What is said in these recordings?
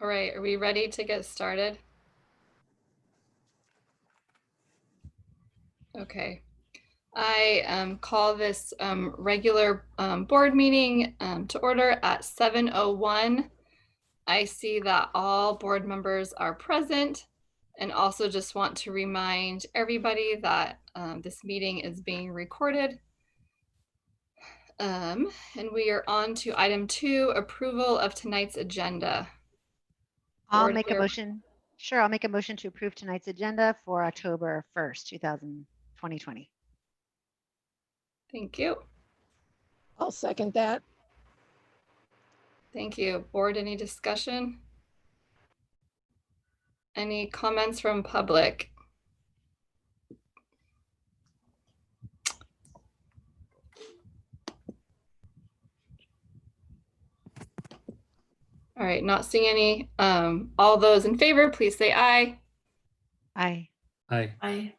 All right, are we ready to get started? Okay. I call this regular board meeting to order at 7:01. I see that all board members are present, and also just want to remind everybody that this meeting is being recorded. And we are on to item 2, approval of tonight's agenda. I'll make a motion. Sure, I'll make a motion to approve tonight's agenda for October 1st, 2020. Thank you. I'll second that. Thank you. Board, any discussion? Any comments from public? All right, not seeing any. All those in favor, please say aye. Aye. Aye. Aye.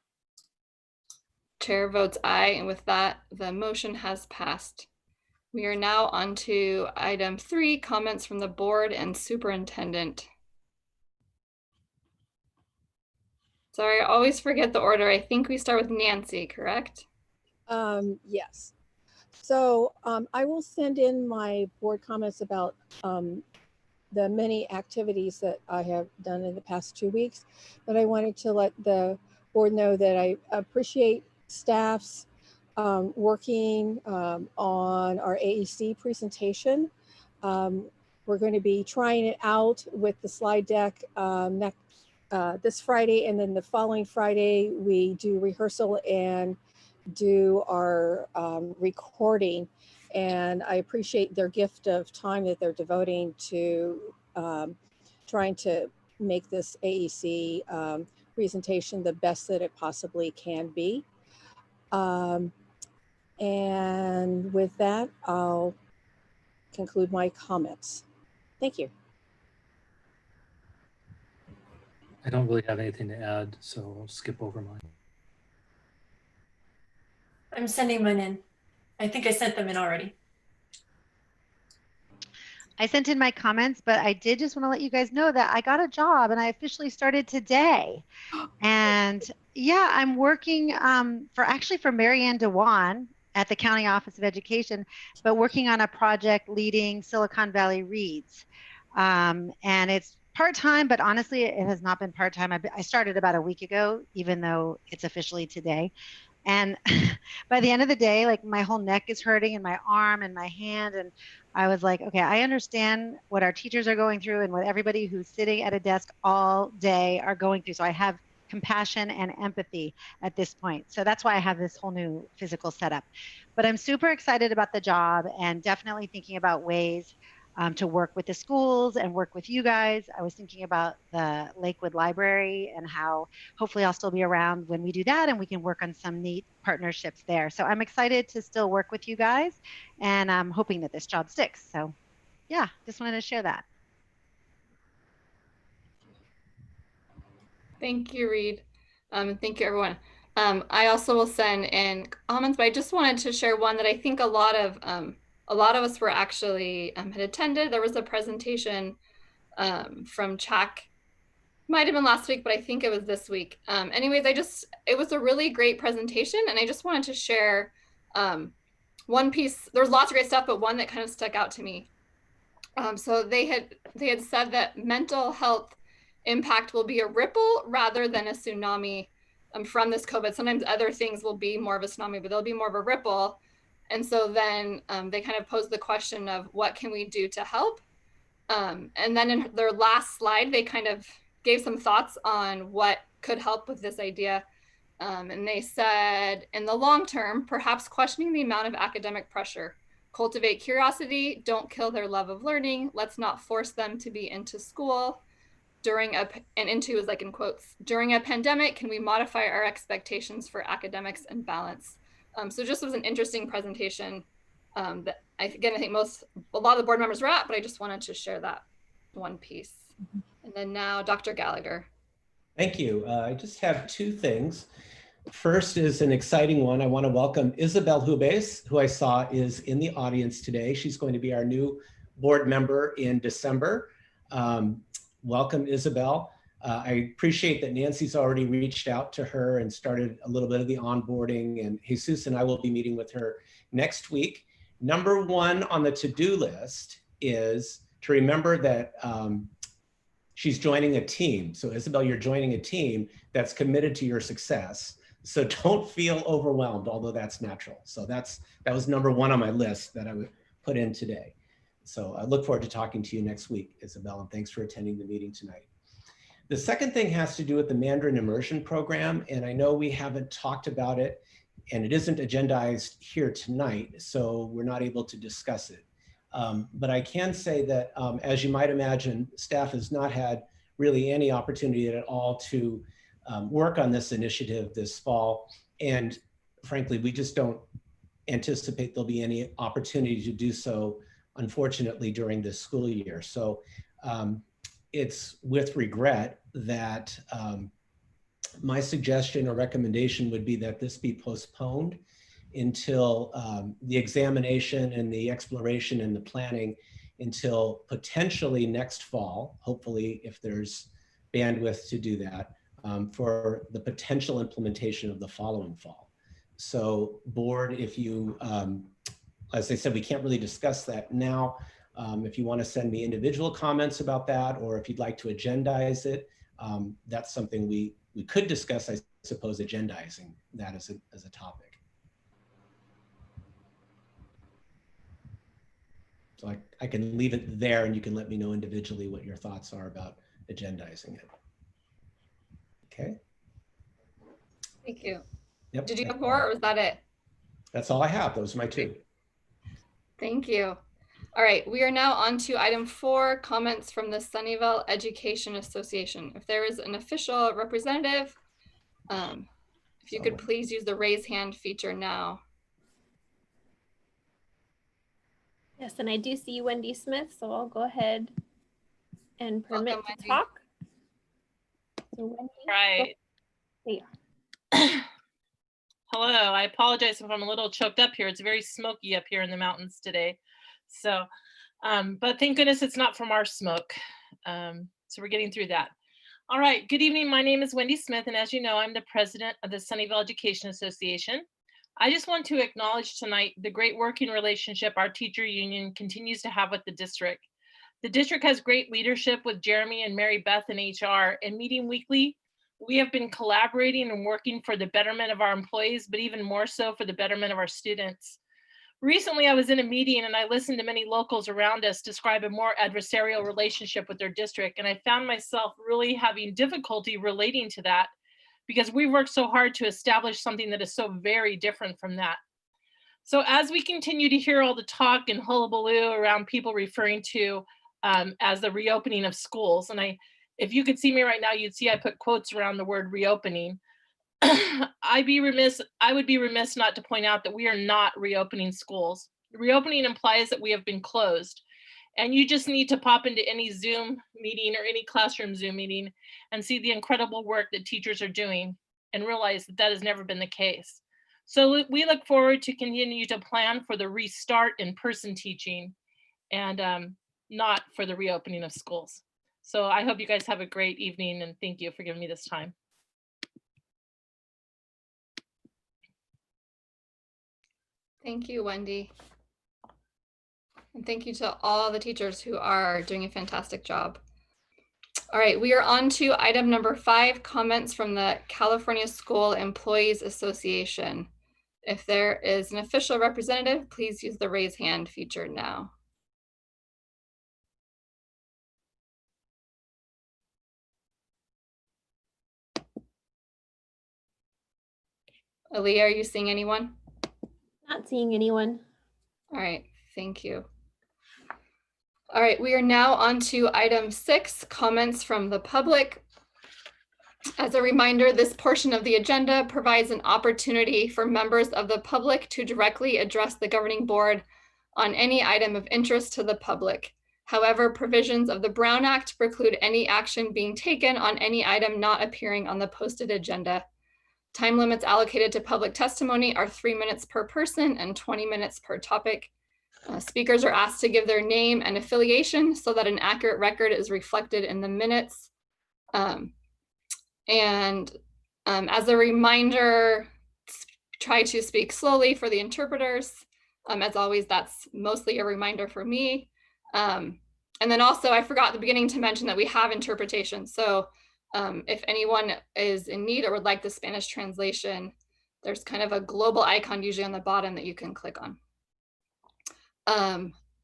Chair votes aye, and with that, the motion has passed. We are now on to item 3, comments from the board and superintendent. Sorry, I always forget the order. I think we start with Nancy, correct? Yes. So I will send in my board comments about the many activities that I have done in the past 2 weeks, but I wanted to let the board know that I appreciate staff's working on our AEC presentation. We're going to be trying it out with the slide deck this Friday, and then the following Friday we do rehearsal and do our recording. And I appreciate their gift of time that they're devoting to trying to make this AEC presentation the best that it possibly can be. And with that, I'll conclude my comments. Thank you. I don't really have anything to add, so I'll skip over mine. I'm sending mine in. I think I sent them in already. I sent in my comments, but I did just want to let you guys know that I got a job and I officially started today. And yeah, I'm working for Marianne Dewan at the County Office of Education, but working on a project leading Silicon Valley Reads. And it's part-time, but honestly, it has not been part-time. I started about a week ago, even though it's officially today. And by the end of the day, like my whole neck is hurting and my arm and my hand. And I was like, okay, I understand what our teachers are going through and what everybody who's sitting at a desk all day are going through. So I have compassion and empathy at this point. So that's why I have this whole new physical setup. But I'm super excited about the job and definitely thinking about ways to work with the schools and work with you guys. I was thinking about the Lakewood Library and how hopefully I'll still be around when we do that and we can work on some neat partnerships there. So I'm excited to still work with you guys and I'm hoping that this job sticks. So yeah, just wanted to share that. Thank you, Reed. Thank you, everyone. I also will send in comments, but I just wanted to share one that I think a lot of us were actually had attended. There was a presentation from CHAC, might have been last week, but I think it was this week. Anyways, it was a really great presentation, and I just wanted to share one piece. There's lots of great stuff, but one that kind of stuck out to me. So they had said that mental health impact will be a ripple rather than a tsunami from this COVID. Sometimes other things will be more of a tsunami, but they'll be more of a ripple. And so then they kind of posed the question of what can we do to help? And then in their last slide, they kind of gave some thoughts on what could help with this idea. And they said, in the long term, perhaps questioning the amount of academic pressure. Cultivate curiosity, don't kill their love of learning. Let's not force them to be into school. And into is like in quotes, during a pandemic, can we modify our expectations for academics and balance? So just was an interesting presentation that I think a lot of the board members were at, but I just wanted to share that one piece. And then now Dr. Gallagher. Thank you. I just have two things. First is an exciting one. I want to welcome Isabel Hubes, who I saw is in the audience today. She's going to be our new board member in December. welcome Isabel. I appreciate that Nancy's already reached out to her and started a little bit of the onboarding, and Jesus and I will be meeting with her next week. Number one on the to-do list is to remember that she's joining a team. So Isabel, you're joining a team that's committed to your success. So don't feel overwhelmed, although that's natural. So that was number one on my list that I would put in today. So I look forward to talking to you next week, Isabel, and thanks for attending the meeting tonight. The second thing has to do with the Mandarin Immersion Program, and I know we haven't talked about it, and it isn't agendized here tonight, so we're not able to discuss it. But I can say that, as you might imagine, staff has not had really any opportunity at all to work on this initiative this fall. And frankly, we just don't anticipate there'll be any opportunity to do so, unfortunately, during this school year. So it's with regret that my suggestion or recommendation would be that this be postponed until the examination and the exploration and the planning until potentially next fall, hopefully if there's bandwidth to do that, for the potential implementation of the following fall. So board, if you, as I said, we can't really discuss that now. If you want to send me individual comments about that, or if you'd like to agendize it, that's something we could discuss, I suppose, agendizing that as a topic. So I can leave it there and you can let me know individually what your thoughts are about agendizing it. Okay. Thank you. Yep. Did you have more, or was that it? That's all I have. Those are my two. Thank you. All right, we are now on to item 4, comments from the Sunnyvale Education Association. If there is an official representative, if you could please use the raise hand feature now. Yes, and I do see Wendy Smith, so I'll go ahead and permit Welcome, to Wendy. talk. So Wendy, Right. Hello, I apologize if I'm a little choked up here. It's very smoky up here in the mountains today. So, but thank goodness it's not from our smoke. So we're getting through that. All right, good evening. My name is Wendy Smith, and as you know, I'm the president of the Sunnyvale Education Association. I just want to acknowledge tonight the great working relationship our teacher union continues to have with the district. The district has great leadership with Jeremy and Mary Beth in HR, and meeting weekly, we have been collaborating and working for the betterment of our employees, but even more so for the betterment of our students. Recently, I was in a meeting and I listened to many locals around us describe a more adversarial relationship with their district, and I found myself really having difficulty relating to that because we worked so hard to establish something that is so very different from that. So as we continue to hear all the talk and hullabaloo around people referring to as the reopening of schools, and if you could see me right now, you'd see I put quotes around the word reopening. I would be remiss not to point out that we are not reopening schools. Reopening implies that we have been closed. And you just need to pop into any Zoom meeting or any classroom Zoom meeting and see the incredible work that teachers are doing and realize that that has never been the case. So we look forward to continue to plan for the restart in-person teaching and not for the reopening of schools. So I hope you guys have a great evening and thank you for giving me this time. Thank you, Wendy. And thank you to all the teachers who are doing a fantastic job. All right, we are on to item number 5, comments from the California School Employees Association. If there is an official representative, please use the raise hand feature now. Aaliyah, are you seeing anyone? not seeing anyone. All right, thank you. All right, we are now on to item 6, comments from the public. As a reminder, this portion of the agenda provides an opportunity for members of the public to directly address the governing board on any item of interest to the public. However, provisions of the Brown Act preclude any action being taken on any item not appearing on the posted agenda. Time limits allocated to public testimony are 3 minutes per person and 20 minutes per topic. Speakers are asked to give their name and affiliation so that an accurate record is reflected in the minutes. As a reminder, try to speak slowly for the interpreters. As always, that's mostly a reminder for me. And then also, I forgot at the beginning to mention that we have interpretation. So if anyone is in need or would like the Spanish translation, there's kind of a global icon usually on the bottom that you can click on.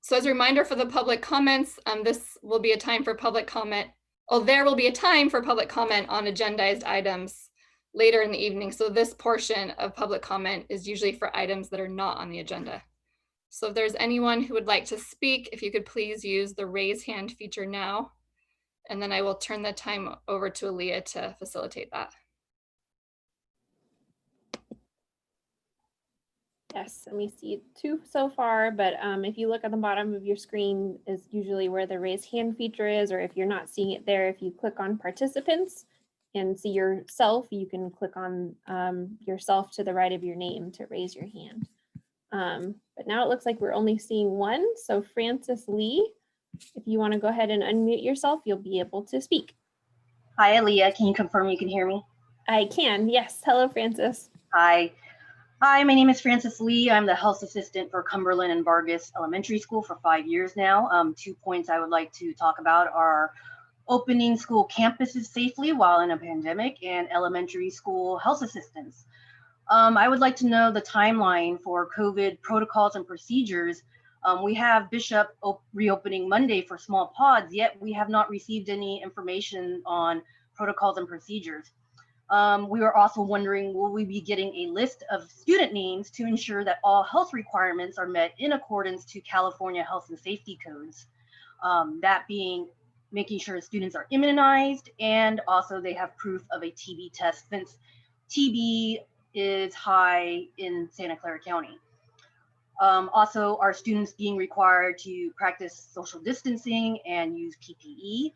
So as a reminder for the public comments, this will be a time for public comment. Oh, there will be a time for public comment on agendized items later in the evening. So this portion of public comment is usually for items that are not on the agenda. So if there's anyone who would like to speak, if you could please use the raise hand feature now, and then I will turn the time over to Aaliyah to facilitate that. Yes, let me see 2 so far, but if you look at the bottom of your screen is usually where the raise hand feature is, or if you're not seeing it there, if you click on participants and see yourself, you can click on yourself to the right of your name to raise your hand. But now it looks like we're only seeing 1. So Francis Lee, if you want to go ahead and unmute yourself, you'll be able to speak. Hi, Aaliyah. Can you confirm you can hear me? I can, yes. Hello, Francis. Hi. Hi, my name is Francis Lee. I'm the health assistant for Cumberland and Vargas Elementary School for 5 years now. 2 points I would like to talk about are opening school campuses safely while in a pandemic and elementary school health assistance. I would like to know the timeline for COVID protocols and procedures. We have Bishop reopening Monday for small pods, yet we have not received any information on protocols and procedures. We were also wondering, will we be getting a list of student names to ensure that all health requirements are met in accordance to California health and safety codes? That being making sure students are immunized and also they have proof of a TB test since TB is high in Santa Clara County. Also, are students being required to practice social distancing and use PPE?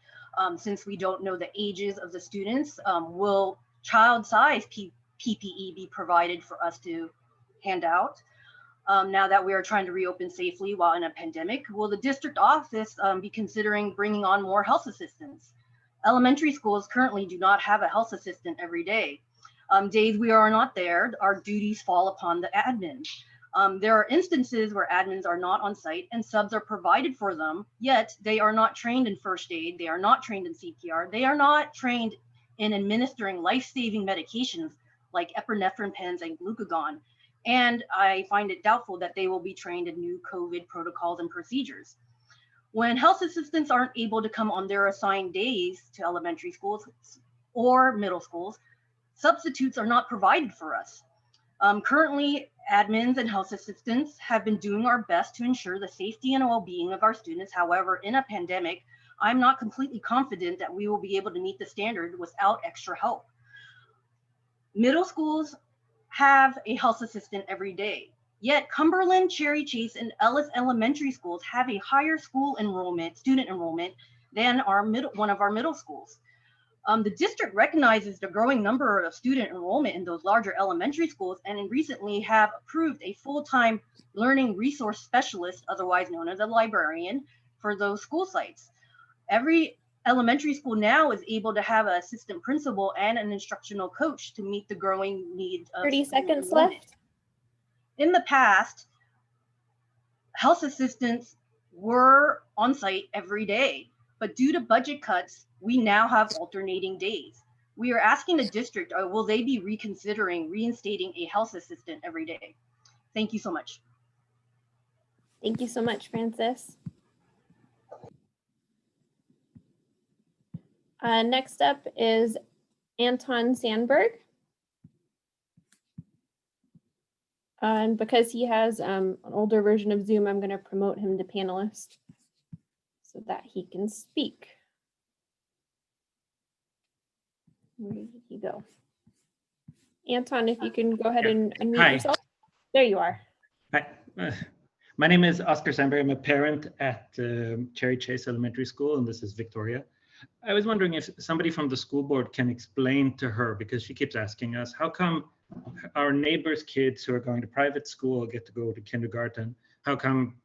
Since we don't know the ages of the students, will child size PPE be provided for us to hand out? Now that we are trying to reopen safely while in a pandemic, will the district office be considering bringing on more health assistants? Elementary schools currently do not have a health assistant every day. Days we are not there, our duties fall upon the admin. There are instances where admins are not on site and subs are provided for them, yet they are not trained in first aid, they are not trained in CPR, they are not trained in administering life-saving medications like epinephrine pens and glucagon. And I find it doubtful that they will be trained in new COVID protocols and procedures. When health assistants aren't able to come on their assigned days to elementary schools or middle schools, substitutes are not provided for us. Currently, admins and health assistants have been doing our best to ensure the safety and well-being of our students. However, in a pandemic, I'm not completely confident that we will be able to meet the standard without extra help. Middle schools have a health assistant every day, yet Cumberland, Cherry Chase, and Ellis Elementary schools have a higher school enrollment, student enrollment, than one of our middle schools. The district recognizes the growing number of student enrollment in those larger elementary schools and recently have approved a full-time learning resource specialist, otherwise known as a librarian, for those school sites. Every elementary school now is able to have an assistant principal and an instructional coach to meet the growing needs of 30 seconds left. In the past, health assistants were on site every day, but due to budget cuts, we now have alternating days. We are asking the district, will they be reconsidering reinstating a health assistant every day? Thank you so much. Thank you so much, Francis. Next up is Anton Sandberg. And because he has an older version of Zoom, I'm going to promote him to panelist so that he can speak. Where did he go? Anton, if you can go ahead and unmute yourself. There you are. Hi. My name is Oscar Sandberg. I'm a parent at Cherry Chase Elementary School, and this is Victoria. I was wondering if somebody from the school board can explain to her, because she keeps asking us, how come our neighbors' kids who are going to private school get to go to kindergarten? How come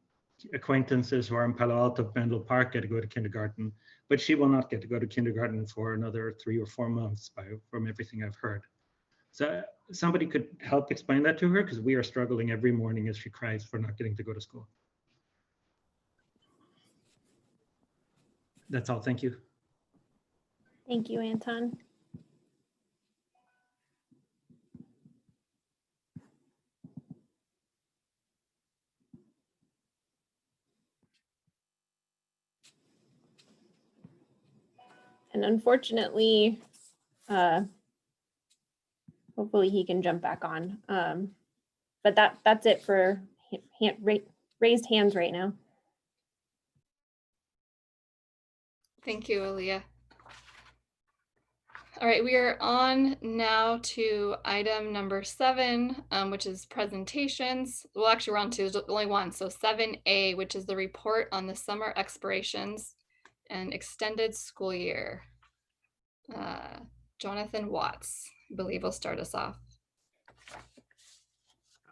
acquaintances who are in Palo Alto, Menlo Park get to go to kindergarten, but she will not get to go to kindergarten for another 3 or 4 months from everything I've heard. So somebody could help explain that to her, because we are struggling every morning as she cries for not getting to go to school. That's all. Thank you. Thank you, Anton. And unfortunately, hopefully he can jump back on. But that's it for raised hands right now. Thank you, Aaliyah. All right, we are on now to item number 7, which is presentations. Well, actually, we're on to there's only one. So 7A, which is the report on the summer explorations and extended school year. Jonathan Watts, I believe, will start us off.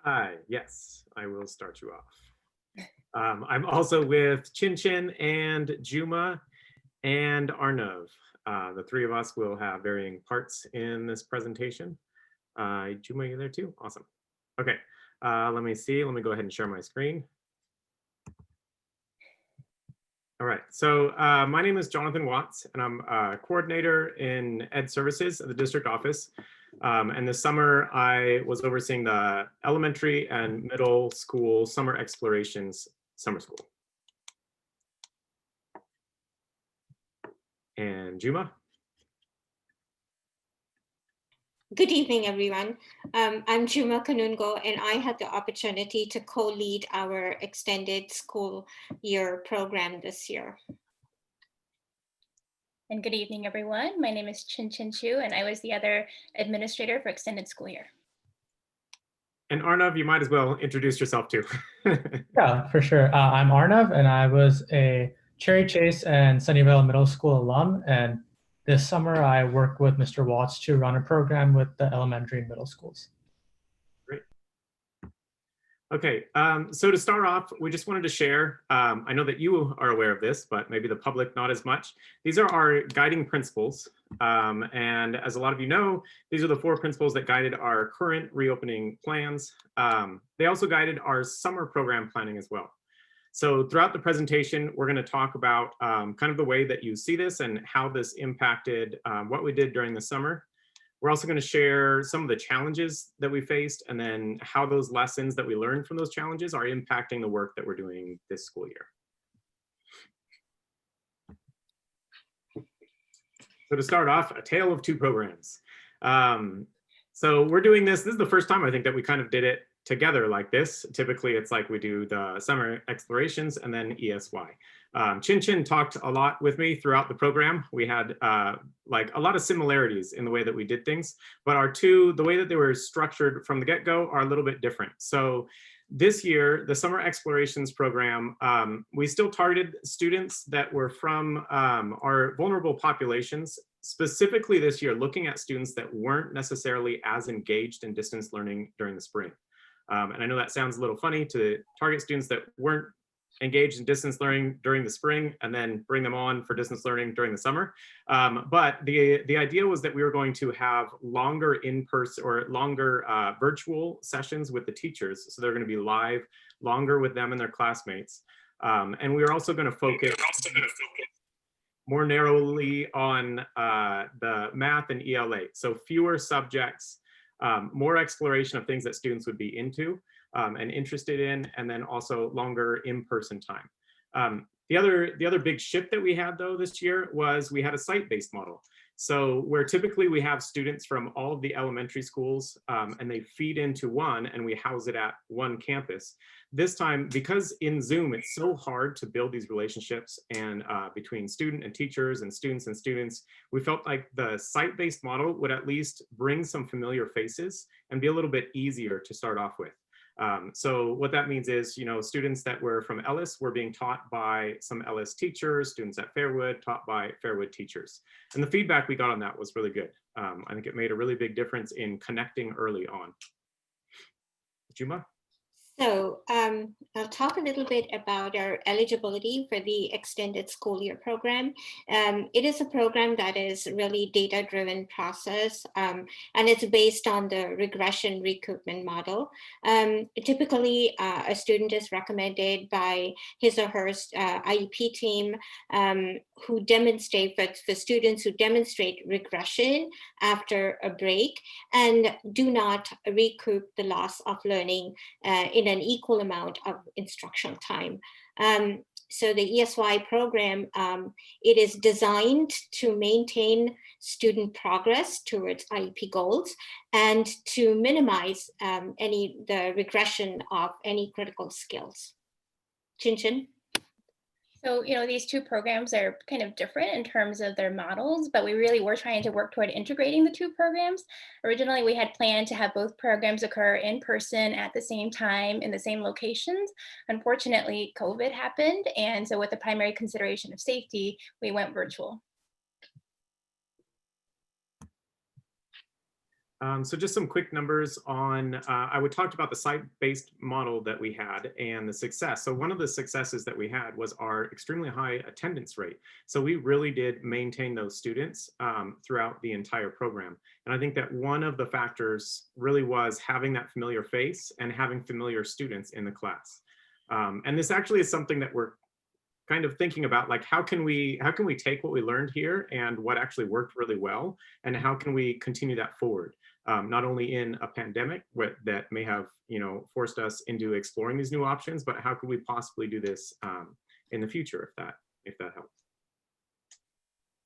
Hi, yes, I will start you off. I'm also with Chin Chin and Juma and Arnav. The three of us will have varying parts in this presentation. Juma, you there too? Awesome. Okay, let me see. Let me go ahead and share my screen. All right, so my name is Jonathan Watts, and I'm a coordinator in Ed Services at the district office. And this summer, I was overseeing the elementary and middle school summer explorations summer school. And Juma? Good evening, everyone. I'm Juma Kanungo, and I had the opportunity to co-lead our extended school year program this year. And good evening, everyone. My name is Chin Chin Chu, and I was the other administrator for extended school year. And Arnav, you might as well introduce yourself too. Yeah, for sure. I'm Arnav, and I was a Cherry Chase and Sunnyvale Middle School alum. And this summer, I worked with Mr. Watts to run a program with the elementary and middle schools. Great. Okay, so to start off, we just wanted to share, I know that you are aware of this, but maybe the public not as much. These are our guiding principles. And as a lot of you know, these are the 4 principles that guided our current reopening plans. They also guided our summer program planning as well. So throughout the presentation, we're going to talk about kind of the way that you see this and how this impacted what we did during the summer. We're also going to share some of the challenges that we faced and then how those lessons that we learned from those challenges are impacting the work that we're doing this school year. So to start off, a tale of 2 programs. So we're doing this is the first time I think that we kind of did it together like this. Typically it's like we do the summer explorations and then ESY. Chin Chin talked a lot with me throughout the program. We had like a lot of similarities in the way that we did things, but the way that they were structured from the get-go are a little bit different. So this year, the summer explorations program, we still targeted students that were from our vulnerable populations, specifically this year, looking at students that weren't necessarily as engaged in distance learning during the spring. And I know that sounds a little funny to target students that weren't engaged in distance learning during the spring and then bring them on for distance learning during the summer. But the idea was that we were going to have longer in-person or longer virtual sessions with the teachers. So they're going to be live longer with them and their classmates. And we are also going to focus more narrowly on the math and ELA. So fewer subjects, more exploration of things that students would be into and interested in, and then also longer in-person time. The other big shift that we had though this year was we had a site-based model. So where typically we have students from all of the elementary schools and they feed into one and we house it at one campus. This time, because in Zoom, it's so hard to build these relationships and between student and teachers and students, we felt like the site-based model would at least bring some familiar faces and be a little bit easier to start off with. So what that means is, you know, students that were from Ellis were being taught by some Ellis teachers, students at Fairwood taught by Fairwood teachers. And the feedback we got on that was really good. I think it made a really big difference in connecting early on. Juma? So I'll talk a little bit about our eligibility for the extended school year program. It is a program that is really data-driven process, and it's based on the regression recoupment model. Typically, a student is recommended by his or her IEP team who demonstrate, for students who demonstrate regression after a break and do not recoup the loss of learning in an equal amount of instructional time. So the ESY program, it is designed to maintain student progress towards IEP goals and to minimize the regression of any critical skills. Chin Chin? So, these two programs are kind of different in terms of their models, but we really were trying to work toward integrating the two programs. Originally, we had planned to have both programs occur in person at the same time in the same locations. Unfortunately, COVID happened. And so with the primary consideration of safety, we went virtual. So just some quick numbers on, I would talk about the site-based model that we had and the success. So one of the successes that we had was our extremely high attendance rate. So we really did maintain those students throughout the entire program. And I think that one of the factors really was having that familiar face and having familiar students in the class. And this actually is something that we're kind of thinking about, like, how can we take what we learned here and what actually worked really well, and how can we continue that forward? Not only in a pandemic that may have forced us into exploring these new options, but how could we possibly do this in the future if that helps?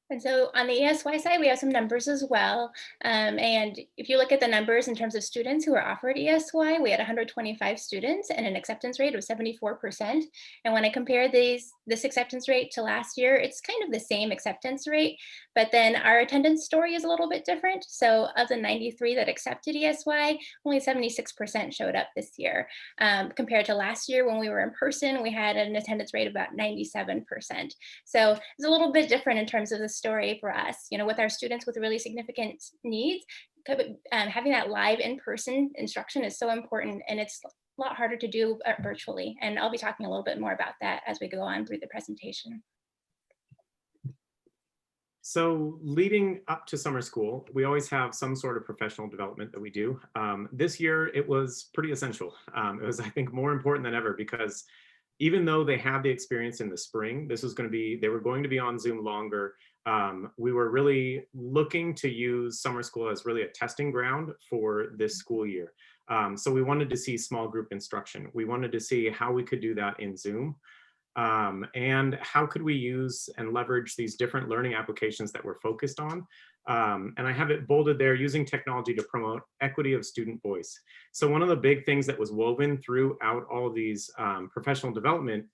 And so on the ESY side, we have some numbers as well. And if you look at the numbers in terms of students who were offered ESY, we had 125 students and an acceptance rate of 74%. And when I compare this acceptance rate to last year, it's kind of the same acceptance rate, but then our attendance story is a little bit different. So of the 93 that accepted ESY, only 76% showed up this year. Compared to last year when we were in person, we had an attendance rate of about 97%. So it's a little bit different in terms of the story for us, with our students with really significant needs. Having that live in-person instruction is so important, and it's a lot harder to do virtually. And I'll be talking a little bit more about that as we go on through the presentation. So leading up to summer school, we always have some sort of professional development that we do. This year, it was pretty essential. It was, I think, more important than ever, because even though they had the experience in the spring, they were going to be on Zoom longer. We were really looking to use summer school as really a testing ground for this school year. So we wanted to see small group instruction. We wanted to see how we could do that in Zoom. And how could we use and leverage these different learning applications that we're focused on. And I have it bolded there, using technology to promote equity of student voice. So one of the big things that was woven throughout all of these professional development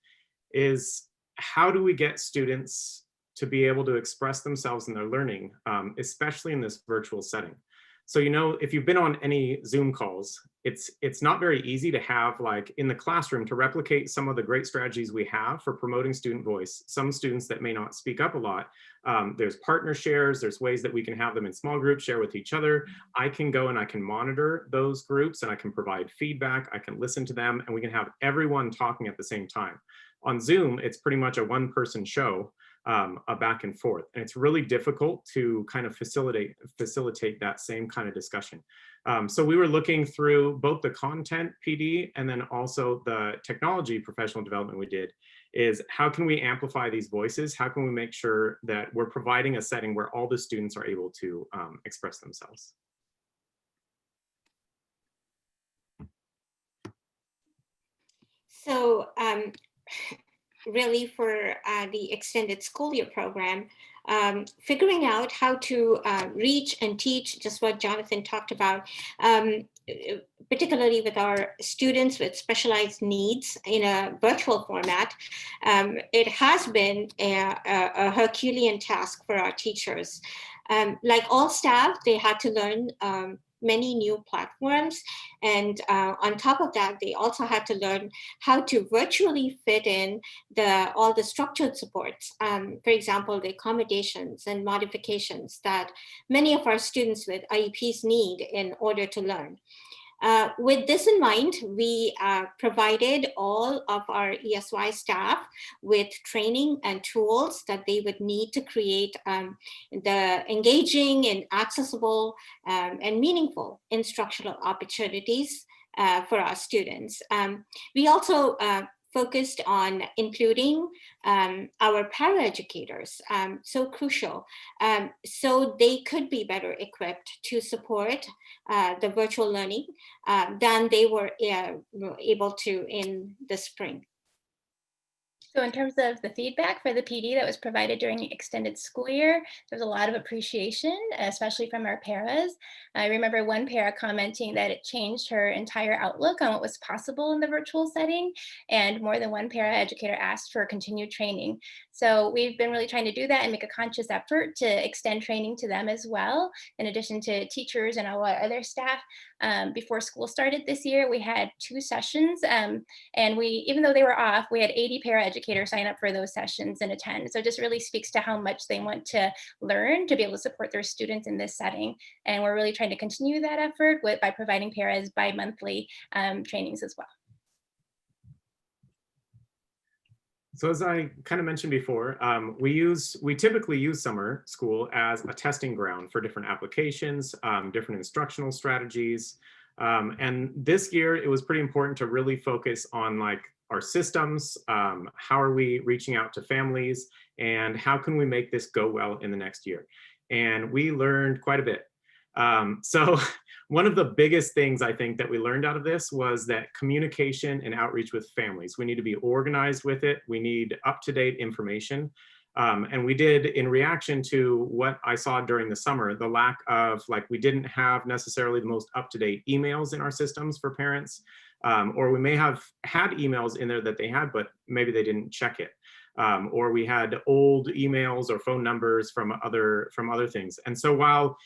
is, how do we get students to be able to express themselves in their learning, especially in this virtual setting? So, if you've been on any Zoom calls, it's not very easy to have, like, in the classroom, to replicate some of the great strategies we have for promoting student voice. Some students that may not speak up a lot, there's partner shares, there's ways that we can have them in small groups, share with each other. I can go and I can monitor those groups, and I can provide feedback, I can listen to them, and we can have everyone talking at the same time. On Zoom, it's pretty much a one-person show, a back and forth. And it's really difficult to kind of facilitate that same kind of discussion. So we were looking through both the content PD and then also the technology professional development we did, is how can we amplify these voices? How can we make sure that we're providing a setting where all the students are able to express themselves? So really, for the extended school year program, figuring out how to reach and teach, just what Jonathan talked about, particularly with our students with specialized needs in a virtual format, it has been a Herculean task for our teachers. Like all staff, they had to learn many new platforms. And on top of that, they also had to learn how to virtually fit in all the structured supports. For example, the accommodations and modifications that many of our students with IEPs need in order to learn. With this in mind, we provided all of our ESY staff with training and tools that they would need to create the engaging and accessible and meaningful instructional opportunities for our students. We also focused on including our paraeducators, so crucial, so they could be better equipped to support the virtual learning than they were able to in the spring. So in terms of the feedback for the PD that was provided during the extended school year, there was a lot of appreciation, especially from our paras. I remember one para commenting that it changed her entire outlook on what was possible in the virtual setting, and more than one para educator asked for continued training. So we've been really trying to do that and make a conscious effort to extend training to them as well, in addition to teachers and all our other staff. Before school started this year, we had 2 sessions, and even though they were off, we had 80 paraeducators sign up for those sessions and attend. So it just really speaks to how much they want to learn to be able to support their students in this setting. And we're really trying to continue that effort by providing paras bi-monthly trainings as well. So as I kind of mentioned before, we typically use summer school as a testing ground for different applications, different instructional strategies. And this year, it was pretty important to really focus on like our systems, how are we reaching out to families, and how can we make this go well in the next year? And we learned quite a bit. So one of the biggest things I think that we learned out of this was that communication and outreach with families, we need to be organized with it. We need up-to-date information. And we did, in reaction to what I saw during the summer, the lack of, like, we didn't have necessarily the most up-to-date emails in our systems for parents, or we may have had emails in there that they had, but maybe they didn't check it. Or we had old emails or phone numbers from other things. And so while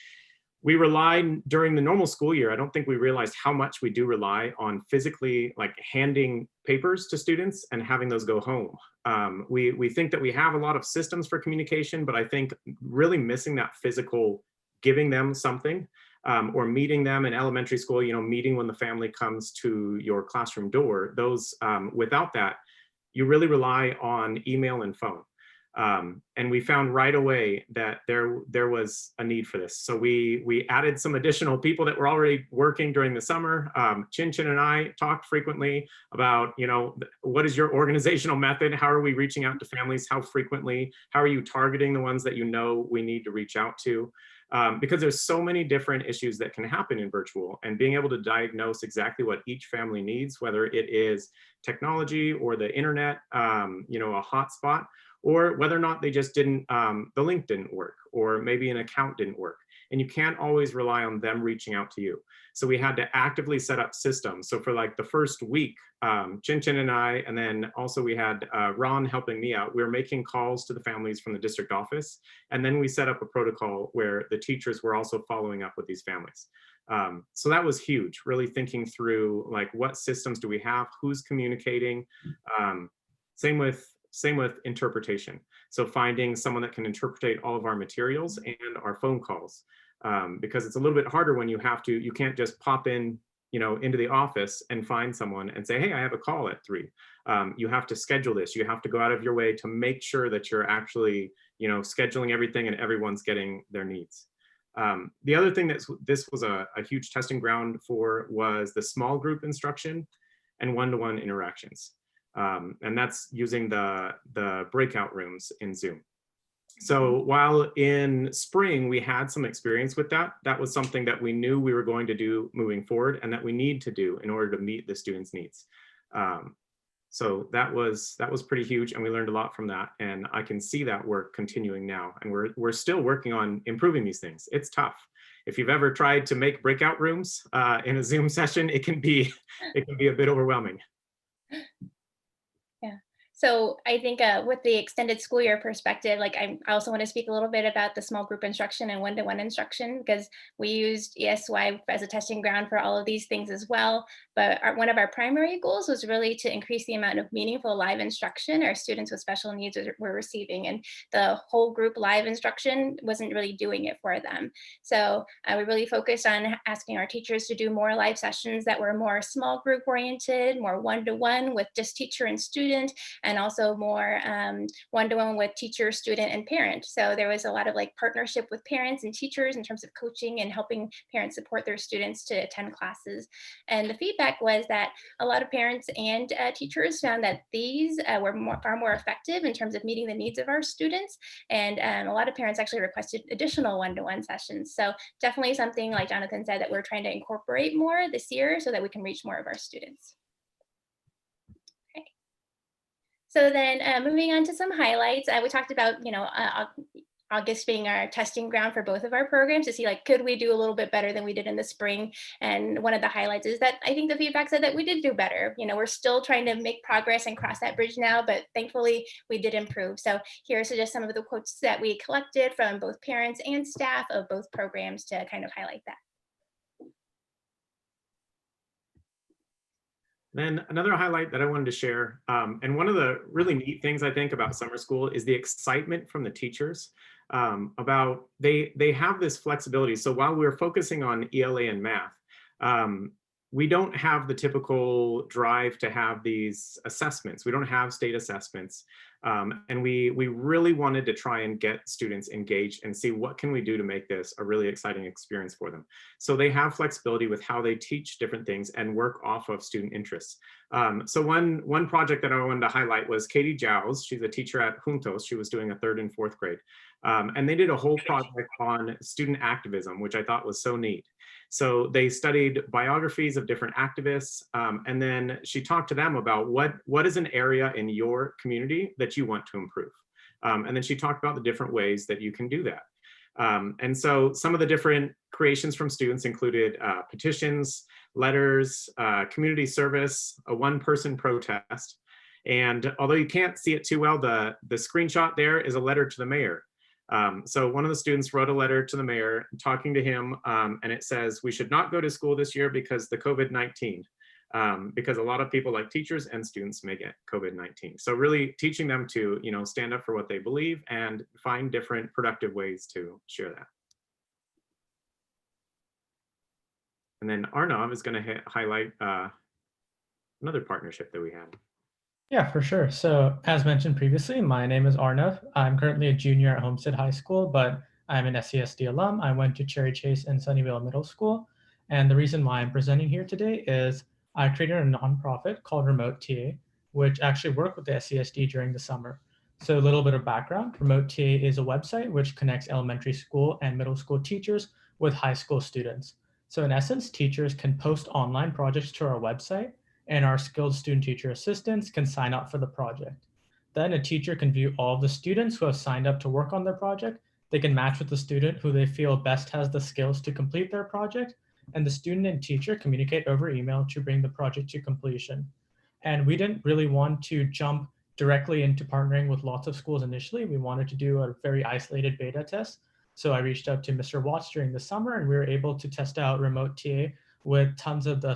we relied during the normal school year, I don't think we realized how much we do rely on physically, like, handing papers to students and having those go home. We think that we have a lot of systems for communication, but I think really missing that physical, giving them something, or meeting them in elementary school, meeting when the family comes to your classroom door, those, without that, you really rely on email and phone. And we found right away that there was a need for this. So we added some additional people that were already working during the summer. Chin Chin and I talked frequently about, what is your organizational method? How are we reaching out to families? How frequently? How are you targeting the ones that we need to reach out to? Because there's so many different issues that can happen in virtual, and being able to diagnose exactly what each family needs, whether it is technology or the internet, a hotspot, or whether or not they just didn't, the link didn't work, or maybe an account didn't work. And you can't always rely on them reaching out to you. So we had to actively set up systems. So for like the first week, Chin Chin and I, and then also we had Ron helping me out, we were making calls to the families from the district office. And then we set up a protocol where the teachers were also following up with these families. So that was huge, really thinking through, like, what systems do we have, who's communicating, same with interpretation. So finding someone that can interpret all of our materials and our phone calls, because it's a little bit harder when you can't just pop in, into the office and find someone and say, hey, I have a call at 3. You have to schedule this. You have to go out of your way to make sure that you're actually, scheduling everything and everyone's getting their needs. The other thing that this was a huge testing ground for was the small group instruction and one-to-one interactions. And that's using the breakout rooms in Zoom. So while in spring we had some experience with that, that was something that we knew we were going to do moving forward and that we need to do in order to meet the students' needs. So that was pretty huge, and we learned a lot from that. And I can see that work continuing now, and we're still working on improving these things. It's tough. If you've ever tried to make breakout rooms in a Zoom session, it can be a bit overwhelming. Yeah. So I think with the extended school year perspective, like I also want to speak a little bit about the small group instruction and one-to-one instruction, because we used ESY as a testing ground for all of these things as well. But one of our primary goals was really to increase the amount of meaningful live instruction our students with special needs were receiving. And the whole group live instruction wasn't really doing it for them. So we really focused on asking our teachers to do more live sessions that were more small group oriented, more one-to-one with just teacher and student, and also more one-to-one with teacher, student, and parent. So there was a lot of like partnership with parents and teachers in terms of coaching and helping parents support their students to attend classes. And the feedback was that a lot of parents and teachers found that these were far more effective in terms of meeting the needs of our students. And a lot of parents actually requested additional one-to-one sessions. So definitely something, like Jonathan said, that we're trying to incorporate more this year so that we can reach more of our students. So then moving on to some highlights, we talked about, August being our testing ground for both of our programs to see like, could we do a little bit better than we did in the spring? And one of the highlights is that I think the feedback said that we did do better. We're still trying to make progress and cross that bridge now, but thankfully we did improve. So here are just some of the quotes that we collected from both parents and staff of both programs to kind of highlight that. Then another highlight that I wanted to share, and one of the really neat things I think about summer school is the excitement from the teachers about they have this flexibility. So while we're focusing on ELA and math, we don't have the typical drive to have these assessments. We don't have state assessments. And we really wanted to try and get students engaged and see what can we do to make this a really exciting experience for them. So they have flexibility with how they teach different things and work off of student interests. So one project that I wanted to highlight was Katie Giles. She's a teacher at Juntos. She was doing a 3rd and 4th grade. And they did a whole project on student activism, which I thought was so neat. So they studied biographies of different activists, and then she talked to them about what is an area in your community that you want to improve. And then she talked about the different ways that you can do that. And so some of the different creations from students included petitions, letters, community service, a one-person protest. And although you can't see it too well, the screenshot there is a letter to the mayor. So one of the students wrote a letter to the mayor talking to him, and it says, we should not go to school this year because the COVID-19, because a lot of people like teachers and students may get COVID-19. So really teaching them to, stand up for what they believe and find different productive ways to share that. And then Arnav is going to highlight another partnership that we had. Yeah, for sure. So as mentioned previously, my name is Arnav. I'm currently a junior at Homestead High School, but I'm an SCSD alum. I went to Cherry Chase and Sunnyvale Middle School. And the reason why I'm presenting here today is I created a nonprofit called Remote TA, which actually worked with the SCSD during the summer. So a little bit of background, Remote TA is a website which connects elementary school and middle school teachers with high school students. So in essence, teachers can post online projects to our website, and our skilled student teacher assistants can sign up for the project. Then a teacher can view all of the students who have signed up to work on their project. They can match with the student who they feel best has the skills to complete their project, and the student and teacher communicate over email to bring the project to completion. And we didn't really want to jump directly into partnering with lots of schools initially. We wanted to do a very isolated beta test. So I reached out to Mr. Watts during the summer, and we were able to test out Remote TA with tons of the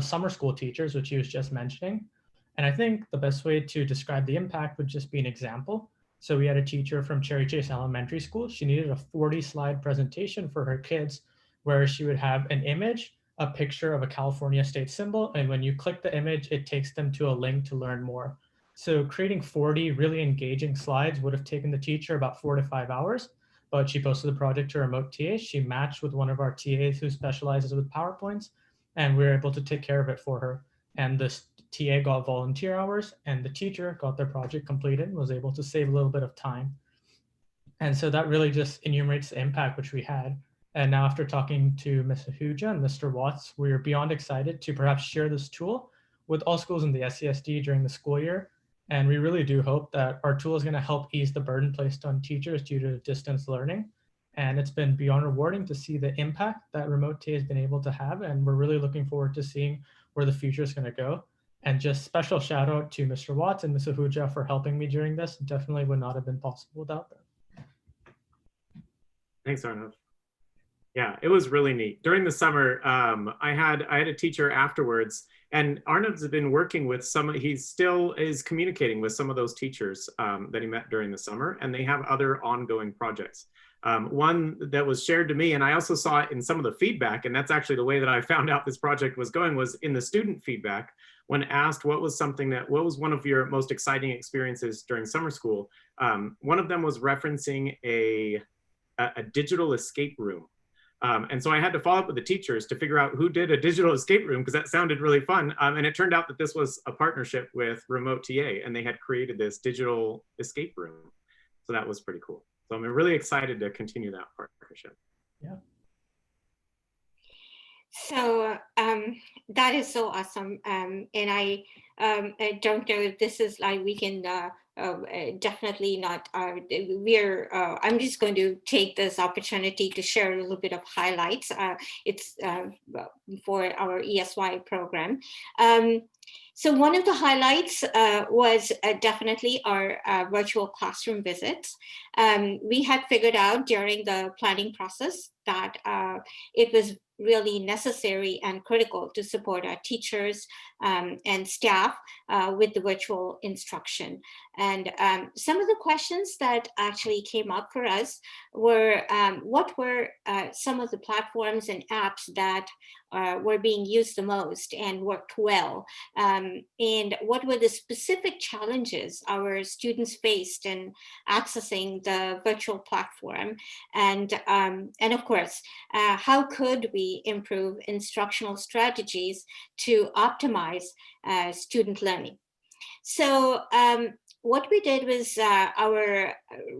summer school teachers, which he was just mentioning. And I think the best way to describe the impact would just be an example. So we had a teacher from Cherry Chase Elementary School. She needed a 40-slide presentation for her kids where she would have an image, a picture of a California state symbol, and when you click the image, it takes them to a link to learn more. So creating 40 really engaging slides would have taken the teacher about 4 to 5 hours, but she posted the project to Remote TA. She matched with one of our TAs who specializes with PowerPoints, and we were able to take care of it for her. And the TA got volunteer hours, and the teacher got their project completed and was able to save a little bit of time. And so that really just enumerates the impact which we had. And now after talking to Ms. Ahuja and Mr. Watts, we are beyond excited to perhaps share this tool with all schools in the SCSD during the school year. And we really do hope that our tool is going to help ease the burden placed on teachers due to distance learning. And it's been beyond rewarding to see the impact that Remote TA has been able to have. And we're really looking forward to seeing where the future is going to go. And just special shout out to Mr. Watts and Ms. Ahuja for helping me during this. Definitely would not have been possible without them. Thanks, Arnav. Yeah, it was really neat. During the summer, I had a teacher afterwards, and Arnav's been working with he still is communicating with some of those teachers that he met during the summer, and they have other ongoing projects. One that was shared to me, and I also saw it in some of the feedback, and that's actually the way that I found out this project was going, was in the student feedback. When asked what was one of your most exciting experiences during summer school, one of them was referencing a digital escape room. And so I had to follow up with the teachers to figure out who did a digital escape room, because that sounded really fun. And it turned out that this was a partnership with Remote TA, and they had created this digital escape room. So that was pretty cool. So I'm really excited to continue that partnership. Yeah. So that is so awesome. And I don't know if this is like we can definitely not, I'm just going to take this opportunity to share a little bit of highlights. It's for our ESY program. So one of the highlights was definitely our virtual classroom visits. We had figured out during the planning process that it was really necessary and critical to support our teachers and staff with the virtual instruction. And some of the questions that actually came up for us were, what were some of the platforms and apps that were being used the most and worked well? And what were the specific challenges our students faced in accessing the virtual platform? And of course, how could we improve instructional strategies to optimize student learning? So what we did was our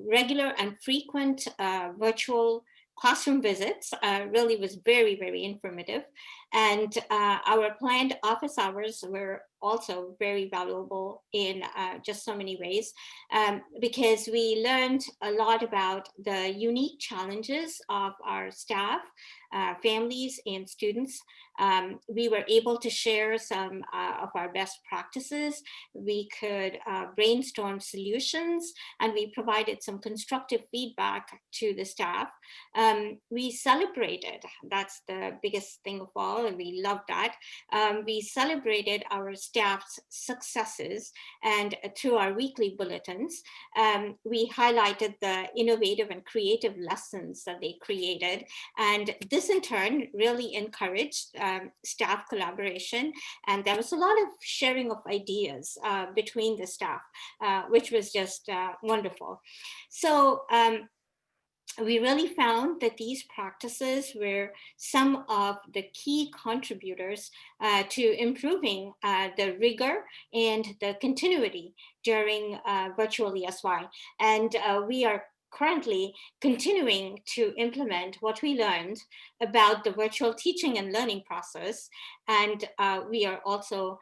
regular and frequent virtual classroom visits really was very, very informative. And our planned office hours were also very valuable in just so many ways, because we learned a lot about the unique challenges of our staff, families, and students. We were able to share some of our best practices. We could brainstorm solutions, and we provided some constructive feedback to the staff. We celebrated, that's the biggest thing of all, and we loved that. We celebrated our staff's successes, and through our weekly bulletins, we highlighted the innovative and creative lessons that they created. And this in turn really encouraged staff collaboration. And there was a lot of sharing of ideas between the staff, which was just wonderful. So we really found that these practices were some of the key contributors to improving the rigor and the continuity during virtual ESY. And we are currently continuing to implement what we learned about the virtual teaching and learning process. And we are also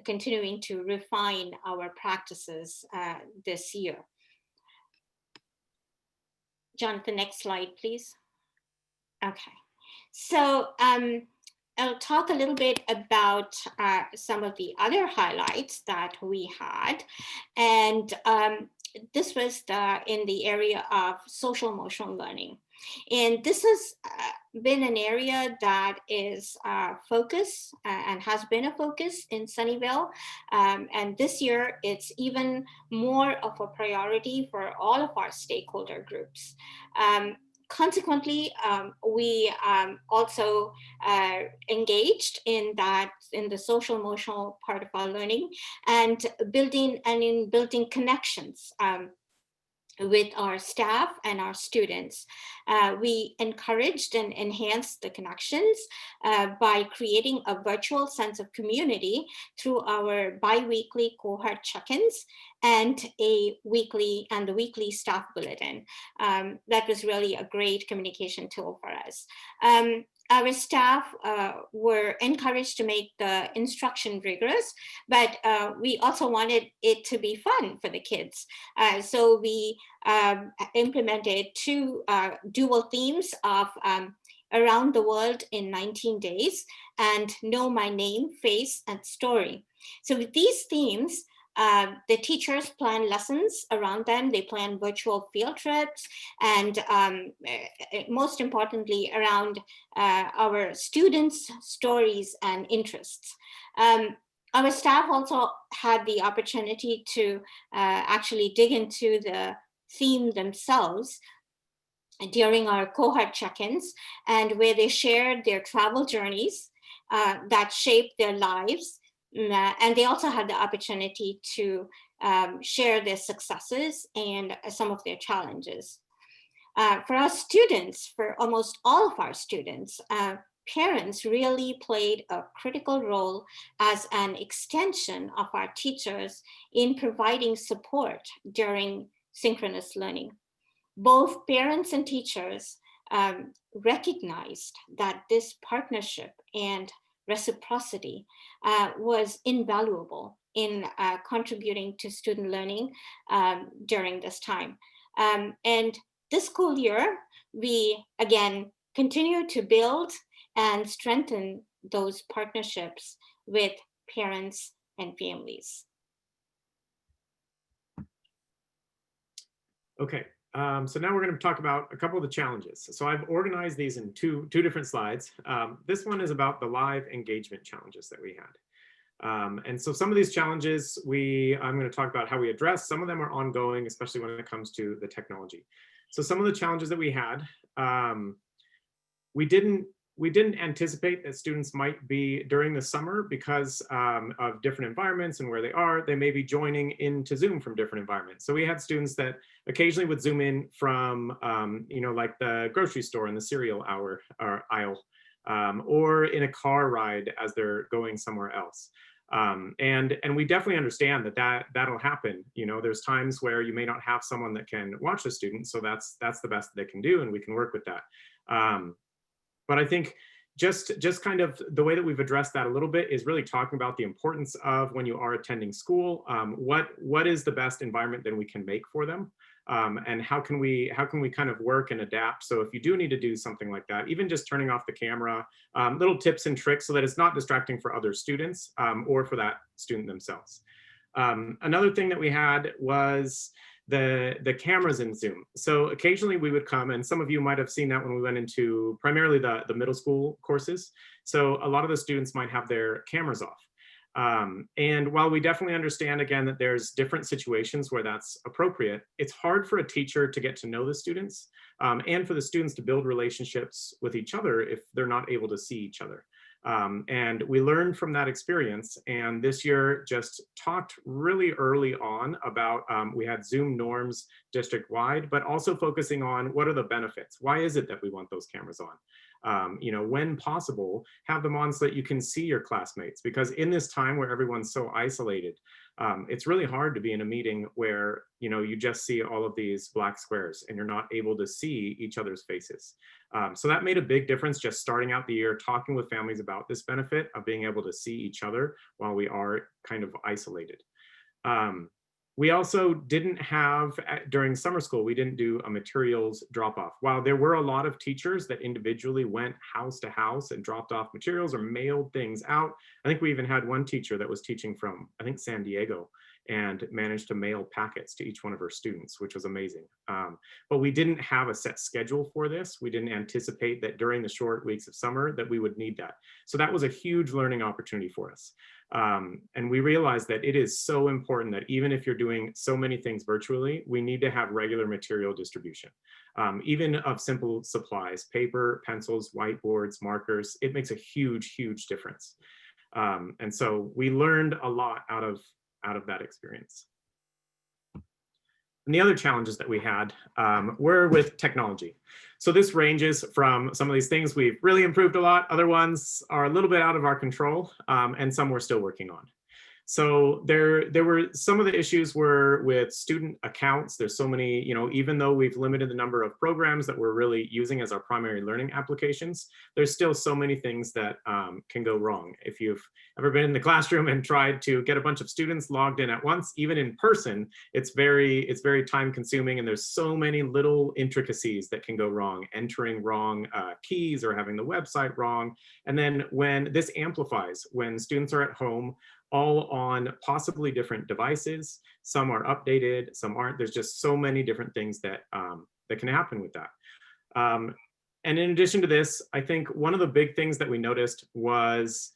continuing to refine our practices this year. Jonathan, next slide, please. Okay, so I'll talk a little bit about some of the other highlights that we had. And this was in the area of social emotional learning. And this has been an area that is a focus and has been a focus in Sunnyvale. And this year, it's even more of a priority for all of our stakeholder groups. Consequently, we also engaged in the social emotional part of our learning and building connections with our staff and our students. We encouraged and enhanced the connections by creating a virtual sense of community through our bi-weekly cohort check-ins and the weekly staff bulletin. That was really a great communication tool for us. Our staff were encouraged to make the instruction rigorous, but we also wanted it to be fun for the kids. So we implemented 2 dual themes of Around the World in 19 Days and Know My Name, Face, and Story. So with these themes, the teachers plan lessons around them. They plan virtual field trips, and most importantly, around our students' stories and interests. Our staff also had the opportunity to actually dig into the theme themselves during our cohort check-ins, and where they shared their travel journeys that shaped their lives. And they also had the opportunity to share their successes and some of their challenges. For our students, for almost all of our students, parents really played a critical role as an extension of our teachers in providing support during synchronous learning. Both parents and teachers recognized that this partnership and reciprocity was invaluable in contributing to student learning during this time. And this school year, we again continue to build and strengthen those partnerships with parents and families. Okay. So now we're going to talk about a couple of the challenges. So I've organized these in two different slides. This one is about the live engagement challenges that we had. And so some of these challenges I'm going to talk about how we address. Some of them are ongoing, especially when it comes to the technology. So some of the challenges that we had, we didn't anticipate that students might be during the summer because of different environments and where they are. They may be joining into Zoom from different environments. So we had students that occasionally would Zoom in from, like the grocery store in the cereal aisle, or in a car ride as they're going somewhere else. And we definitely understand that'll happen. There's times where you may not have someone that can watch the student, so that's the best that they can do, and we can work with that. But I think just kind of the way that we've addressed that a little bit is really talking about the importance of when you are attending school, what is the best environment that we can make for them, and how can we kind of work and adapt. So if you do need to do something like that, even just turning off the camera, little tips and tricks so that it's not distracting for other students or for that student themselves. Another thing that we had was the cameras in Zoom. So occasionally we would come, and some of you might have seen that when we went into primarily the middle school courses. So a lot of the students might have their cameras off. And while we definitely understand, again, that there's different situations where that's appropriate, it's hard for a teacher to get to know the students, and for the students to build relationships with each other if they're not able to see each other. And we learned from that experience, and this year just talked really early on about, we had Zoom norms district-wide, but also focusing on what are the benefits? Why is it that we want those cameras on? When possible, have them on so that you can see your classmates, because in this time where everyone's so isolated, it's really hard to be in a meeting where you just see all of these black squares and you're not able to see each other's faces. So that made a big difference, just starting out the year, talking with families about this benefit of being able to see each other while we are kind of isolated. We also didn't have, during summer school, we didn't do a materials drop-off. While there were a lot of teachers that individually went house to house and dropped off materials or mailed things out, I think we even had one teacher that was teaching from, I think, San Diego, and managed to mail packets to each one of her students, which was amazing. But we didn't have a set schedule for this. We didn't anticipate that during the short weeks of summer that we would need that. So that was a huge learning opportunity for us. And we realized that it is so important that even if you're doing so many things virtually, we need to have regular material distribution, even of simple supplies, paper, pencils, whiteboards, markers. It makes a huge, huge difference. And so we learned a lot out of that experience. And the other challenges that we had were with technology. So this ranges from some of these things we've really improved a lot, other ones are a little bit out of our control, and some we're still working on. So there were some of the issues were with student accounts. There's so many, even though we've limited the number of programs that we're really using as our primary learning applications, there's still so many things that can go wrong. If you've ever been in the classroom and tried to get a bunch of students logged in at once, even in person, it's very time consuming, and there's so many little intricacies that can go wrong, entering wrong keys or having the website wrong. And then when this amplifies, when students are at home, all on possibly different devices. Some are updated, some aren't. There's just so many different things that, that can happen with that. And in addition to this, I think one of the big things that we noticed was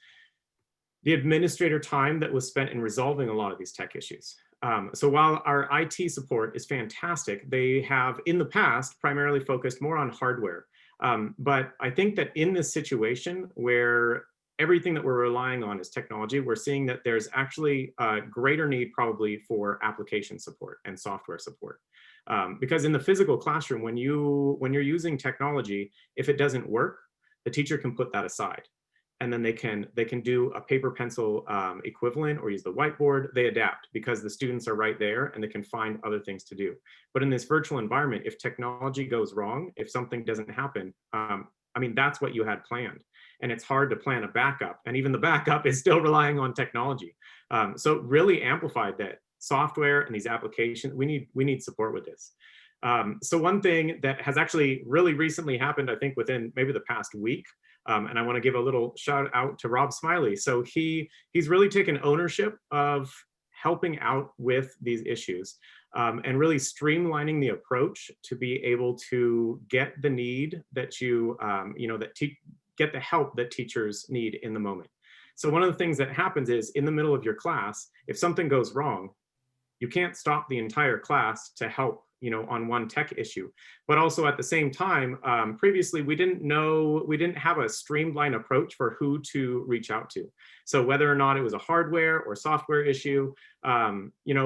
the administrator time that was spent in resolving a lot of these tech issues. So while our IT support is fantastic, they have in the past primarily focused more on hardware. But I think that in this situation where everything that we're relying on is technology, we're seeing that there's actually a greater need probably for application support and software support. Because in the physical classroom, when you're using technology, if it doesn't work, the teacher can put that aside. And then they can do a paper pencil equivalent or use the whiteboard. They adapt because the students are right there and they can find other things to do. But in this virtual environment, if technology goes wrong, if something doesn't happen, I mean, that's what you had planned. And it's hard to plan a backup. And even the backup is still relying on technology. So it really amplified that software and these applications, we need support with this. So one thing that has actually really recently happened, I think within maybe the past week, and I want to give a little shout out to Rob Smiley. So he's really taken ownership of helping out with these issues and really streamlining the approach to be able to get the need that get the help that teachers need in the moment. So one of the things that happens is in the middle of your class, if something goes wrong, you can't stop the entire class to help on one tech issue. But also at the same time, previously we didn't have a streamlined approach for who to reach out to. So whether or not it was a hardware or software issue,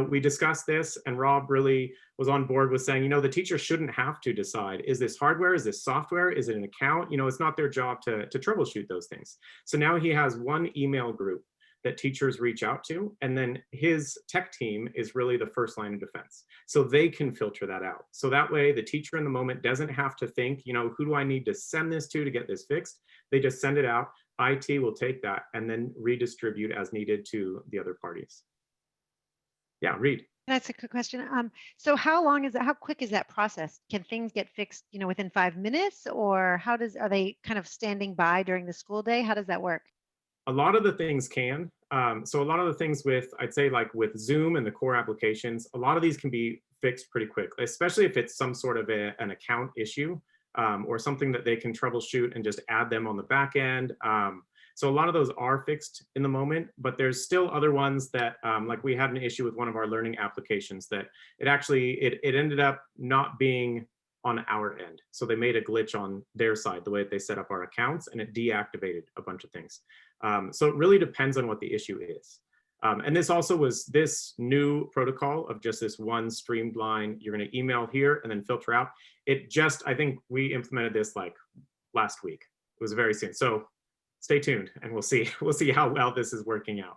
we discussed this and Rob really was on board with saying, the teacher shouldn't have to decide, is this hardware, is this software, is it an account? It's not their job to troubleshoot those things. So now he has one email group that teachers reach out to, and then his tech team is really the first line of defense. So they can filter that out. So that way the teacher in the moment doesn't have to think, who do I need to send this to get this fixed? They just send it out. IT will take that and then redistribute as needed to the other parties. Yeah, Reed. That's a good question. So how quick is that process? Can things get fixed, within 5 minutes, or are they kind of standing by during the school day? How does that work? A lot of the things can. So a lot of the things I'd say like with Zoom and the core applications, a lot of these can be fixed pretty quick, especially if it's some sort of an account issue or something that they can troubleshoot and just add them on the back end. So a lot of those are fixed in the moment, but there's still other ones that like we had an issue with one of our learning applications that it ended up not being on our end. So they made a glitch on their side, the way that they set up our accounts, and it deactivated a bunch of things. So it really depends on what the issue is. And this also was this new protocol of just this one streamlined, you're going to email here and then filter out. I think we implemented this like last week. It was very soon. So stay tuned and we'll see how well this is working out.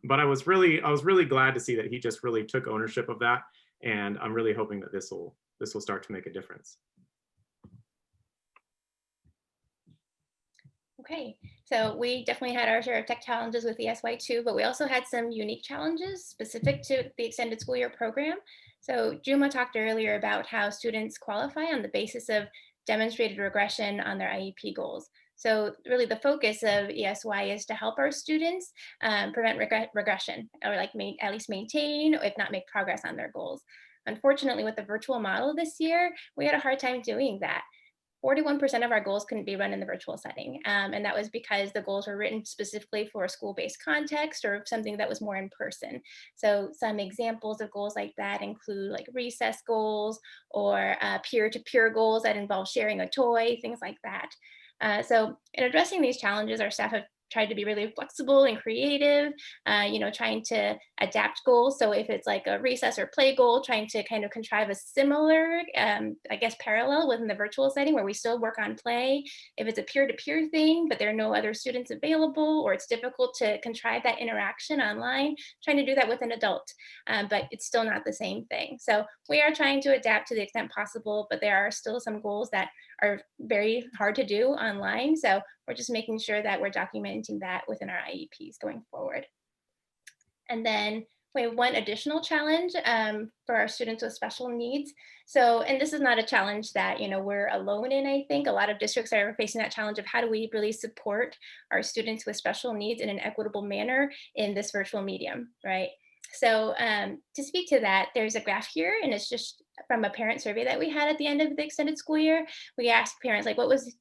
But I was really glad to see that he just really took ownership of that. And I'm really hoping that this will start to make a difference. Okay, so we definitely had our share of tech challenges with ESY too, but we also had some unique challenges specific to the extended school year program. So Joomla talked earlier about how students qualify on the basis of demonstrated regression on their IEP goals. So really the focus of ESY is to help our students prevent regression, or like at least maintain, if not make progress on their goals. Unfortunately, with the virtual model this year, we had a hard time doing that. 41% of our goals couldn't be run in the virtual setting. And that was because the goals were written specifically for a school-based context or something that was more in person. So some examples of goals like that include like recess goals or peer-to-peer goals that involve sharing a toy, things like that. So in addressing these challenges, our staff have tried to be really flexible and creative, trying to adapt goals. So if it's like a recess or play goal, trying to kind of contrive a similar, parallel within the virtual setting where we still work on play. If it's a peer-to-peer thing, but there are no other students available, or it's difficult to contrive that interaction online, trying to do that with an adult, but it's still not the same thing. So we are trying to adapt to the extent possible, but there are still some goals that are very hard to do online. So we're just making sure that we're documenting that within our IEPs going forward. And then we have one additional challenge for our students with special needs. So, and this is not a challenge that, you know, we're alone in, I think. A lot of districts are facing that challenge of how do we really support our students with special needs in an equitable manner in this virtual medium, right? So to speak to that, there's a graph here, and it's just from a parent survey that we had at the end of the extended school year. We asked parents, like, what was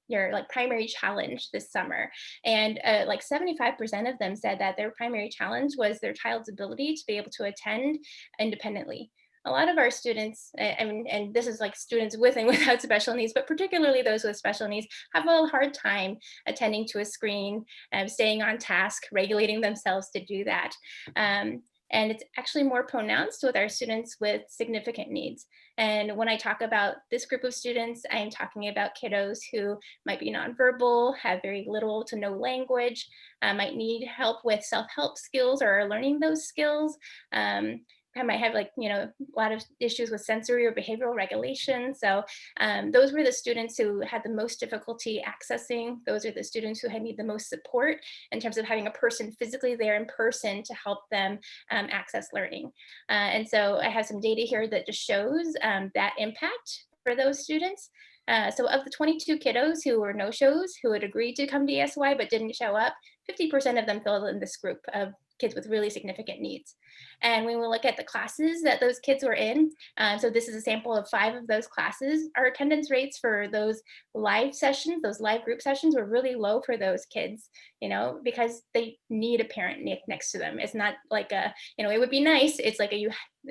your like primary challenge this summer? And like 75% of them said that their primary challenge was their child's ability to be able to attend independently. A lot of our students, and this is like students with and without special needs, but particularly those with special needs, have a hard time attending to a screen, staying on task, regulating themselves to do that. And it's actually more pronounced with our students with significant needs. And when I talk about this group of students, I am talking about kiddos who might be nonverbal, have very little to no language, might need help with self-help skills or are learning those skills. I might have, like, you know, a lot of issues with sensory or behavioral regulation. So those were the students who had the most difficulty accessing. Those are the students who had need the most support in terms of having a person physically there in person to help them access learning. And so I have some data here that just shows that impact for those students. So of the 22 kiddos who were no-shows, who had agreed to come to ESY but didn't show up, 50% of them fell in this group of kids with really significant needs. And when we look at the classes that those kids were in, so this is a sample of 5 of those classes, our attendance rates for those live sessions, those live group sessions, were really low for those kids, you know, because they need a parent next to them. It's not like a, you know, it would be nice. It's like a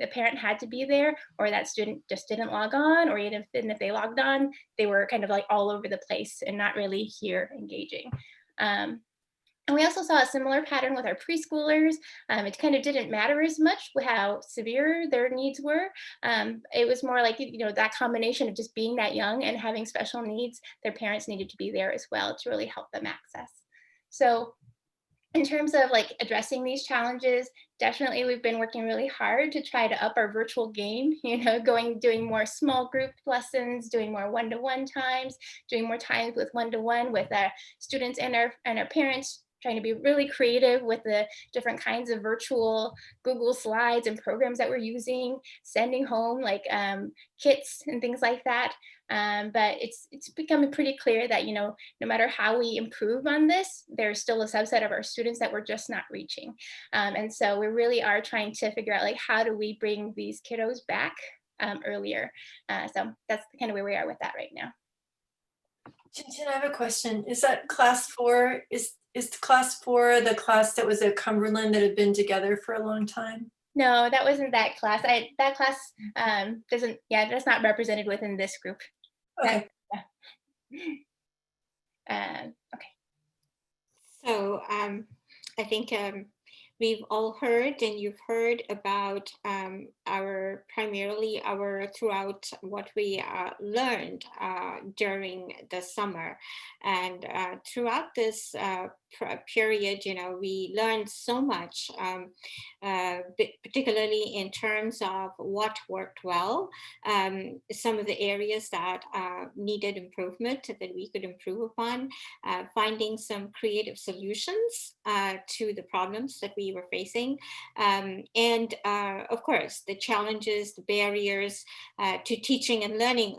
parent had to be there, or that student just didn't log on, or even if they logged on, they were kind of like all over the place and not really here engaging. And we also saw a similar pattern with our preschoolers. It kind of didn't matter as much how severe their needs were. It was more like, you know, that combination of just being that young and having special needs, their parents needed to be there as well to really help them access. So in terms of like addressing these challenges, definitely we've been working really hard to try to up our virtual game, you know, doing more small group lessons, doing more one-to-one times, doing more times with one-to-one with our students and our parents, trying to be really creative with the different kinds of virtual Google Slides and programs that we're using, sending home like kits and things like that. But it's becoming pretty clear that, you know, no matter how we improve on this, there's still a subset of our students that we're just not reaching. And so we really are trying to figure out, like, how do we bring these kiddos back earlier? So that's kind of where we are with that right now. Jinjin, I have a question. Is that class 4, is class 4 the class that was at Cumberland that had been together for a long time? No, that wasn't that class. That class doesn't, yeah, that's not represented within this group. Okay. Okay. So I think we've all heard, and you've heard about primarily throughout what we learned during the summer. And throughout this period, you know, we learned so much, particularly in terms of what worked well, some of the areas that needed improvement that we could improve upon, finding some creative solutions to the problems that we were facing, and of course the challenges, the barriers to teaching and learning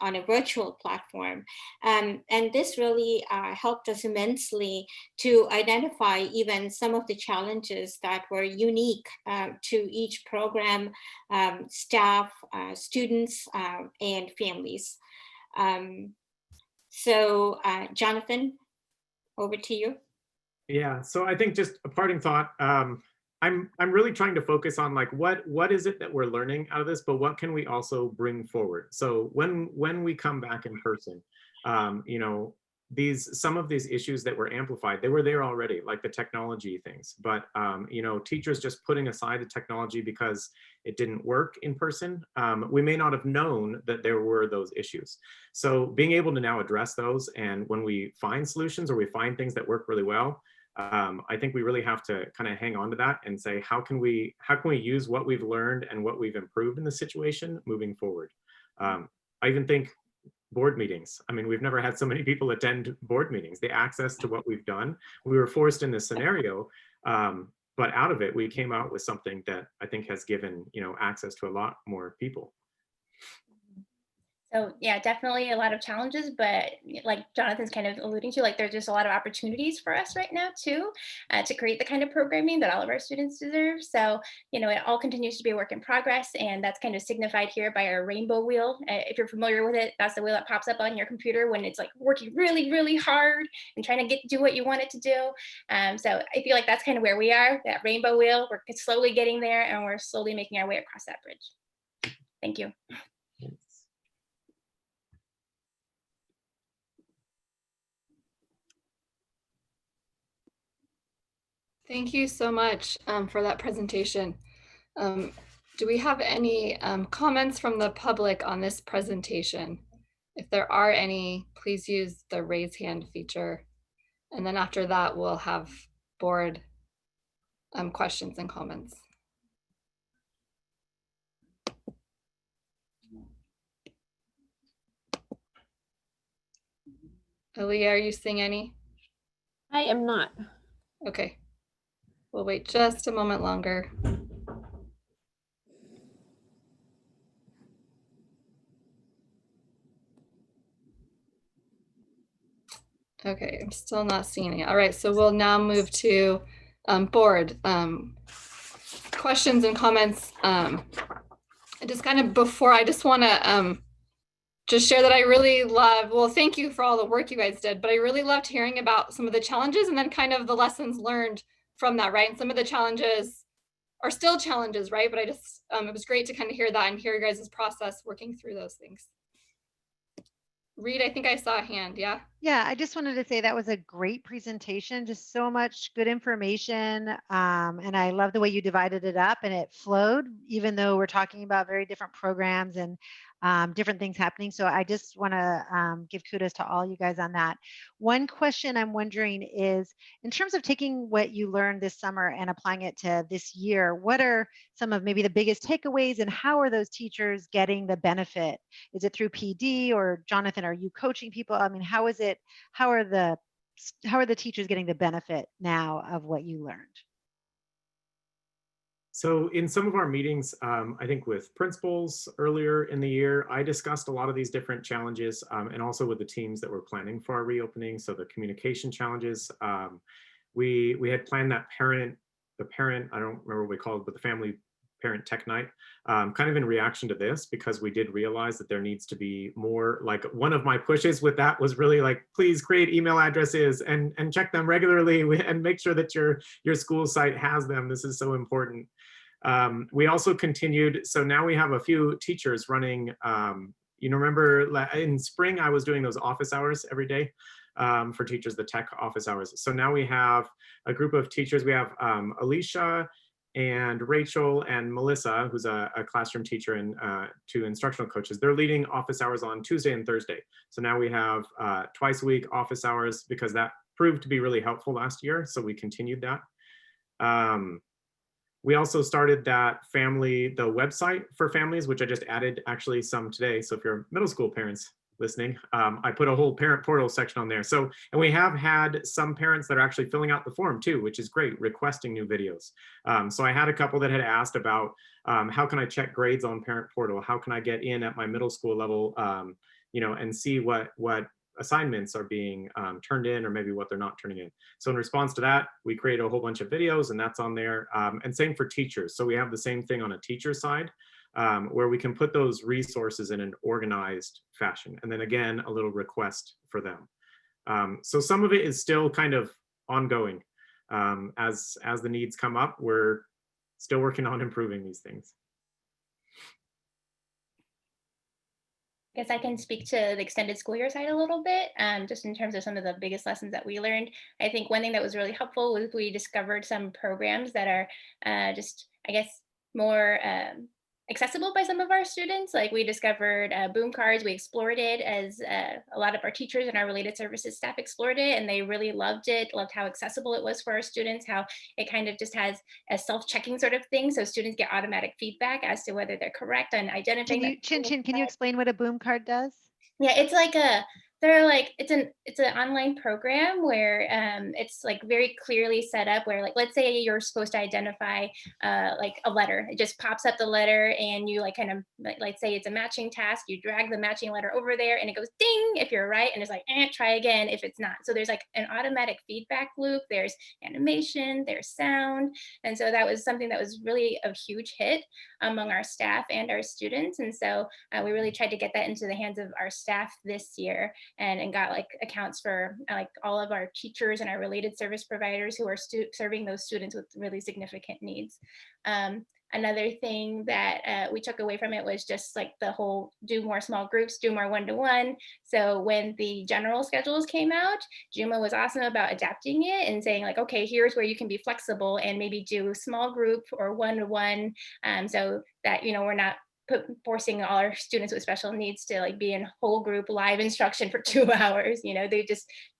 on a virtual platform. And this really helped us immensely to identify even some of the challenges that were unique to each program, staff, students, and families. So Jonathan, over to you. Yeah, so I think just a parting thought. I'm really trying to focus on, like, what is it that we're learning out of this, but what can we also bring forward? So when we come back in person, you know, some of these issues that were amplified, they were there already, like the technology things. But you know, teachers just putting aside the technology because it didn't work in person, we may not have known that there were those issues. So being able to now address those, and when we find solutions or we find things that work really well, I think we really have to kind of hang on to that and say, how can we use what we've learned and what we've improved in the situation moving forward? I even think board meetings. I mean, we've never had so many people attend board meetings. The access to what we've done, we were forced in this scenario but out of it, we came out with something that I think has given, access to a lot more people. So yeah, definitely a lot of challenges, but like Jonathan's kind of alluding to, like there's just a lot of opportunities for us right now too, to create the kind of programming that all of our students deserve. So, it all continues to be a work in progress, and that's kind of signified here by our rainbow wheel. If you're familiar with it, that's the wheel that pops up on your computer when it's like working really, really hard and trying to do what you want it to do. So I feel like that's kind of where we are, that rainbow wheel. We're slowly getting there, and we're slowly making our way across that bridge. Thank you. Thank you so much for that presentation. Do we have any comments from the public on this presentation? If there are any, please use the raise hand feature. And then after that, we'll have board questions and comments. Aaliyah, are you seeing any? I am not. Okay. We'll wait just a moment longer. Okay, I'm still not seeing it. All right, so we'll now move to board questions and comments. Just kind of before, I just want to just share that I really love, well, thank you for all the work you guys did, but I really loved hearing about some of the challenges and then kind of the lessons learned from that, right? And some of the challenges are still challenges, right? But I just, it was great to kind of hear that and hear your guys' process working through those things. Reed, I think I saw a hand, yeah? Yeah, I just wanted to say that was a great presentation, just so much good information. And I love the way you divided it up and it flowed, even though we're talking about very different programs and different things happening. So I just want to give kudos to all you guys on that. One question I'm wondering is, in terms of taking what you learned this summer and applying it to this year, what are some of maybe the biggest takeaways and how are those teachers getting the benefit? Is it through PD or Jonathan, are you coaching people? I mean, how are the teachers getting the benefit now of what you learned? So in some of our meetings, I think with principals earlier in the year, I discussed a lot of these different challenges and also with the teams that were planning for our reopening. So the communication challenges, we had planned that the parent, I don't remember what we called it, but the family parent tech night, kind of in reaction to this, because we did realize that there needs to be more, like one of my pushes with that was really like, please create email addresses and check them regularly and make sure that your school site has them. This is so important. We also continued, so now we have a few teachers running, remember in spring I was doing those office hours every day for teachers, the tech office hours. So now we have a group of teachers. We have Alicia and Rachel and Melissa, who's a classroom teacher and two instructional coaches. They're leading office hours on Tuesday and Thursday. So now we have twice a week office hours because that proved to be really helpful last year. So we continued that. We also started the website for families, which I just added actually some today. So if you're middle school parents listening, I put a whole parent portal section on there. So, and we have had some parents that are actually filling out the form too, which is great, requesting new videos. So I had a couple that had asked about how can I check grades on parent portal? How can I get in at my middle school level, and see what assignments are being turned in or maybe what they're not turning in. So in response to that, we created a whole bunch of videos and that's on there. And same for teachers. So we have the same thing on a teacher side where we can put those resources in an organized fashion. And then again, a little request for them. So some of it is still kind of ongoing. As the needs come up, we're still working on improving these things. I guess I can speak to the extended school year side a little bit, just in terms of some of the biggest lessons that we learned. I think one thing that was really helpful was we discovered some programs that are just, I guess, more accessible by some of our students. Like we discovered boom cards, we explored it as a lot of our teachers and our related services staff explored it, and they really loved it, loved how accessible it was for our students, how it kind of just has a self-checking sort of thing. So students get automatic feedback as to whether they're correct on identifying. Can you explain what a boom card does? Yeah, it's like They're like, it's an online program where it's like very clearly set up where, like, let's say you're supposed to identify like a letter. It just pops up the letter and you like kind of like say it's a matching task. You drag the matching letter over there and it goes ding if you're right, and it's like try again if it's not. So there's like an automatic feedback loop. There's animation, there's sound, and so that was something that was really a huge hit among our staff and our students. And so we really tried to get that into the hands of our staff this year, and got like accounts for like all of our teachers and our related service providers who are serving those students with really significant needs. Another thing that we took away from it was just like the whole do more small groups, do more one-to-one. So when the general schedules came out, Joomla was awesome about adapting it and saying like, okay, here's where you can be flexible and maybe do small group or one-to-one, so that, you know, we're not forcing all our students with special needs to like be in whole group live instruction for 2 hours. You know, they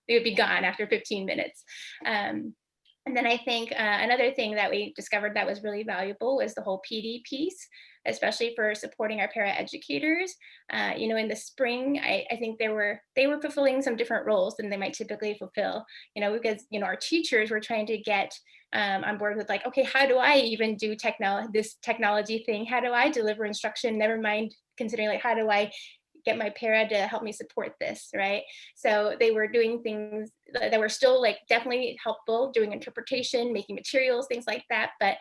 would be gone after 15 minutes. And then I think another thing that we discovered that was really valuable was the whole PD piece, especially for supporting our para-educators. You know, in the spring, I think they were fulfilling some different roles than they might typically fulfill, you know, because, you know, our teachers were trying to get on board with like, okay, how do I even do this technology thing? How do I deliver instruction? Never mind considering like, how do I get my para to help me support this, right? So they were doing things that were still like definitely helpful, doing interpretation, making materials, things like that, but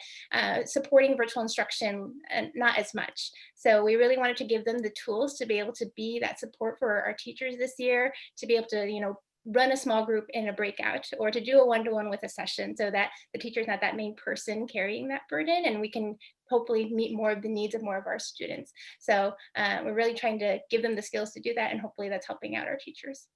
supporting virtual instruction, not as much. So we really wanted to give them the tools to be able to be that support for our teachers this year, to be able to, you know, run a small group in a breakout or to do a one-to-one with a session so that the teacher's not that main person carrying that burden, and we can hopefully meet more of the needs of more of our students. So we're really trying to give them the skills to do that, and hopefully that's helping out our teachers.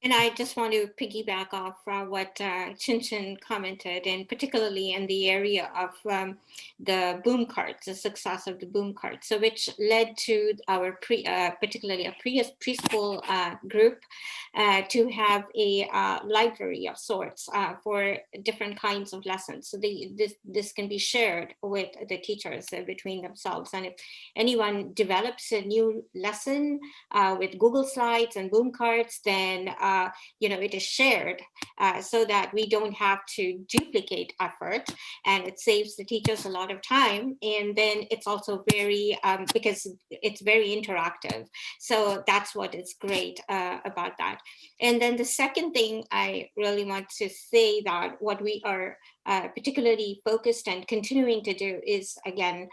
And I just want to piggyback off what Chin Chin commented, and particularly in the area of the boom carts, the success of the boom carts, so which led to our particularly a preschool group to have a library of sorts for different kinds of lessons. So this can be shared with the teachers between themselves. And if anyone develops a new lesson with Google Slides and boom carts, then you know, it is shared so that we don't have to duplicate effort, and it saves the teachers a lot of time. And then it's also very, because it's very interactive. So that's what is great about that. And then the second thing I really want to say that what we are particularly focused and continuing to do is, again,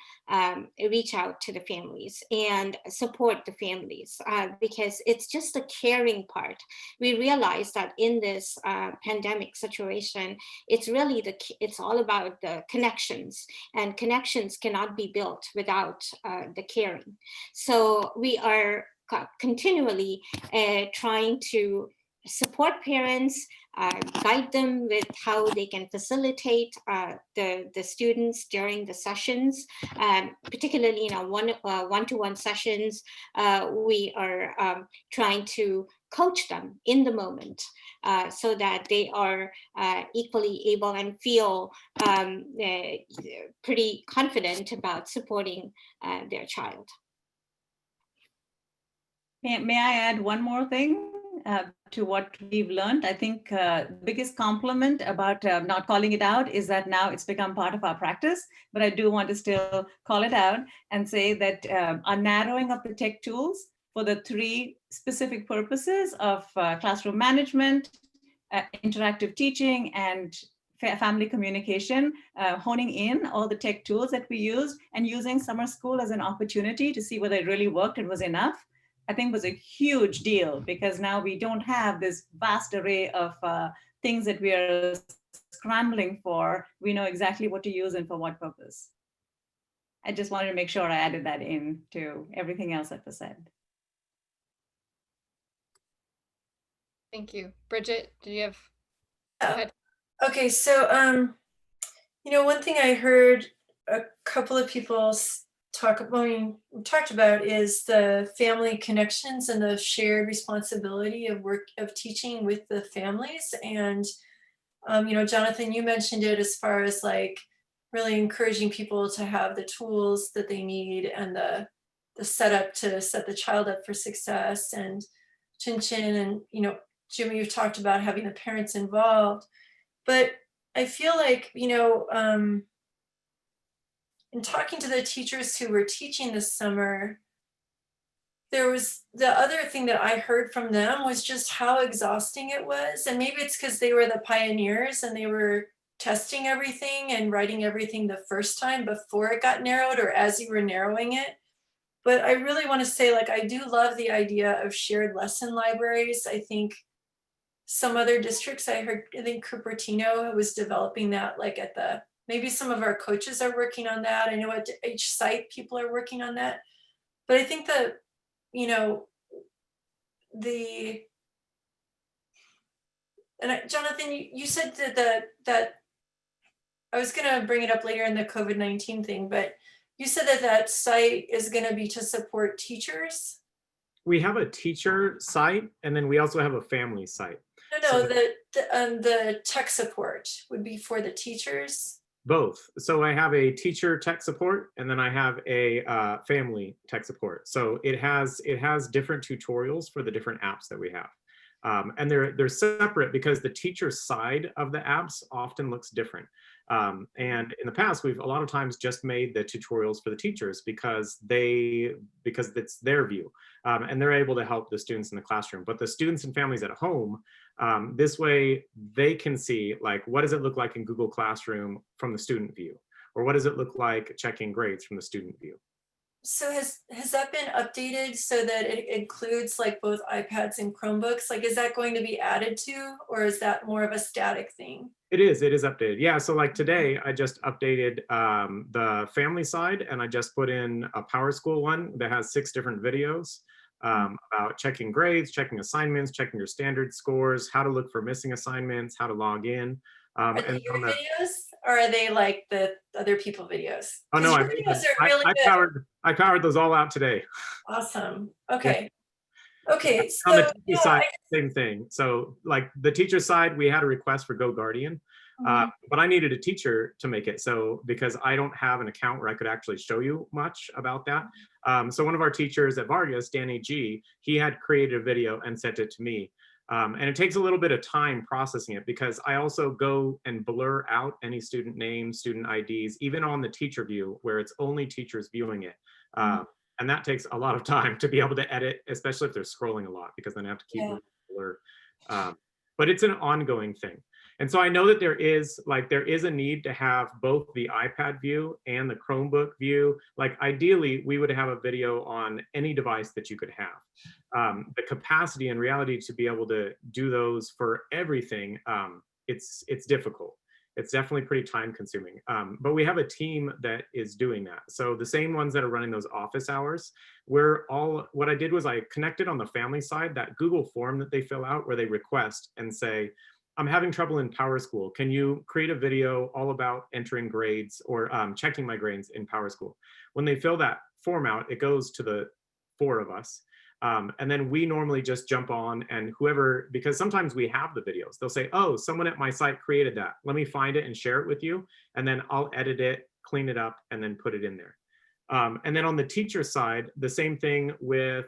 reach out to the families and support the families, because it's just the caring part. We realize that in this pandemic situation, it's really it's all about the connections, and connections cannot be built without the caring. So we are continually trying to support parents, guide them with how they can facilitate the students during the sessions, particularly in our one-to-one sessions. We are trying to coach them in the moment so that they are equally able and feel pretty confident about supporting their child. May I add one more thing to what we've learned? I think the biggest compliment about not calling it out is that now it's become part of our practice, but I do want to still call it out and say that our narrowing of the tech tools for the 3 specific purposes of classroom management, interactive teaching, and family communication, honing in all the tech tools that we use and using summer school as an opportunity to see whether it really worked and was enough, I think was a huge deal, because now we don't have this vast array of things that we are scrambling for. We know exactly what to use and for what purpose. I just wanted to make sure I added that in to everything else that was said. Thank you. Bridget, do you have? Go ahead. Okay, so you know, one thing I heard a couple of people talked about is the family connections and the shared responsibility of teaching with the families. And you know, Jonathan, you mentioned it as far as like really encouraging people to have the tools that they need and the setup to set the child up for success. And Chin Chin and, you know, Jimmy, you've talked about having the parents involved, but I feel like, you know, in talking to the teachers who were teaching this summer, there was the other thing that I heard from them was just how exhausting it was. And maybe it's because they were the pioneers and they were testing everything and writing everything the first time before it got narrowed or as you were narrowing it. But I really want to say, like, I do love the idea of shared lesson libraries. I think some other districts, I think Cupertino was developing that, like at the, maybe some of our coaches are working on that. I know at each site people are working on that. But I think that, you know, Jonathan, you said that I was going to bring it up later in the COVID-19 thing, but you said that site is going to be to support teachers. We have a teacher site, and then we also have a family site. No, the tech support would be for the teachers. Both. So I have a teacher tech support, and then I have a family tech support. So it has different tutorials for the different apps that we have. And they're separate because the teacher side of the apps often looks different. And in the past, we've a lot of times just made the tutorials for the teachers because it's their view, and they're able to help the students in the classroom. But the students and families at home, this way they can see, like, what does it look like in Google Classroom from the student view, or what does it look like checking grades from the student view. So has that been updated so that it includes like both iPads and Chromebooks? Like, is that going to be added to, or is that more of a static thing? It is updated. Yeah, so like today, I just updated the family side, and I just put in a PowerSchool one that has 6 different videos about checking grades, checking assignments, checking your standard scores, how to look for missing assignments, how to log in. Are they your videos, or are they like the other people videos? Oh no, your videos are really good. I powered those all out today. Awesome. Okay. Yeah. Okay. So on the teacher side, same thing. So like the teacher side, we had a request for Go Guardian, but I needed a teacher to make it. So because I don't have an account where I could actually show you much about that. So one of our teachers at Vargas, Danny G, he had created a video and sent it to me. And it takes a little bit of time processing it because I also go and blur out any student names, student IDs, even on the teacher view where it's only teachers viewing it. And that takes a lot of time to be able to edit, especially if they're scrolling a lot, because then I have to keep blur. But it's an ongoing thing. And so I know that there is a need to have both the iPad view and the Chromebook view. Like ideally, we would have a video on any device that you could have. The capacity and reality to be able to do those for everything, it's difficult. It's definitely pretty time consuming. But we have a team that is doing that. So the same ones that are running those office hours, what I did was I connected on the family side, that Google form that they fill out where they request and say, I'm having trouble in PowerSchool. Can you create a video all about entering grades or checking my grades in PowerSchool? When they fill that form out, it goes to the 4 of us. And then we normally just jump on, and whoever, because sometimes we have the videos, they'll say, oh, someone at my site created that. Let me find it and share it with you. And then I'll edit it, clean it up, and then put it in there. And then on the teacher side, the same thing with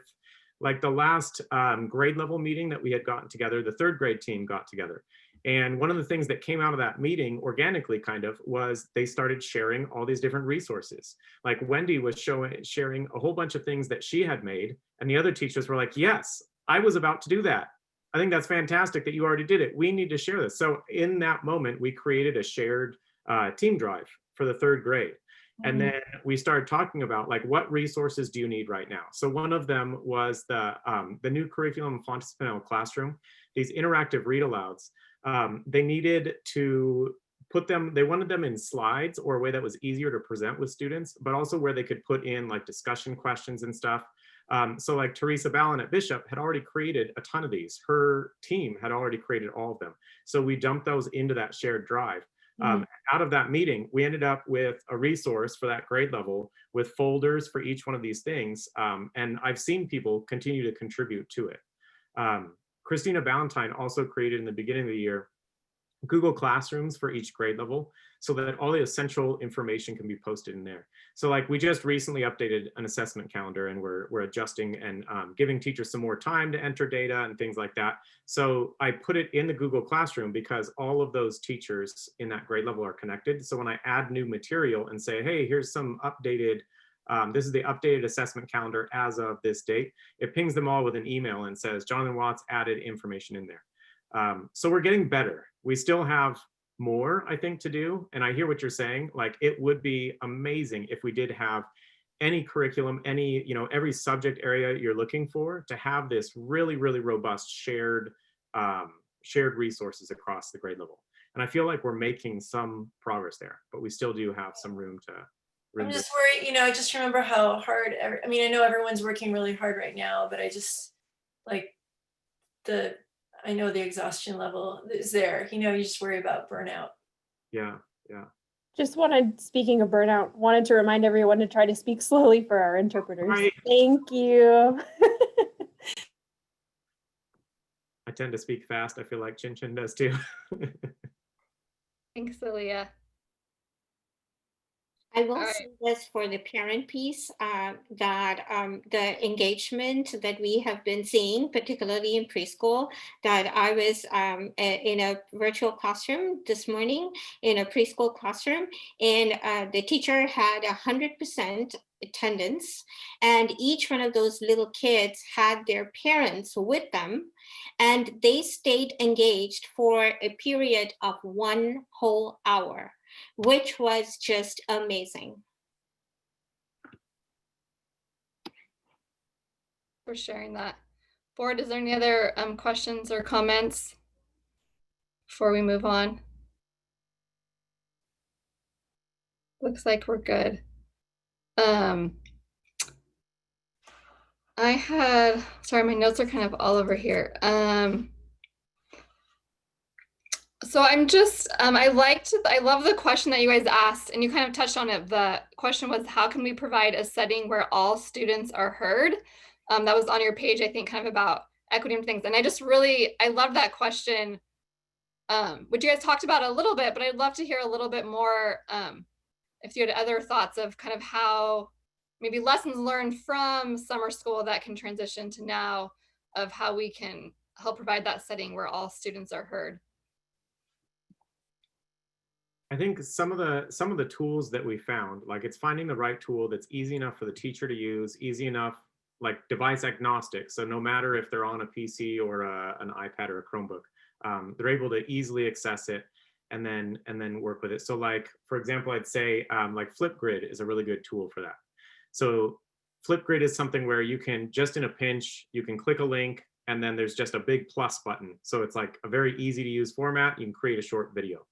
like the last grade level meeting that we had gotten together, the 3rd grade team got together. And one of the things that came out of that meeting organically kind of was they started sharing all these different resources. Like Wendy was sharing a whole bunch of things that she had made. And the other teachers were like, yes, I was about to do that. I think that's fantastic that you already did it. We need to share this. So in that moment, we created a shared team drive for the 3rd grade. And then we started talking about like, what resources do you need right now? So one of them was the new curriculum Fontes Pinel classroom, these interactive read alouds. They needed to put them, they wanted them in slides or a way that was easier to present with students, but also where they could put in like discussion questions and stuff. So like Teresa Ballin at Bishop had already created a ton of these. Her team had already created all of them. So we dumped those into that shared drive. Out of that meeting, we ended up with a resource for that grade level with folders for each one of these things. And I've seen people continue to contribute to it. Christina Ballantyne also created in the beginning of the year Google Classrooms for each grade level so that all the essential information can be posted in there. So like we just recently updated an assessment calendar, and we're adjusting and giving teachers some more time to enter data and things like that. So I put it in the Google Classroom because all of those teachers in that grade level are connected. So when I add new material and say, hey, here's some updated, this is the updated assessment calendar as of this date, it pings them all with an email and says, Jonathan Watts added information in there. So we're getting better. We still have more, I think, to do. And I hear what you're saying. Like, it would be amazing if we did have any curriculum, any, you know, every subject area you're looking for, to have this really, really robust shared resources across the grade level. And I feel like we're making some progress there, but we still do have some room to. I'm just worried, you know, I just remember how hard, I mean, I know everyone's working really hard right now, but I just, like, I know the exhaustion level is there. You know, you just worry about burnout. Yeah, yeah. Just wanted, speaking of burnout, wanted to remind everyone to try to speak slowly for our interpreters. Right. Thank you. I tend to speak fast. I feel like Chin Chin does too. Thanks, Aaliyah. I will say this for the parent piece, that the engagement that we have been seeing, particularly in preschool, that I was in a virtual classroom this morning, in a preschool classroom, and the teacher had 100% attendance, and each one of those little kids had their parents with them, and they stayed engaged for a period of 1 whole hour, which was just amazing. For sharing that. Board, is there any other questions or comments before we move on? Looks like we're good. I had, sorry, my notes are kind of all over here. So I'm just, I love the question that you guys asked, and you kind of touched on it. The question was, how can we provide a setting where all students are heard? That was on your page, I think, kind of about equity and things. And I love that question, which you guys talked about a little bit, but I'd love to hear a little bit more, if you had other thoughts of kind of how, maybe lessons learned from summer school that can transition to now, of how we can help provide that setting where all students are heard. I think some of the tools that we found, like, it's finding the right tool that's easy enough for the teacher to use, easy enough, like device agnostic. So no matter if they're on a PC or an iPad or a Chromebook, they're able to easily access it and then work with it. So like, for example, I'd say like Flipgrid is a really good tool for that. So Flipgrid is something where you can, just in a pinch, you can click a link and then there's just a big plus button. So it's like a very easy to use format. You can create a short video.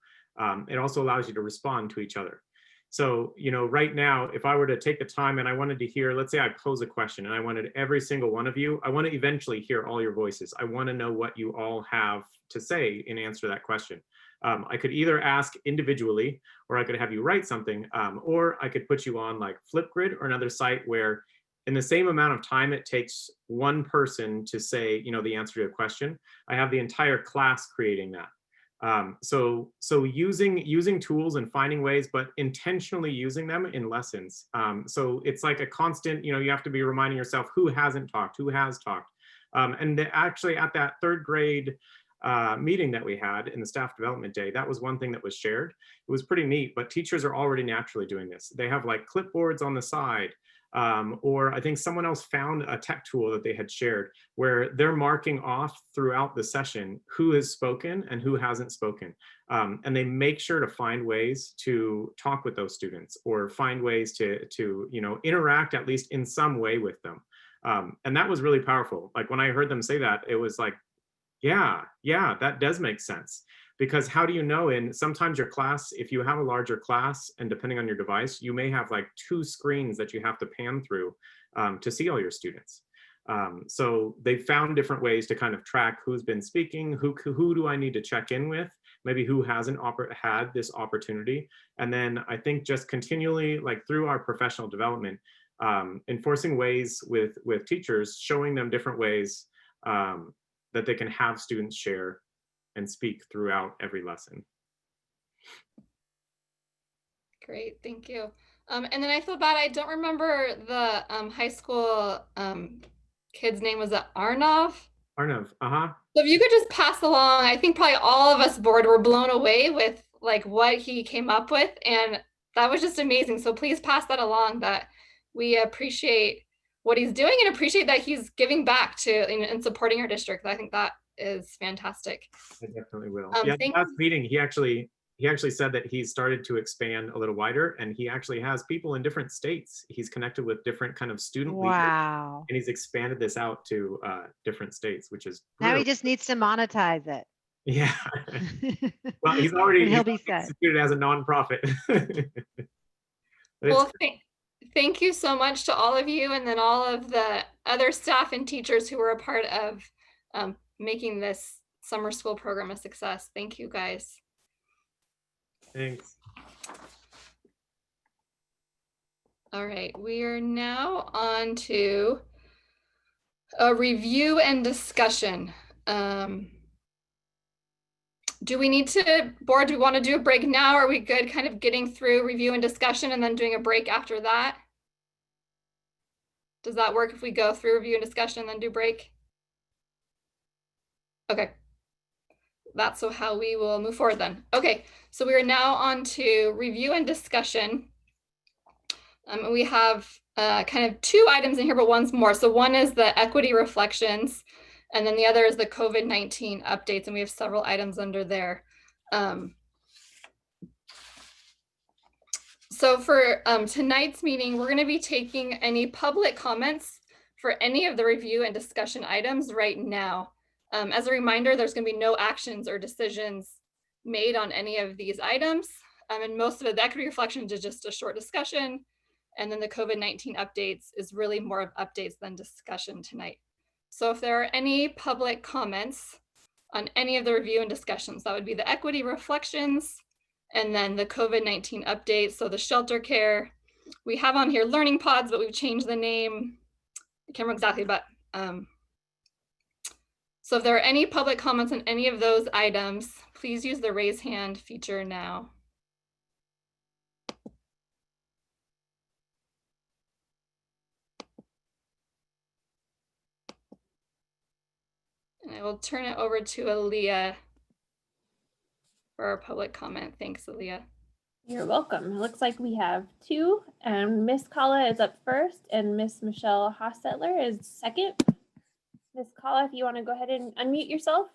It also allows you to respond to each other. So, you know, right now, if I were to take the time and I wanted to hear, let's say I pose a question and I wanted every single one of you, I want to eventually hear all your voices. I want to know what you all have to say in answer to that question. I could either ask individually, or I could have you write something, or I could put you on like Flipgrid or another site where in the same amount of time it takes one person to say, you know, the answer to a question, I have the entire class creating that. So using tools and finding ways, but intentionally using them in lessons. So it's like a constant, you know, you have to be reminding yourself who hasn't talked, who has talked. And actually at that 3rd grade meeting that we had in the staff development day, that was one thing that was shared. It was pretty neat, but teachers are already naturally doing this. They have like clipboards on the side. Or I think someone else found a tech tool that they had shared where they're marking off throughout the session who has spoken and who hasn't spoken. And they make sure to find ways to talk with those students or find ways to you know, interact at least in some way with them. And that was really powerful. Like when I heard them say that, it was like, yeah, that does make sense. Because how do you know, in sometimes your class, if you have a larger class and depending on your device, you may have like 2 screens that you have to pan through to see all your students. So they found different ways to kind of track who's been speaking, who do I need to check in with, maybe who hasn't had this opportunity. And then I think just continually, like through our professional development, enforcing ways with teachers, showing them different ways that they can have students share and speak throughout every lesson. Great, thank you. And then I feel bad, I don't remember the high school kid's name. Was it Arnav? Arnav, uh-huh. So if you could just pass along, I think probably all of us board were blown away with like what he came up with, and that was just amazing. So please pass that along, that we appreciate what he's doing and appreciate that he's giving back to and supporting our district. I think that is fantastic. I definitely will. Yeah, last meeting, he actually said that he's started to expand a little wider, and he actually has people in different states. He's connected with different kind of student leaders, and he's expanded this out to different states, which is now he just needs to monetize it. Yeah. Well, he's already set. instituted as a nonprofit. Well, thank you so much to all of you, and then all of the other staff and teachers who were a part of making this summer school program a success. Thank you, guys. Thanks. All right, we are now on to a review and discussion. Do we need to, board, do we want to do a break now? Are we good kind of getting through review and discussion and then doing a break after that? Does that work if we go through review and discussion and then do break? Okay. That's so how we will move forward then. Okay, so we are now on to review and discussion. We have kind of two items in here, but one's more. So one is the equity reflections, and then the other is the COVID-19 updates, and we have several items under there. So for tonight's meeting, we're going to be taking any public comments for any of the review and discussion items right now. As a reminder, there's going to be no actions or decisions made on any of these items. And most of it, the equity reflections is just a short discussion. And then the COVID-19 updates is really more of updates than discussion tonight. So if there are any public comments on any of the review and discussions, that would be the equity reflections and then the COVID-19 updates. So the shelter care, we have on here learning pods, but we've changed the name. I can't remember exactly, but so if there are any public comments on any of those items, please use the raise hand feature now. And I will turn it over to Aaliyah for our public comment. Thanks, Aaliyah. You're welcome. It looks like we have two, and Miss Kala is up first, and Miss Michelle Hostetler is second. Miss Kala, if you want to go ahead and unmute yourself.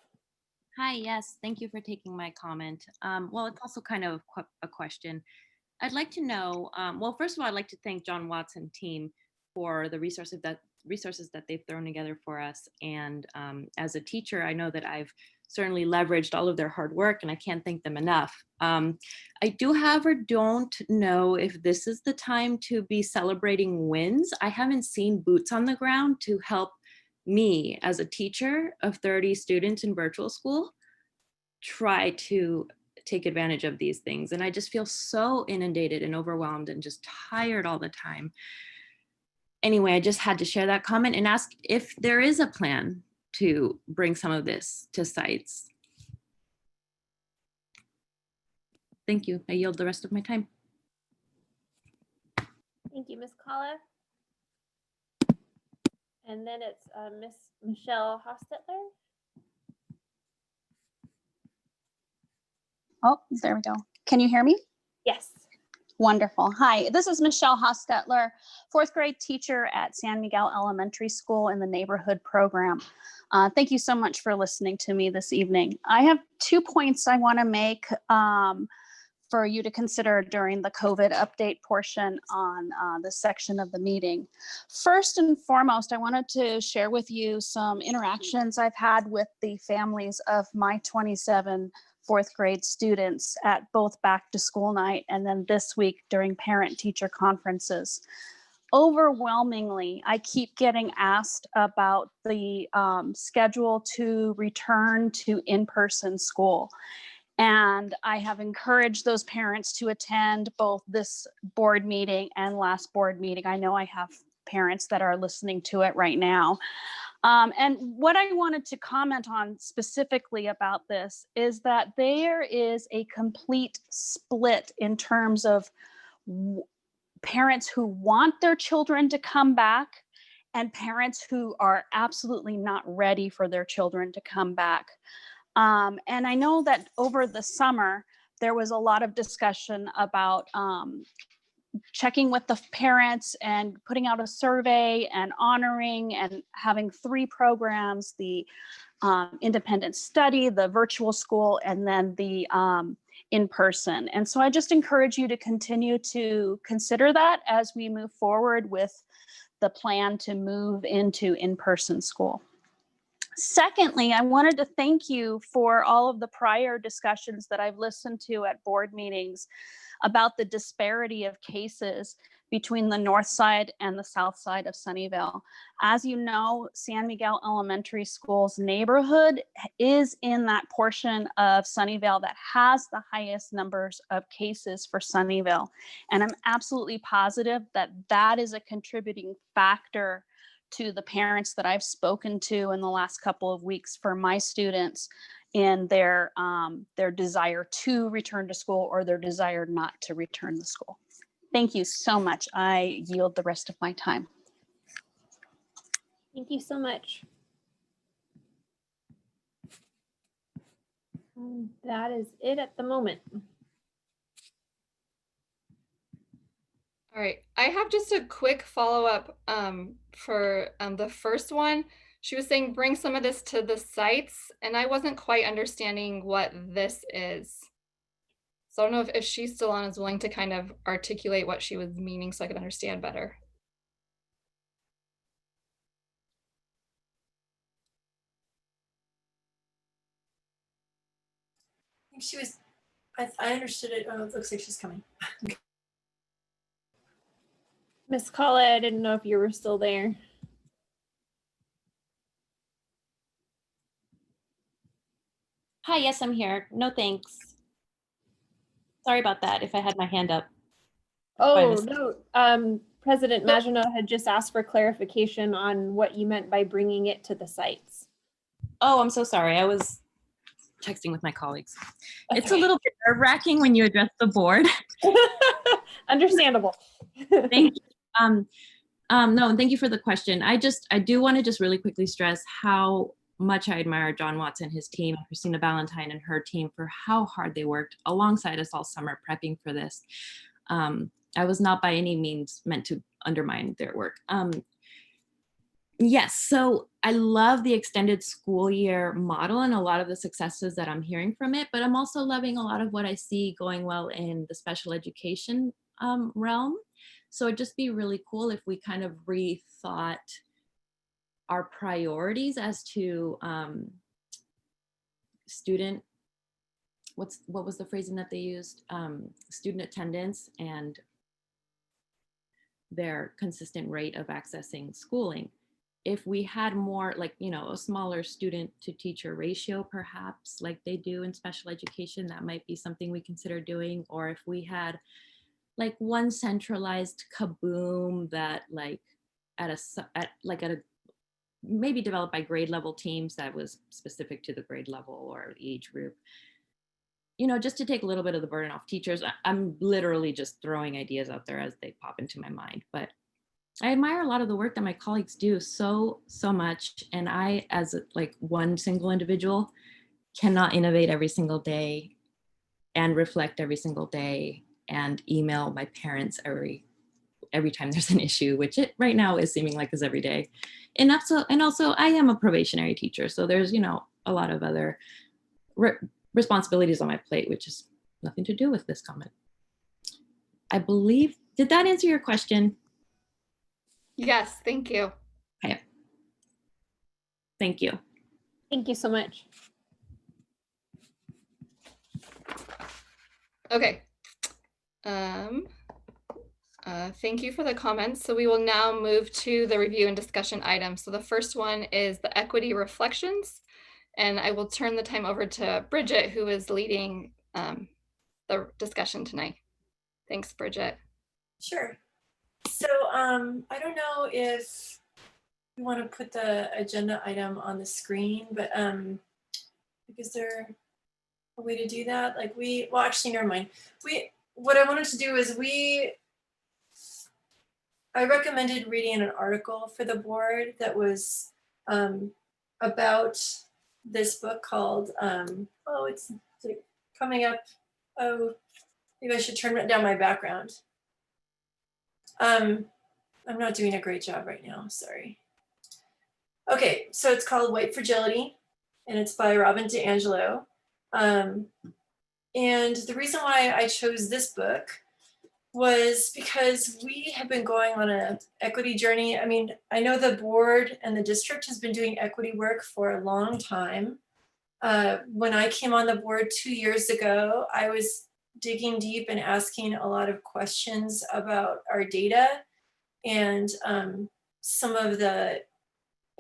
Hi, yes, thank you for taking my comment. Well, it's also kind of a question. I'd like to know, well, first of all, I'd like to thank John Watts and team for the resources that they've thrown together for us. And as a teacher, I know that I've certainly leveraged all of their hard work, and I can't thank them enough. I do, however, don't know if this is the time to be celebrating wins. I haven't seen boots on the ground to help me as a teacher of 30 students in virtual school try to take advantage of these things. And I just feel so inundated and overwhelmed and just tired all the time. Anyway, I just had to share that comment and ask if there is a plan to bring some of this to sites. Thank you. I yield the rest of my time. Thank you, Miss Kala. And then it's Miss Michelle Hostetler. Oh, there we go. Can you hear me? Yes. Wonderful. Hi, this is Michelle Hostetler, fourth grade teacher at San Miguel Elementary School in the neighborhood program. Thank you so much for listening to me this evening. I have 2 points I want to make for you to consider during the COVID update portion on this section of the meeting. First and foremost, I wanted to share with you some interactions I've had with the families of my 27 fourth grade students at both back to school night and then this week during parent teacher conferences. Overwhelmingly, I keep getting asked about the schedule to return to in-person school. And I have encouraged those parents to attend both this board meeting and last board meeting. I know I have parents that are listening to it right now. And what I wanted to comment on specifically about this is that there is a complete split in terms of parents who want their children to come back and parents who are absolutely not ready for their children to come back. And I know that over the summer, there was a lot of discussion about checking with the parents and putting out a survey and honoring and having 3 programs, the independent study, the virtual school, and then the in-person. And so I just encourage you to continue to consider that as we move forward with the plan to move into in-person school. Secondly, I wanted to thank you for all of the prior discussions that I've listened to at board meetings about the disparity of cases between the north side and the south side of Sunnyvale. As you know, San Miguel Elementary School's neighborhood is in that portion of Sunnyvale that has the highest numbers of cases for Sunnyvale. And I'm absolutely positive that that is a contributing factor to the parents that I've spoken to in the last couple of weeks for my students in their desire to return to school or their desire not to return to school. Thank you so much. I yield the rest of my time. Thank you so much. That is it at the moment. All right, I have just a quick follow-up for the first one. She was saying bring some of this to the sites, and I wasn't quite understanding what this is. So I don't know if she's still on, is willing to kind of articulate what she was meaning so I could understand better. I think she was, I understood it. Oh, it looks like she's coming. Miss Kala, I didn't know if you were still there. Hi, yes, I'm here. No, thanks. Sorry about that if I had my hand up. Oh, no. President Maginot had just asked for clarification on what you meant by bringing it to the sites. Oh, I'm so sorry. I was texting with my colleagues. Okay. It's a little bit nerve-wracking when you address the board. Understandable. Thank you. No, thank you for the question. I do want to just really quickly stress how much I admire John Watts and his team, Christina Ballantyne and her team, for how hard they worked alongside us all summer prepping for this. I was not by any means meant to undermine their work. Yes, so I love the extended school year model and a lot of the successes that I'm hearing from it, but I'm also loving a lot of what I see going well in the special education realm. So it'd just be really cool if we kind of rethought our priorities as to student, what was the phrasing that they used? Student attendance and their consistent rate of accessing schooling. If we had more, like, you know, a smaller student to teacher ratio, perhaps like they do in special education, that might be something we consider doing. Or if we had like one centralized kaboom that like maybe developed by grade level teams that was specific to the grade level or age group, you know, just to take a little bit of the burden off teachers. I'm literally just throwing ideas out there as they pop into my mind, but I admire a lot of the work that my colleagues do so much. And I, as like one single individual, cannot innovate every single day and reflect every single day and email my parents every time there's an issue, which it right now is seeming like is every day. And also I am a probationary teacher. So there's, you know, a lot of other responsibilities on my plate, which has nothing to do with this comment. I believe, did that answer your question? Yes, thank you. Okay. Thank you. Thank you so much. Okay. Thank you for the comments. So we will now move to the review and discussion items. So the first one is the equity reflections. And I will turn the time over to Bridget, who is leading the discussion tonight. Thanks, Bridget. Sure. So I don't know if we want to put the agenda item on the screen, but is there a way to do that? Like well, actually, never mind. What I wanted to do is I recommended reading an article for the board that was about this book called, oh, it's coming up. Oh, maybe I should turn down my background. I'm not doing a great job right now, sorry. Okay, so it's called White Fragility, and it's by Robin DiAngelo. And the reason why I chose this book was because we have been going on an equity journey. I mean, I know the board and the district has been doing equity work for a long time. When I came on the board 2 years ago, I was digging deep and asking a lot of questions about our data and some of the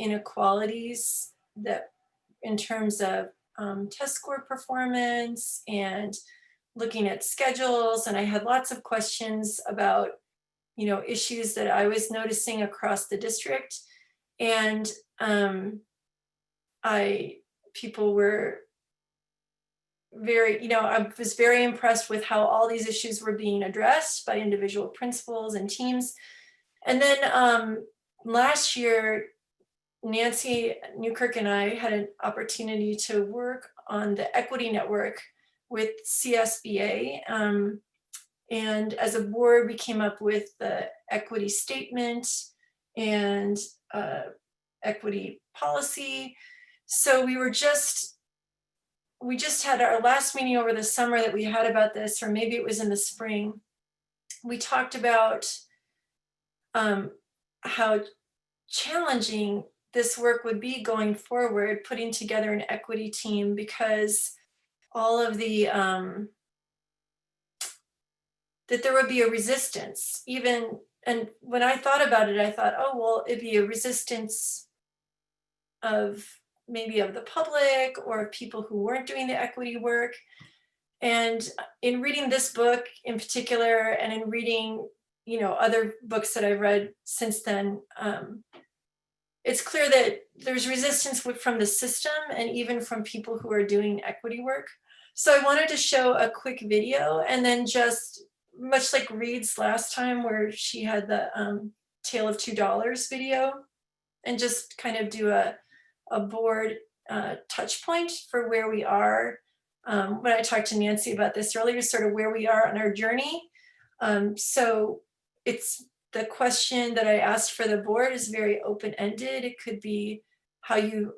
inequalities that in terms of test score performance and looking at schedules. And I had lots of questions about, issues that I was noticing across the district. And people were very, I was very impressed with how all these issues were being addressed by individual principals and teams. And then last year, Nancy Newkirk and I had an opportunity to work on the equity network with CSBA. And as a board, we came up with the equity statement and equity policy. So we just had our last meeting over the summer that we had about this, or maybe it was in the spring. We talked about how challenging this work would be going forward, putting together an equity team, because all of the, that there would be a resistance even. And when I thought about it, I thought, oh, well, it'd be a resistance of maybe of the public or of people who weren't doing the equity work. And in reading this book in particular, and in reading, other books that I've read since then, it's clear that there's resistance from the system and even from people who are doing equity work. So I wanted to show a quick video, and then just much like Reed's last time where she had the Tale of $2 video, and just kind of do a board touch point for where we are. When I talked to Nancy about this earlier, sort of where we are on our journey. So it's the question that I asked for the board is very open-ended. It could be how you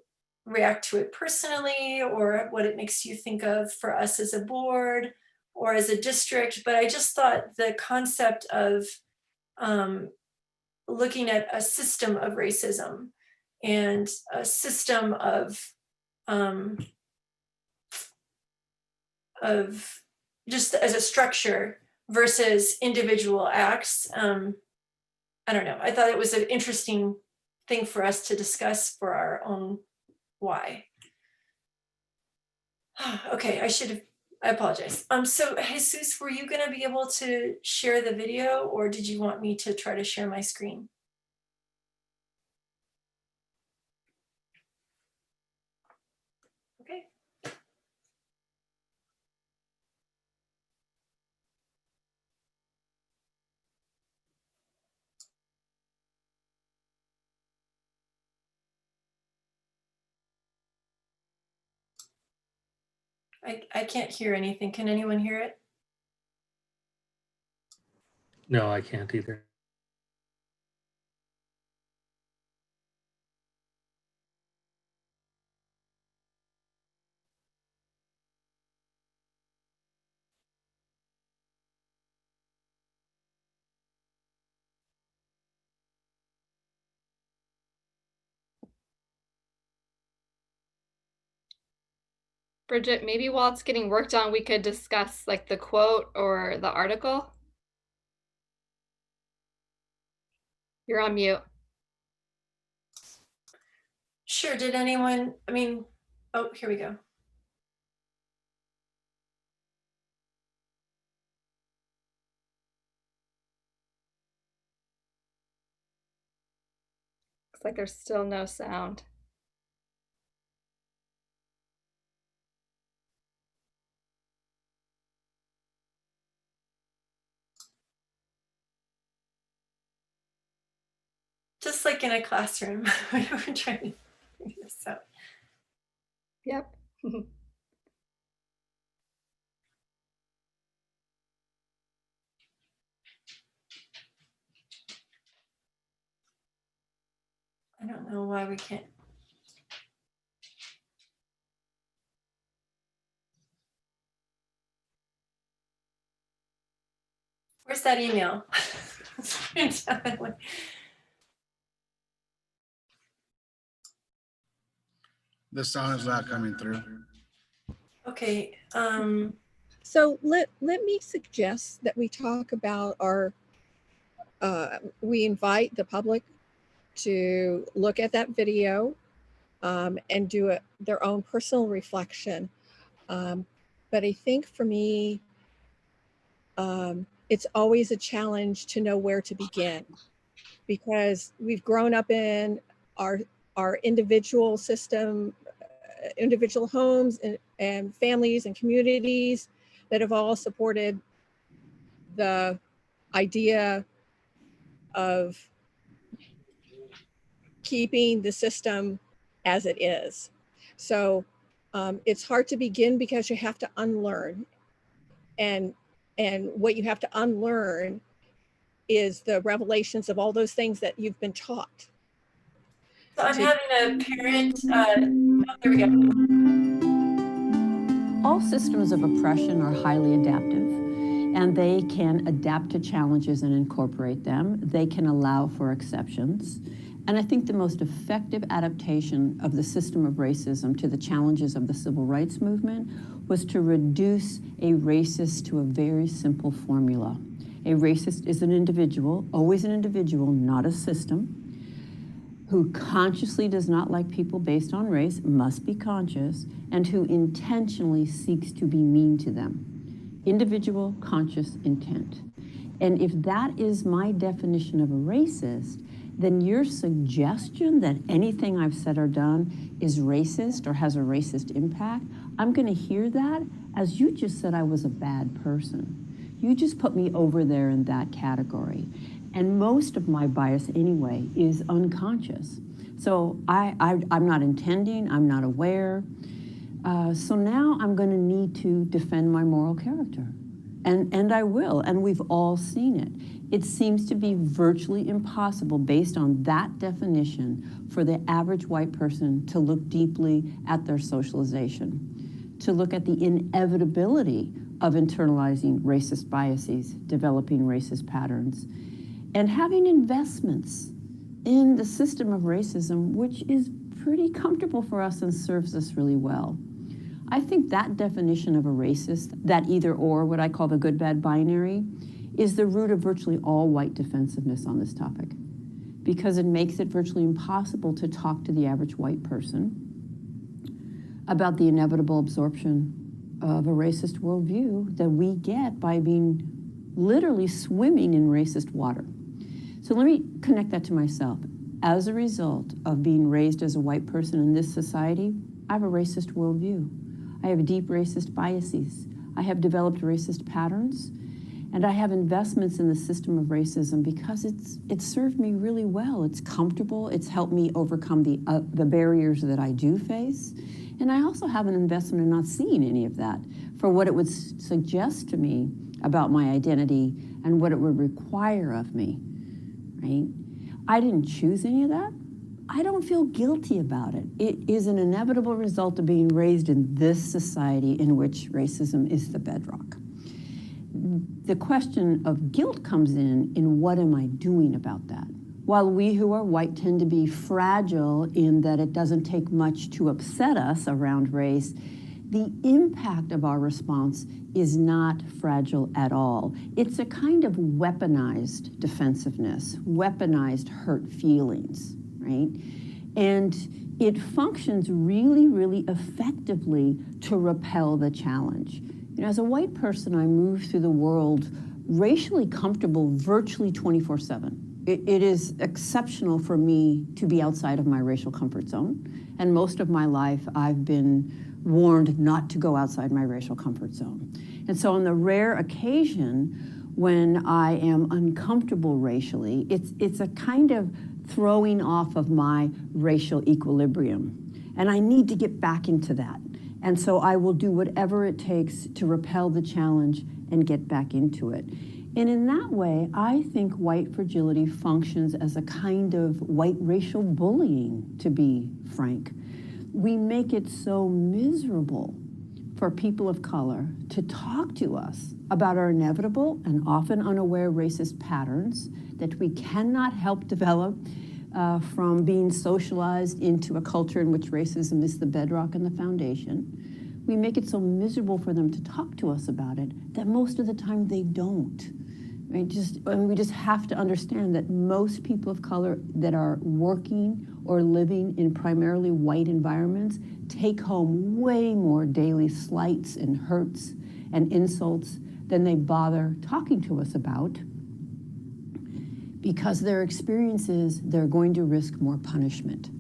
react to it personally, or what it makes you think of for us as a board or as a district. But I just thought the concept of looking at a system of racism and a system of just as a structure versus individual acts. I don't know. I thought it was an interesting thing for us to discuss for our own why. Okay, I apologize. So Jesus, were you going to be able to share the video, or did you want me to try to share my screen? Okay. I can't hear anything. Can anyone hear it? No, I can't either. Bridget, maybe while it's getting worked on, we could discuss like the quote or the article. You're on mute. Sure. Did anyone, oh, here we go. Looks like there's still no sound. Just like in a classroom when we're trying to figure this out. Yep. I don't know why we can't. Where's that email? The sound is not coming through. Okay. So let me suggest that we talk about our, we invite the public to look at that video and do their own personal reflection. But I think for me, it's always a challenge to know where to begin, because we've grown up in our individual system, individual homes and families and communities that have all supported the idea of keeping the system as it is. So it's hard to begin because you have to unlearn. And what you have to unlearn is the revelations of all those things that you've been taught. So I'm having a parent, oh, there we go. All systems of oppression are highly adaptive, and they can adapt to challenges and incorporate them. They can allow for exceptions. And I think the most effective adaptation of the system of racism to the challenges of the civil rights movement was to reduce a racist to a very simple formula. A racist is an individual, always an individual, not a system, who consciously does not like people based on race, must be conscious, and who intentionally seeks to be mean to them. Individual conscious intent. And if that is my definition of a racist, then your suggestion that anything I've said or done is racist or has a racist impact, I'm gonna hear that as you just said I was a bad person. You just put me over there in that category. And most of my bias anyway is unconscious. So I'm not intending, I'm not aware. So now I'm gonna need to defend my moral character. And I will, and we've all seen it. It seems to be virtually impossible based on that definition for the average white person to look deeply at their socialization, to look at the inevitability of internalizing racist biases, developing racist patterns, and having investments in the system of racism, which is pretty comfortable for us and serves us really well. I think that definition of a racist, that either or, what I call the good bad binary, is the root of virtually all white defensiveness on this topic, because it makes it virtually impossible to talk to the average white person about the inevitable absorption of a racist worldview that we get by being literally swimming in racist water. So let me connect that to myself. As a result of being raised as a white person in this society, I have a racist worldview. I have deep racist biases. I have developed racist patterns, and I have investments in the system of racism because it's served me really well. It's comfortable. It's helped me overcome the barriers that I do face. And I also have an investment in not seeing any of that for what it would suggest to me about my identity and what it would require of me, right? I didn't choose any of that. I don't feel guilty about it. It is an inevitable result of being raised in this society in which racism is the bedrock. The question of guilt comes in what am I doing about that? While we who are white tend to be fragile in that it doesn't take much to upset us around race, the impact of our response is not fragile at all. It's a kind of weaponized defensiveness, weaponized hurt feelings, right? And it functions really, really effectively to repel the challenge. You know, as a white person, I move through the world racially comfortable virtually 24/7. it is exceptional for me to be outside of my racial comfort zone. And most of my life, I've been warned not to go outside my racial comfort zone. And so on the rare occasion when I am uncomfortable racially, it's a kind of throwing off of my racial equilibrium. And I need to get back into that. And so I will do whatever it takes to repel the challenge and get back into it. And in that way, I think white fragility functions as a kind of white racial bullying, to be frank. We make it so miserable for people of color to talk to us about our inevitable and often unaware racist patterns that we cannot help develop from being socialized into a culture in which racism is the bedrock and the foundation. We make it so miserable for them to talk to us about it that most of the time they don't. And we just have to understand that most people of color that are working or living in primarily white environments take home way more daily slights and hurts and insults than they bother talking to us about, because their experience is they're going to risk more punishment.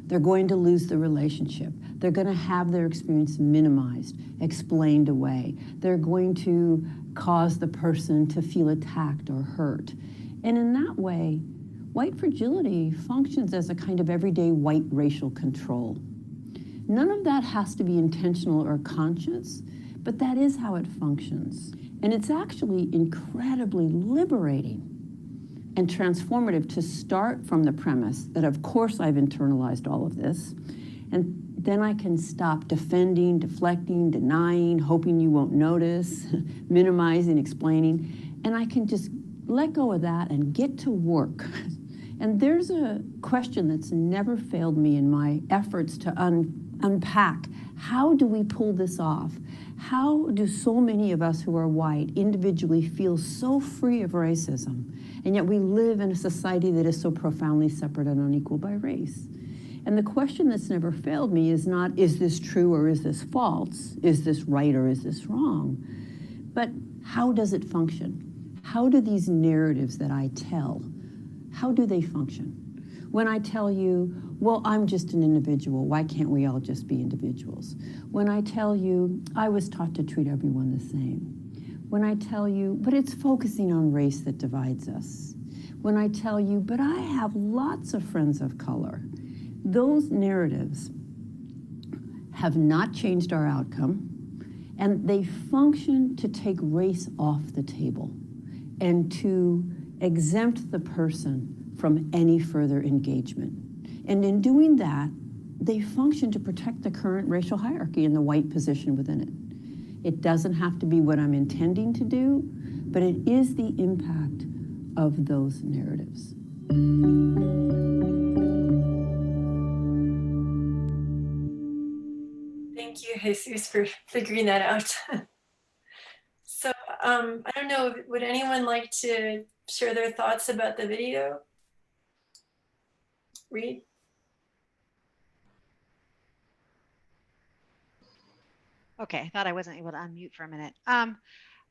They're going to lose the relationship. They're going to have their experience minimized, explained away. They're going to cause the person to feel attacked or hurt. And in that way, white fragility functions as a kind of everyday white racial control. None of that has to be intentional or conscious, but that is how it functions. And it's actually incredibly liberating and transformative to start from the premise that, of course, I've internalized all of this, and then I can stop defending, deflecting, denying, hoping you won't notice, minimizing, explaining, and I can just let go of that and get to work. And there's a question that's never failed me in my efforts to unpack. How do we pull this off? How do so many of us who are white individually feel so free of racism, and yet we live in a society that is so profoundly separate and unequal by race? And the question that's never failed me is not, is this true or is this false? Is this right or is this wrong? But how does it function? How do these narratives that I tell, how do they function? When I tell you, well, I'm just an individual, why can't we all just be individuals? When I tell you, I was taught to treat everyone the same. When I tell you, but it's focusing on race that divides us. When I tell you, but I have lots of friends of color. Those narratives have not changed our outcome, and they function to take race off the table and to exempt the person from any further engagement. And in doing that, they function to protect the current racial hierarchy and the white position within it. It doesn't have to be what I'm intending to do, but it is the impact of those narratives. Thank you, Jesus, for figuring that out. So I don't know, would anyone like to share their thoughts about the video? Reed? Okay, I thought I wasn't able to unmute for a minute.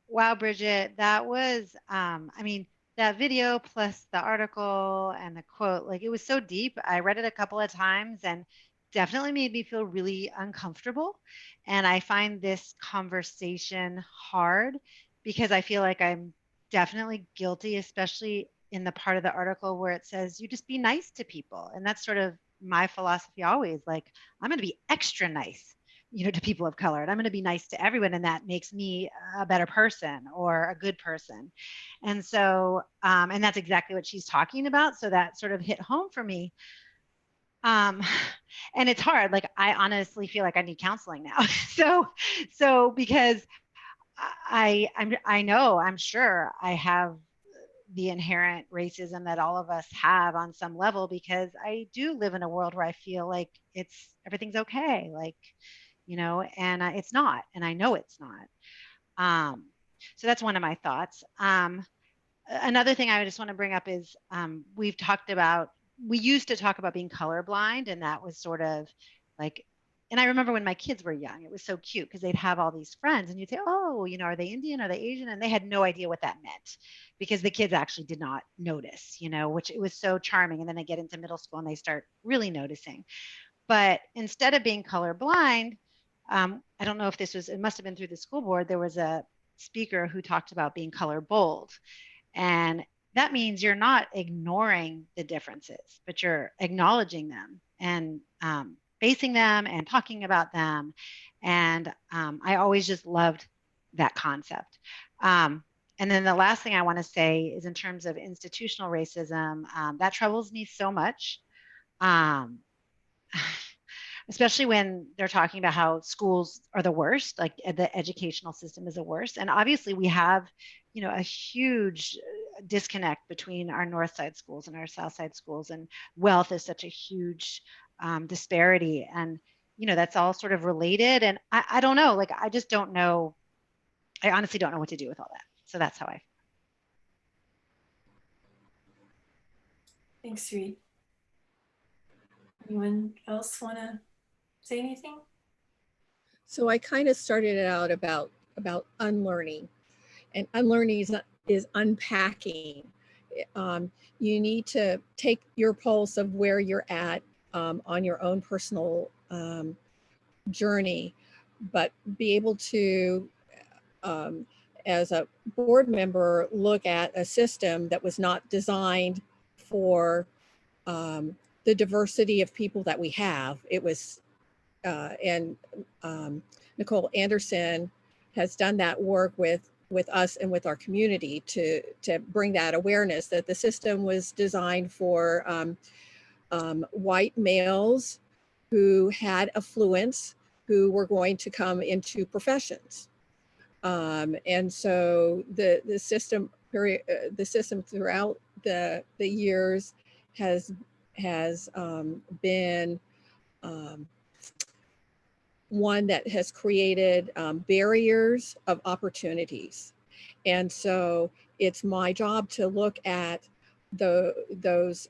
Wow, Bridget, that was, I mean, that video plus the article and the quote, like it was so deep. I read it a couple of times and definitely made me feel really uncomfortable. And I find this conversation hard because I feel like I'm definitely guilty, especially in the part of the article where it says you just be nice to people. And that's sort of my philosophy always, like I'm going to be extra nice, to people of color, and I'm going to be nice to everyone, and that makes me a better person or a good person. And so and that's exactly what she's talking about, so that sort of hit home for me. And it's hard, like I honestly feel like I need counseling now. so because I'm sure I have the inherent racism that all of us have on some level, because I do live in a world where I feel like everything's okay, like and it's not, and I know it's not. So that's one of my thoughts. Another thing I just want to bring up is we used to talk about being colorblind, and that was sort of like And I remember when my kids were young, it was so cute because they'd have all these friends and you'd say, oh, are they Indian? Are they Asian? And they had no idea what that meant because the kids actually did not notice, which it was so charming. And then they get into middle school and they start really noticing. But instead of being colorblind, I don't know if it must have been through the school board, there was a speaker who talked about being color bold. And that means you're not ignoring the differences, but you're acknowledging them and facing them and talking about them. And I always just loved that concept. And then the last thing I want to say is in terms of institutional racism, that troubles me so much. Especially when they're talking about how schools are the worst, like the educational system is the worst. And obviously we have, a huge disconnect between our north side schools and our south side schools, and wealth is such a huge disparity. And, that's all sort of related. And I don't know, like, I just don't know. I honestly don't know what to do with all that. So that's how I feel. Thanks, Reed. Anyone else want to say anything? So I kind of started it out about unlearning, and unlearning is unpacking. You need to take your pulse of where you're at on your own personal journey, but be able to, as a board member, look at a system that was not designed for the diversity of people that we have. It was, and Nicole Anderson has done that work with us and with our community to bring that awareness that the system was designed for white males who had affluence, who were going to come into professions. And so the system throughout the years has been one that has created barriers of opportunities. And so it's my job to look at those,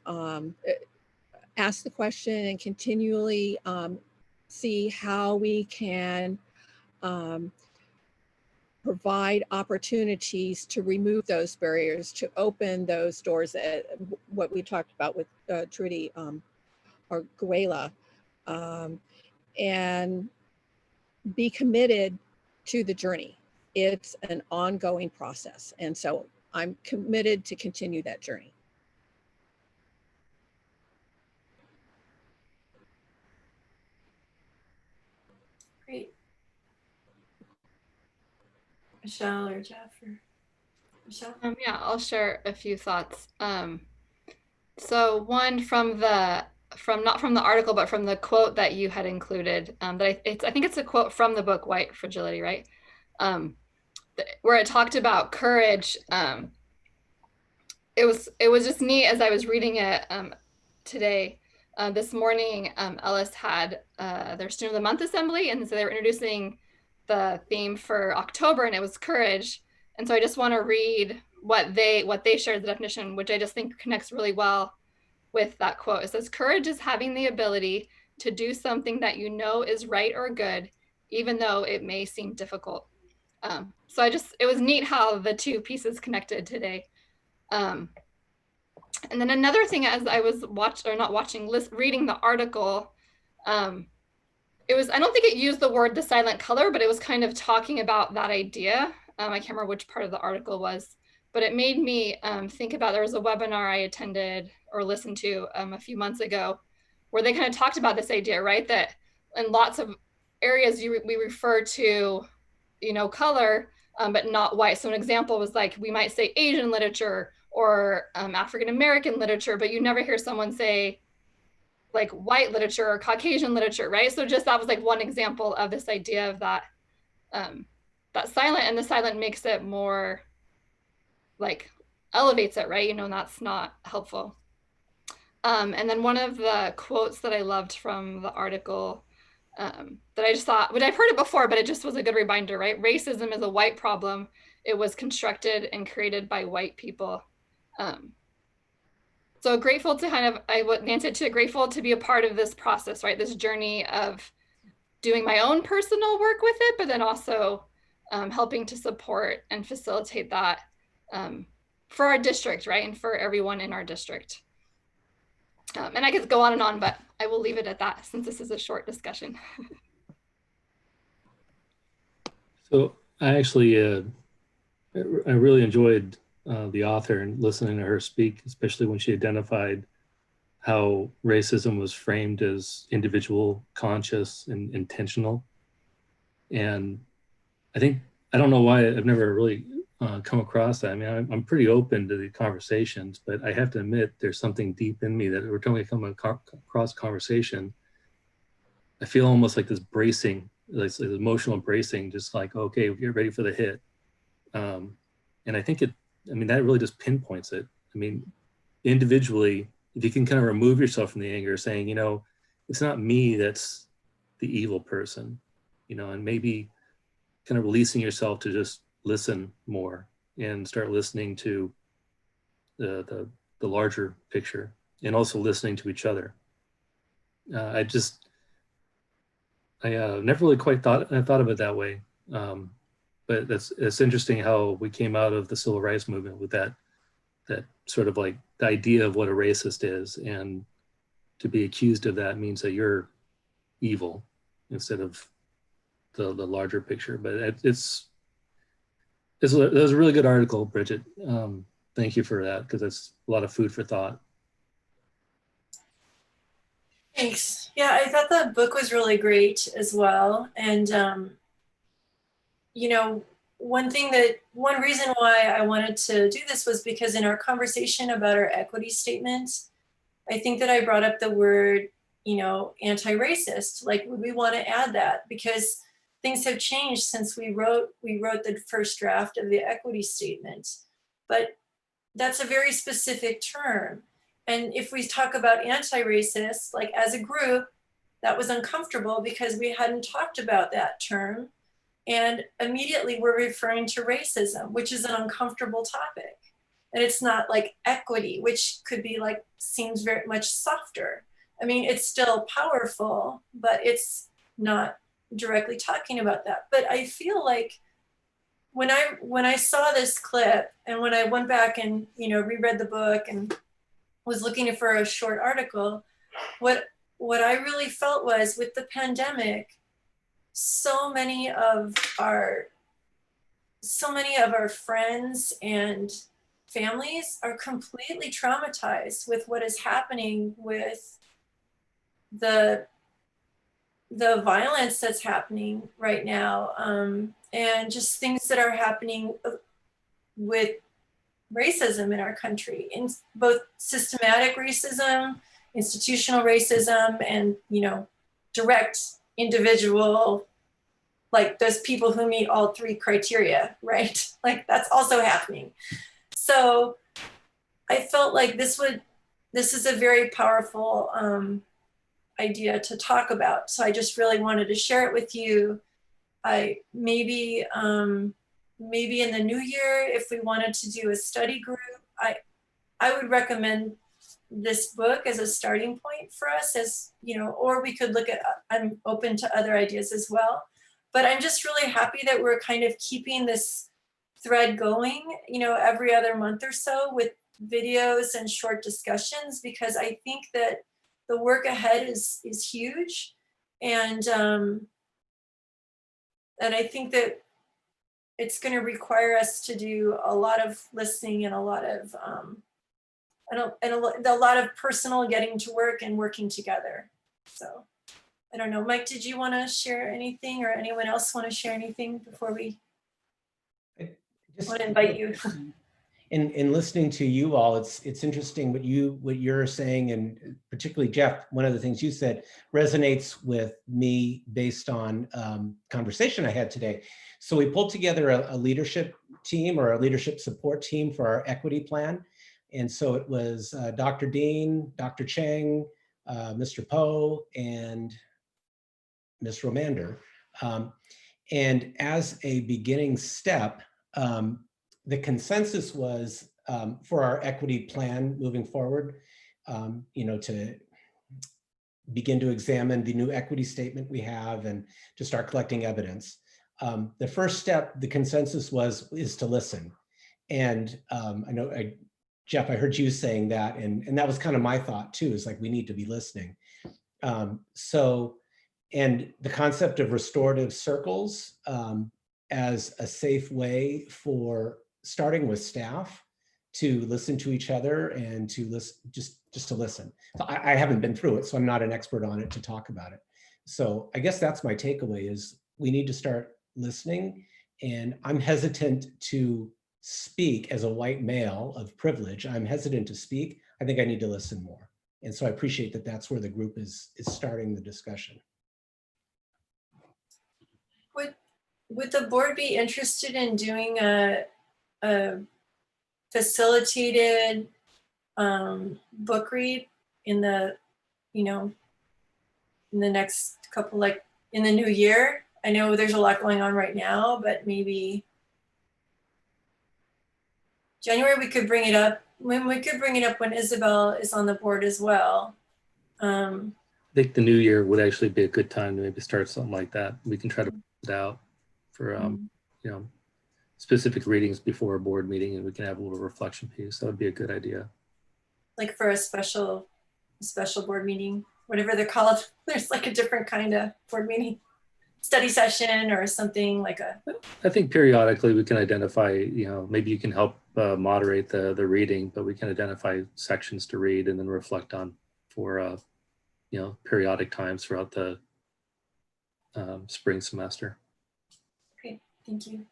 ask the question and continually see how we can provide opportunities to remove those barriers, to open those doors, what we talked about with Trudy or Guela, and be committed to the journey. It's an ongoing process. And so I'm committed to continue that journey. Great. Michelle or Jeff or Michelle? Yeah, I'll share a few thoughts. So one not from the article, but from the quote that you had included, that I think it's a quote from the book White Fragility, right? Where it talked about courage. It was just neat as I was reading it today. This morning, Ellis had their Student of the Month assembly, and so they were introducing the theme for October, and it was courage. And so I just want to read what they shared the definition, which I just think connects really well with that quote. It says, courage is having the ability to do something that you know is right or good, even though it may seem difficult. So it was neat how the two pieces connected today. And then another thing, as I was reading the article, I don't think it used the word the silent color, but it was kind of talking about that idea. I can't remember which part of the article was, but it made me think about, there was a webinar I attended or listened to a few months ago where they kind of talked about this idea, right? That in lots of areas we refer to, color, but not white. So an example was like, we might say Asian literature or African-American literature, but you never hear someone say like white literature or Caucasian literature, right? So just that was like one example of this idea of that, that silent, and the silent makes it more like elevates it, right? And that's not helpful. And then one of the quotes that I loved from the article that I just thought, which I've heard it before, but it just was a good reminder, right? Racism is a white problem. It was constructed and created by white people. So grateful to grateful to be a part of this process, right? This journey of doing my own personal work with it, but then also helping to support and facilitate that for our district, right? And for everyone in our district. And I could go on, but I will leave it at that since this is a short discussion. So I actually, I really enjoyed the author and listening to her speak, especially when she identified how racism was framed as individual, conscious, and intentional. And I think, I don't know why I've never really come across that. I mean, I'm pretty open to the conversations, but I have to admit there's something deep in me that every time we come across conversation, I feel almost like this bracing, like this emotional bracing, just like, okay, get ready for the hit. And I think that really just pinpoints it. I mean, individually, if you can kind of remove yourself from the anger, saying, it's not me that's the evil person, and maybe kind of releasing yourself to just listen more and start listening to the larger picture, and also listening to each other. I never really quite thought of it that way. But it's interesting how we came out of the civil rights movement with that sort of like the idea of what a racist is, and to be accused of that means that you're evil instead of the larger picture. But it was a really good article, Bridget. Thank you for that, because it's a lot of food for thought. Thanks. Yeah, I thought the book was really great as well. And, one reason why I wanted to do this was because in our conversation about our equity statement, I think that I brought up the word, anti-racist. Like, would we want to add that? Because things have changed since we wrote the first draft of the equity statement. But that's a very specific term. And if we talk about anti-racist, like as a group, that was uncomfortable because we hadn't talked about that term. And immediately we're referring to racism, which is an uncomfortable topic. And it's not like equity, which could be like, seems very much softer. I mean, it's still powerful, but it's not directly talking about that. But I feel like when I saw this clip, and when I went back and, reread the book and was looking for a short article, what I really felt was, with the pandemic, so many of our friends and families are completely traumatized with what is happening with the violence that's happening right now, and just things that are happening with racism in our country, in both systematic racism, institutional racism, and direct individual, like those people who meet all three criteria, right? Like, that's also happening. So I felt like this is a very powerful idea to talk about. So I just really wanted to share it with you. Maybe in the new year, if we wanted to do a study group, I would recommend this book as a starting point for us, as or we could look at, I'm open to other ideas as well. But I'm just really happy that we're kind of keeping this thread going, every other month or so, with videos and short discussions, because I think that the work ahead is huge. And I think that it's going to require us to do a lot of listening and a lot of a lot of personal getting to work and working together. So I don't know, Mike, did you want to share anything, or anyone else want to share anything before we want to invite you? In listening to you all, it's interesting what you're saying, and particularly Jeff, one of the things you said resonates with me based on conversation I had today. So we pulled together a leadership team, or a leadership support team, for our equity plan. And so it was Dr. Dean, Dr. Chang, Mr. Poe, and Ms. Romander. And as a beginning step, the consensus was for our equity plan moving forward, to begin to examine the new equity statement we have and to start collecting evidence. The first step, the consensus is to listen. And I know, Jeff, I heard you saying that, and that was kind of my thought too, is like, we need to be listening. And the concept of restorative circles as a safe way for starting with staff to listen to each other and to listen, just to listen. So I haven't been through it, so I'm not an expert on it to talk about it. So I guess that's my takeaway, is we need to start listening. And I'm hesitant to speak as a white male of privilege. I'm hesitant to speak. I think I need to listen more. And so I appreciate that that's where the group is starting the discussion. Would the board be interested in doing a facilitated book read in the, in the next couple, like in the new year? I know there's a lot going on right now, but maybe January we could bring it up. We could bring it up when Isabel is on the board as well. I think the new year would actually be a good time to maybe start something like that. We can try to put it out for specific readings before a board meeting, and we can have a little reflection piece. That would be a good idea. Like for a special board meeting, whatever they call it. There's like a different kind of board meeting, study session or something like a. I think periodically we can identify, maybe you can help moderate the reading, but we can identify sections to read and then reflect on for, periodic times throughout the spring semester. Great, thank you.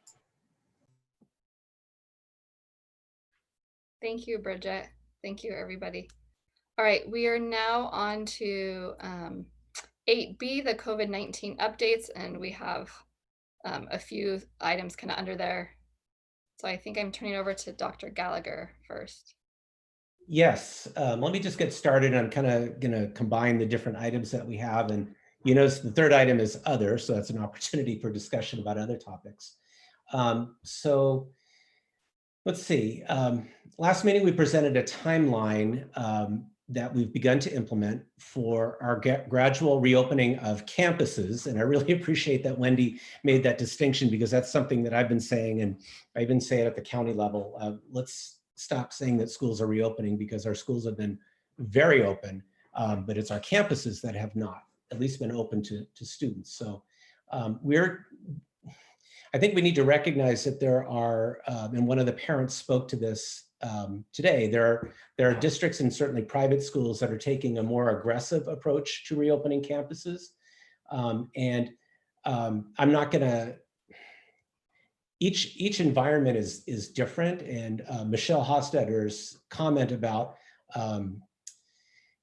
Thank you, Bridget. Thank you, everybody. All right, we are now on to 8B, the COVID-19 updates, and we have a few items kind of under there. So I think I'm turning over to Dr. Gallagher first. Yes, let me just get started. I'm kind of going to combine the different items that we have. And you notice the third item is other, so that's an opportunity for discussion about other topics. So let's see. Last meeting, we presented a timeline that we've begun to implement for our gradual reopening of campuses. And I really appreciate that Wendy made that distinction, because that's something that I've been saying, and I even say it at the county level. Let's stop saying that schools are reopening, because our schools have been very open, but it's our campuses that have not at least been open to students. So I think we need to recognize that there are, and one of the parents spoke to this today, there are districts and certainly private schools that are taking a more aggressive approach to reopening campuses. I'm not gonna, each environment is different, and Michelle Hostetter's comment about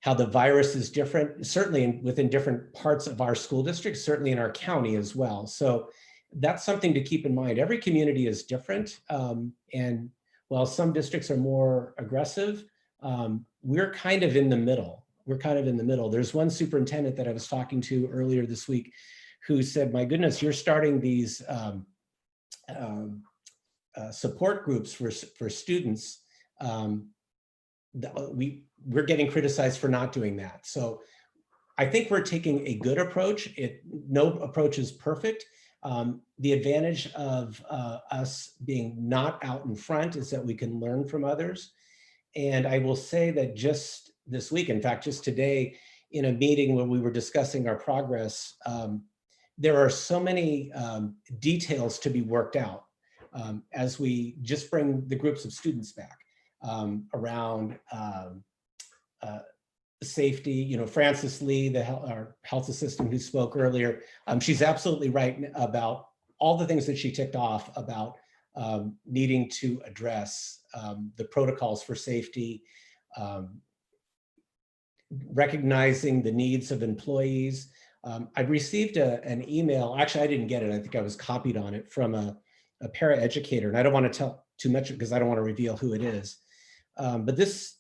how the virus is different, certainly within different parts of our school district, certainly in our county as well. So that's something to keep in mind. Every community is different. And while some districts are more aggressive, we're kind of in the middle. There's one superintendent that I was talking to earlier this week who said, my goodness, you're starting these support groups for students. We're getting criticized for not doing that. So I think we're taking a good approach. No approach is perfect. The advantage of us being not out in front is that we can learn from others. And I will say that just this week, in fact, just today, in a meeting where we were discussing our progress, there are so many details to be worked out as we just bring the groups of students back around safety. Frances Lee, our health assistant who spoke earlier, she's absolutely right about all the things that she ticked off about needing to address the protocols for safety, recognizing the needs of employees. I received an email, actually I didn't get it, I think I was copied on it, from a paraeducator, and I don't want to tell too much because I don't want to reveal who it is. But this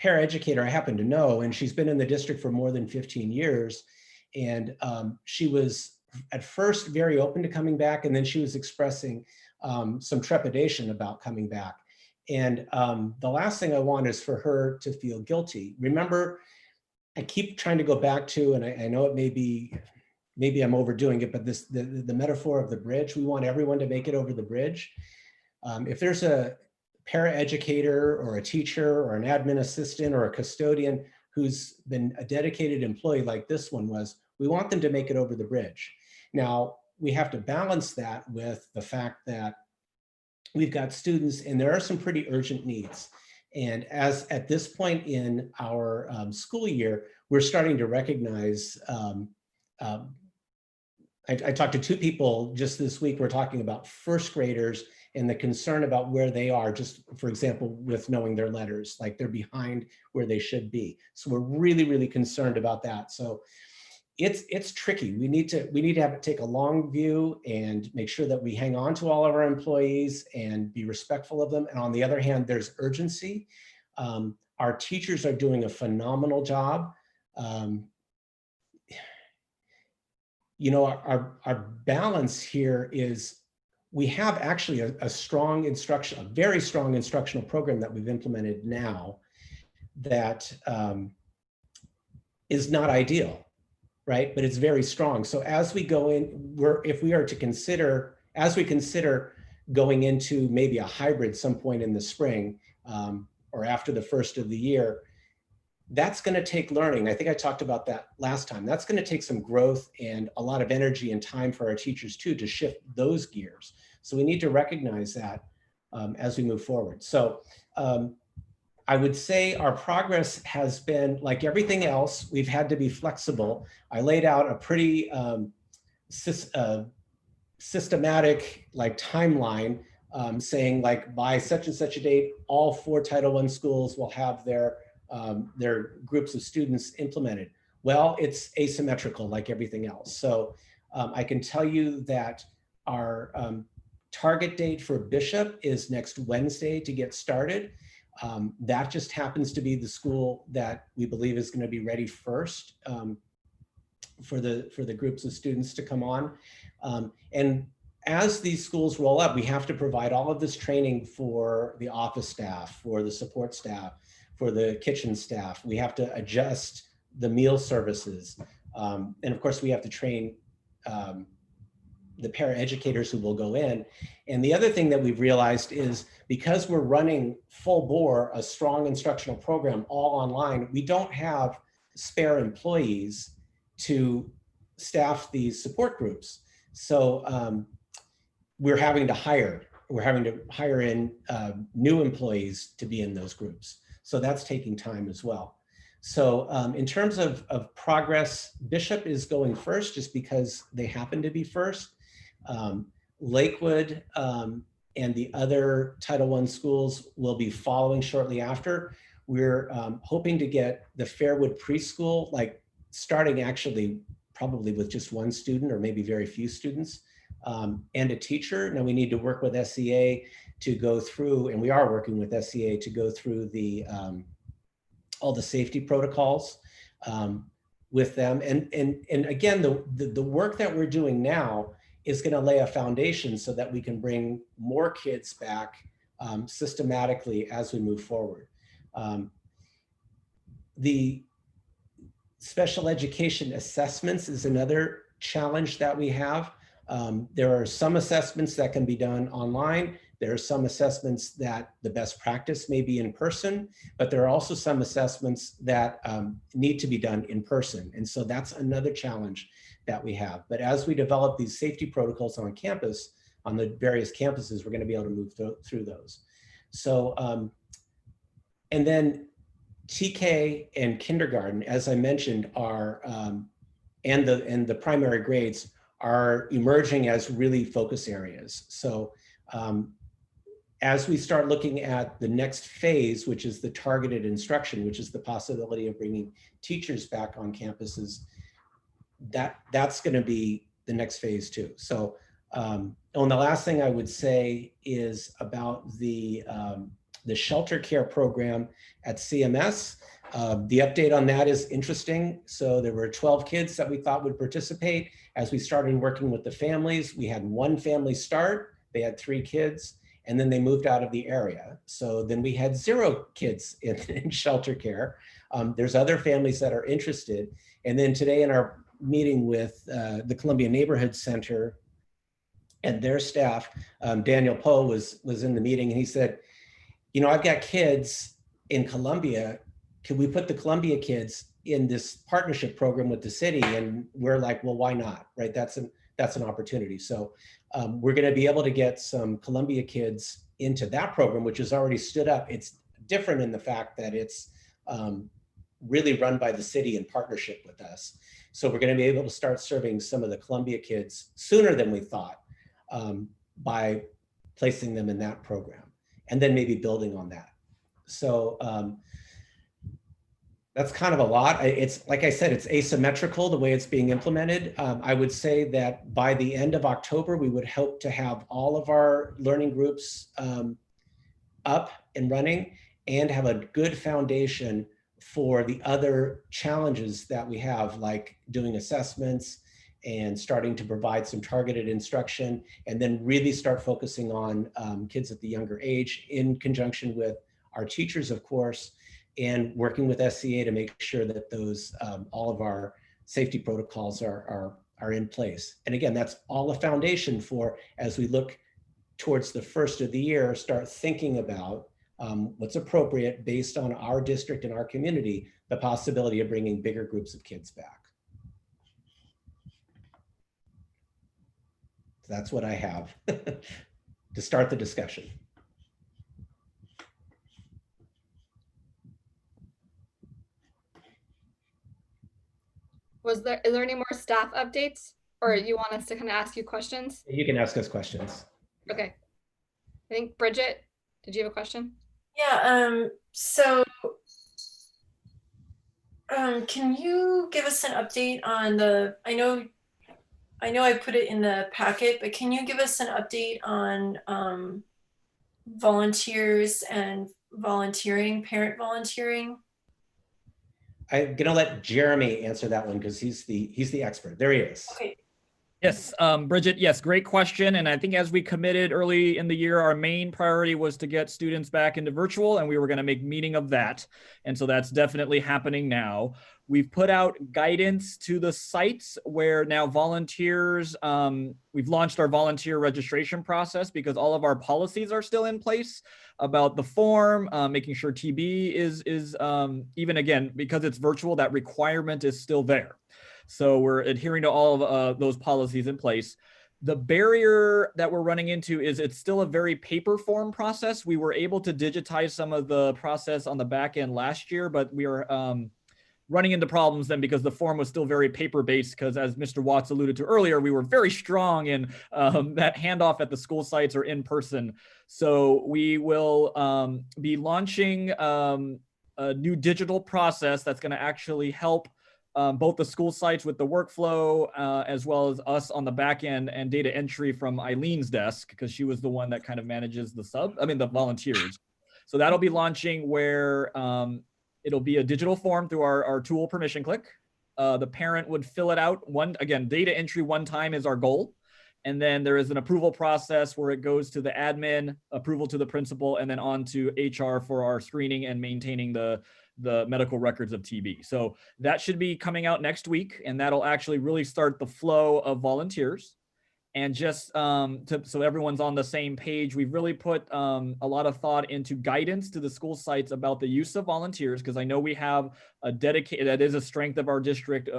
paraeducator I happen to know, and she's been in the district for more than 15 years. And she was at first very open to coming back, and then she was expressing some trepidation about coming back. And the last thing I want is for her to feel guilty. Remember, I keep trying to go back to, and I know it may be, maybe I'm overdoing it, but this the metaphor of the bridge. We want everyone to make it over the bridge. If there's a paraeducator or a teacher or an admin assistant or a custodian who's been a dedicated employee like this one was, we want them to make it over the bridge. Now, we have to balance that with the fact that we've got students and there are some pretty urgent needs. And as at this point in our school year, we're starting to recognize, I talked to two people just this week, we're talking about first graders and the concern about where they are, just for example, with knowing their letters, like they're behind where they should be. So we're really, really concerned about that. So it's tricky. We need to take a long view and make sure that we hang on to all of our employees and be respectful of them. And on the other hand, there's urgency. Our teachers are doing a phenomenal job. You know, our balance here is we have actually a very strong instructional program that we've implemented now that is not ideal, right? But it's very strong. So as we go in, as we consider going into maybe a hybrid some point in the spring or after the first of the year, that's going to take learning. I think I talked about that last time. That's going to take some growth and a lot of energy and time for our teachers too, to shift those gears. So we need to recognize that as we move forward. So I would say our progress has been, like everything else, we've had to be flexible. I laid out a pretty systematic timeline saying like by such and such a date, all 4 Title I schools will have their groups of students implemented. Well, it's asymmetrical like everything else. So I can tell you that our target date for Bishop is next Wednesday to get started. That just happens to be the school that we believe is going to be ready first for the groups of students to come on. And as these schools roll up, we have to provide all of this training for the office staff, for the support staff, for the kitchen staff. We have to adjust the meal services. And of course, we have to train the paraeducators who will go in. And the other thing that we've realized is because we're running full bore, a strong instructional program all online, we don't have spare employees to staff these support groups. So we're having to hire in new employees to be in those groups. So that's taking time as well. So in terms of progress, Bishop is going first just because they happen to be first. Lakewood and the other Title I schools will be following shortly after. We're hoping to get the Fairwood preschool, like starting actually probably with just 1 student or maybe very few students and a teacher. Now we need to work with SEA to go through, and we are working with SEA to go through the all the safety protocols with them. And again, the work that we're doing now is going to lay a foundation so that we can bring more kids back systematically as we move forward. The special education assessments is another challenge that we have. There are some assessments that can be done online. There are some assessments that the best practice may be in person, but there are also some assessments that need to be done in person. And so that's another challenge that we have. But as we develop these safety protocols on campus, on the various campuses, we're going to be able to move through those. So, and then TK and kindergarten, as I mentioned, are, and the primary grades are emerging as really focus areas. So as we start looking at the next phase, which is the targeted instruction, which is the possibility of bringing teachers back on campuses, that's going to be the next phase too. So, and the last thing I would say is about the shelter care program at CMS. The update on that is interesting. So there were 12 kids that we thought would participate. As we started working with the families, we had 1 family start, they had 3 kids, and then they moved out of the area. So then we had 0 kids in shelter care. There's other families that are interested. And then today in our meeting with the Columbia Neighborhood Center and their staff, Daniel Poe was in the meeting, and he said, you know, I've got kids in Columbia. Can we put the Columbia kids in this partnership program with the city? And we're like, well, why not, right? That's an opportunity. So we're going to be able to get some Columbia kids into that program, which is already stood up. It's different in the fact that it's really run by the city in partnership with us. So we're going to be able to start serving some of the Columbia kids sooner than we thought by placing them in that program, and then maybe building on that. So that's kind of a lot. It's like I said, it's asymmetrical the way it's being implemented. I would say that by the end of October, we would hope to have all of our learning groups up and running and have a good foundation for the other challenges that we have, like doing assessments and starting to provide some targeted instruction, and then really start focusing on kids at the younger age in conjunction with our teachers, of course, and working with SCA to make sure that those all of our safety protocols are in place. And again, that's all a foundation for, as we look towards the first of the year, start thinking about what's appropriate based on our district and our community, the possibility of bringing bigger groups of kids back. So that's what I have to start the discussion. Is there any more staff updates, or you want us to kind of ask you questions? You can ask us questions. Okay. I think Bridget, did you have a question? Yeah, can you give us an update on the, I know I put it in the packet, but can you give us an update on volunteers and volunteering, parent volunteering? I'm gonna let Jeremy answer that one because he's the expert. There he is. Okay. Yes, Bridget, yes, great question. And I think as we committed early in the year, our main priority was to get students back into virtual, and we were going to make meaning of that. And so that's definitely happening now. We've put out guidance to the sites where now volunteers, we've launched our volunteer registration process because all of our policies are still in place about the form, making sure TB is even again, because it's virtual, that requirement is still there. So we're adhering to all of those policies in place. The barrier that we're running into is it's still a very paper form process. We were able to digitize some of the process on the back end last year, but we are running into problems then because the form was still very paper-based, because as Mr. Watts alluded to earlier, we were very strong in that handoff at the school sites or in person. So we will be launching a new digital process that's going to actually help both the school sites with the workflow as well as us on the back end, and data entry from Eileen's desk, because she was the one that kind of manages the volunteers. So that'll be launching where it'll be a digital form through our tool Permission Click. The parent would fill it out. Again, data entry one time is our goal. And then there is an approval process where it goes to the admin, approval to the principal, and then on to HR for our screening and maintaining the medical records of TB. So that should be coming out next week, and that'll actually really start the flow of volunteers. And just so everyone's on the same page, we've really put a lot of thought into guidance to the school sites about the use of volunteers, because I know we have a dedicated, that is a strength of our district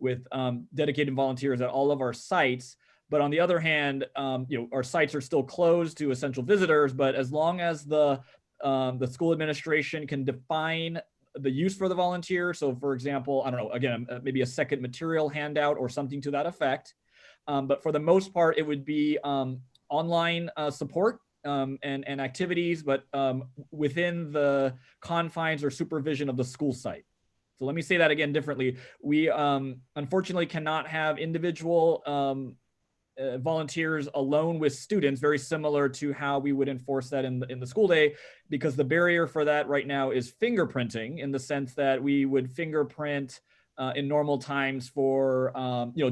with dedicated volunteers at all of our sites. But on the other hand, our sites are still closed to essential visitors, but as long as the school administration can define the use for the volunteer. So for example, I don't know, again, maybe a second material handout or something to that effect. But for the most part, it would be online support and activities, but within the confines or supervision of the school site. So let me say that again differently. We unfortunately cannot have individual volunteers alone with students, very similar to how we would enforce that in the school day, because the barrier for that right now is fingerprinting, in the sense that we would fingerprint in normal times for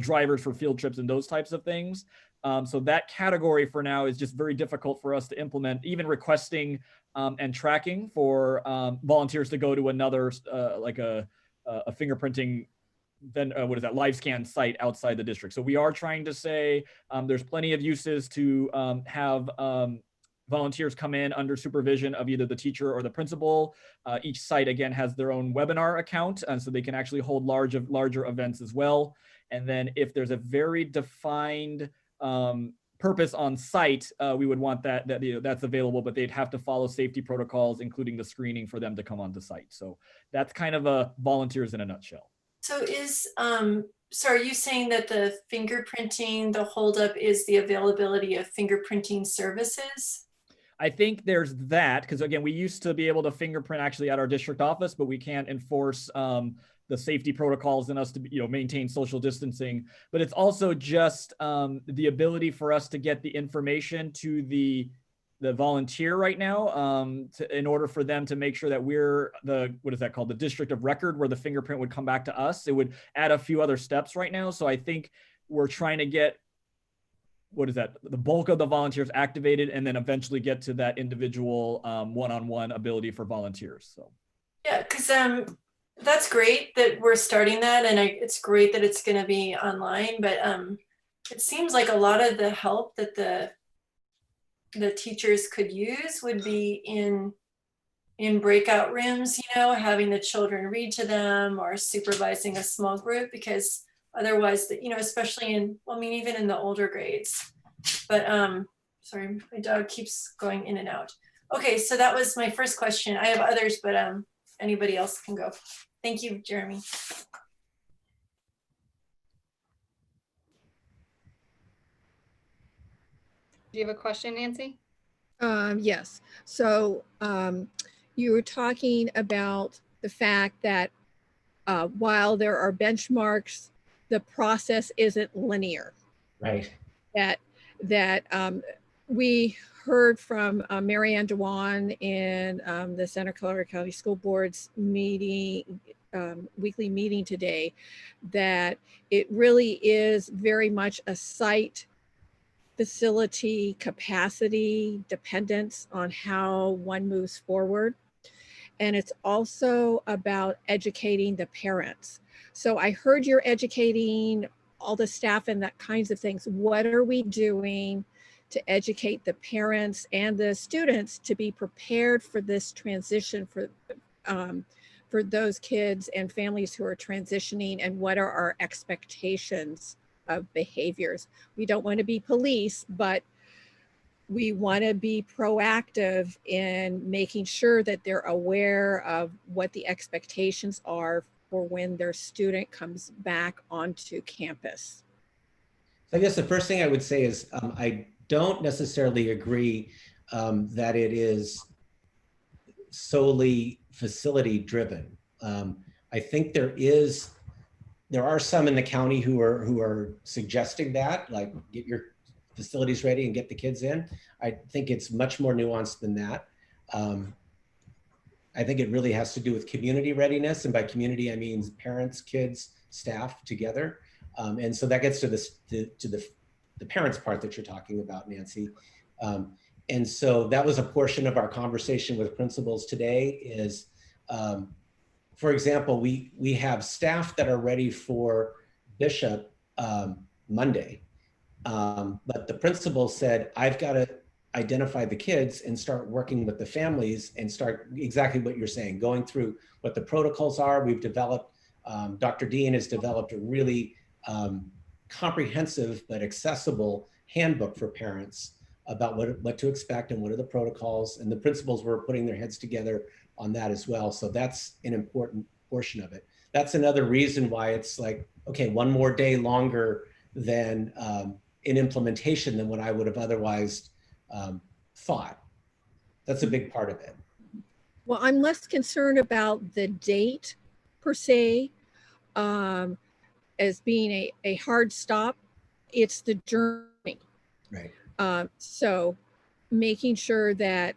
drivers for field trips and those types of things. So that category for now is just very difficult for us to implement, even requesting and tracking for volunteers to go to another, like a fingerprinting, then what is that, live scan site outside the district. So we are trying to say there's plenty of uses to have volunteers come in under supervision of either the teacher or the principal. Each site, again, has their own webinar account, and so they can actually hold larger events as well. And then if there's a very defined purpose on site, we would want that's available, but they'd have to follow safety protocols, including the screening for them to come onto site. So that's kind of a volunteers in a nutshell. So so are you saying that the fingerprinting, the holdup is the availability of fingerprinting services? I think there's that, because again, we used to be able to fingerprint actually at our district office, but we can't enforce the safety protocols and us to maintain social distancing. But it's also just the ability for us to get the information to the volunteer right now in order for them to make sure that we're what is that called? The district of record, where the fingerprint would come back to us. It would add a few other steps right now. So I think we're trying to get, what is that, the bulk of the volunteers activated, and then eventually get to that individual one-on-one ability for volunteers. So yeah, because that's great that we're starting that, and it's great that it's going to be online, but it seems like a lot of the help that the teachers could use would be in breakout rooms, having the children read to them or supervising a small group, because otherwise, especially even in the older grades. But sorry, my dog keeps going in and out. Okay, so that was my first question. I have others, but anybody else can go. Thank you, Jeremy. Do you have a question, Nancy? Yes. So you were talking about the fact that while there are benchmarks, the process isn't linear. Right. That we heard from Mary Ann Dewan in the Santa Clara County School Board's meeting, weekly meeting today, that it really is very much a site facility capacity dependence on how one moves forward. And it's also about educating the parents. So I heard you're educating all the staff and that kinds of things. What are we doing to educate the parents and the students to be prepared for this transition for those kids and families who are transitioning, and what are our expectations of behaviors? We don't want to be police, but we want to be proactive in making sure that they're aware of what the expectations are for when their student comes back onto campus. So I guess the first thing I would say is I don't necessarily agree that it is solely facility driven. I think there are some in the county who are suggesting that, like, get your facilities ready and get the kids in. I think it's much more nuanced than that. I think it really has to do with community readiness, and by community I mean parents, kids, staff together. And so that gets to the parents part that you're talking about, Nancy. And so that was a portion of our conversation with principals today is, for example, we have staff that are ready for Bishop Monday, but the principal said, I've got to identify the kids and start working with the families and start exactly what you're saying, going through what the protocols are. We've developed, Dr. Dean has developed a really comprehensive but accessible handbook for parents about what to expect and what are the protocols, and the principals were putting their heads together on that as well. So that's an important portion of it. That's another reason why it's like, okay, one more day longer than in implementation than what I would have otherwise thought. That's a big part of it. Well, I'm less concerned about the date per se as being a hard stop. It's the journey. Right. So making sure that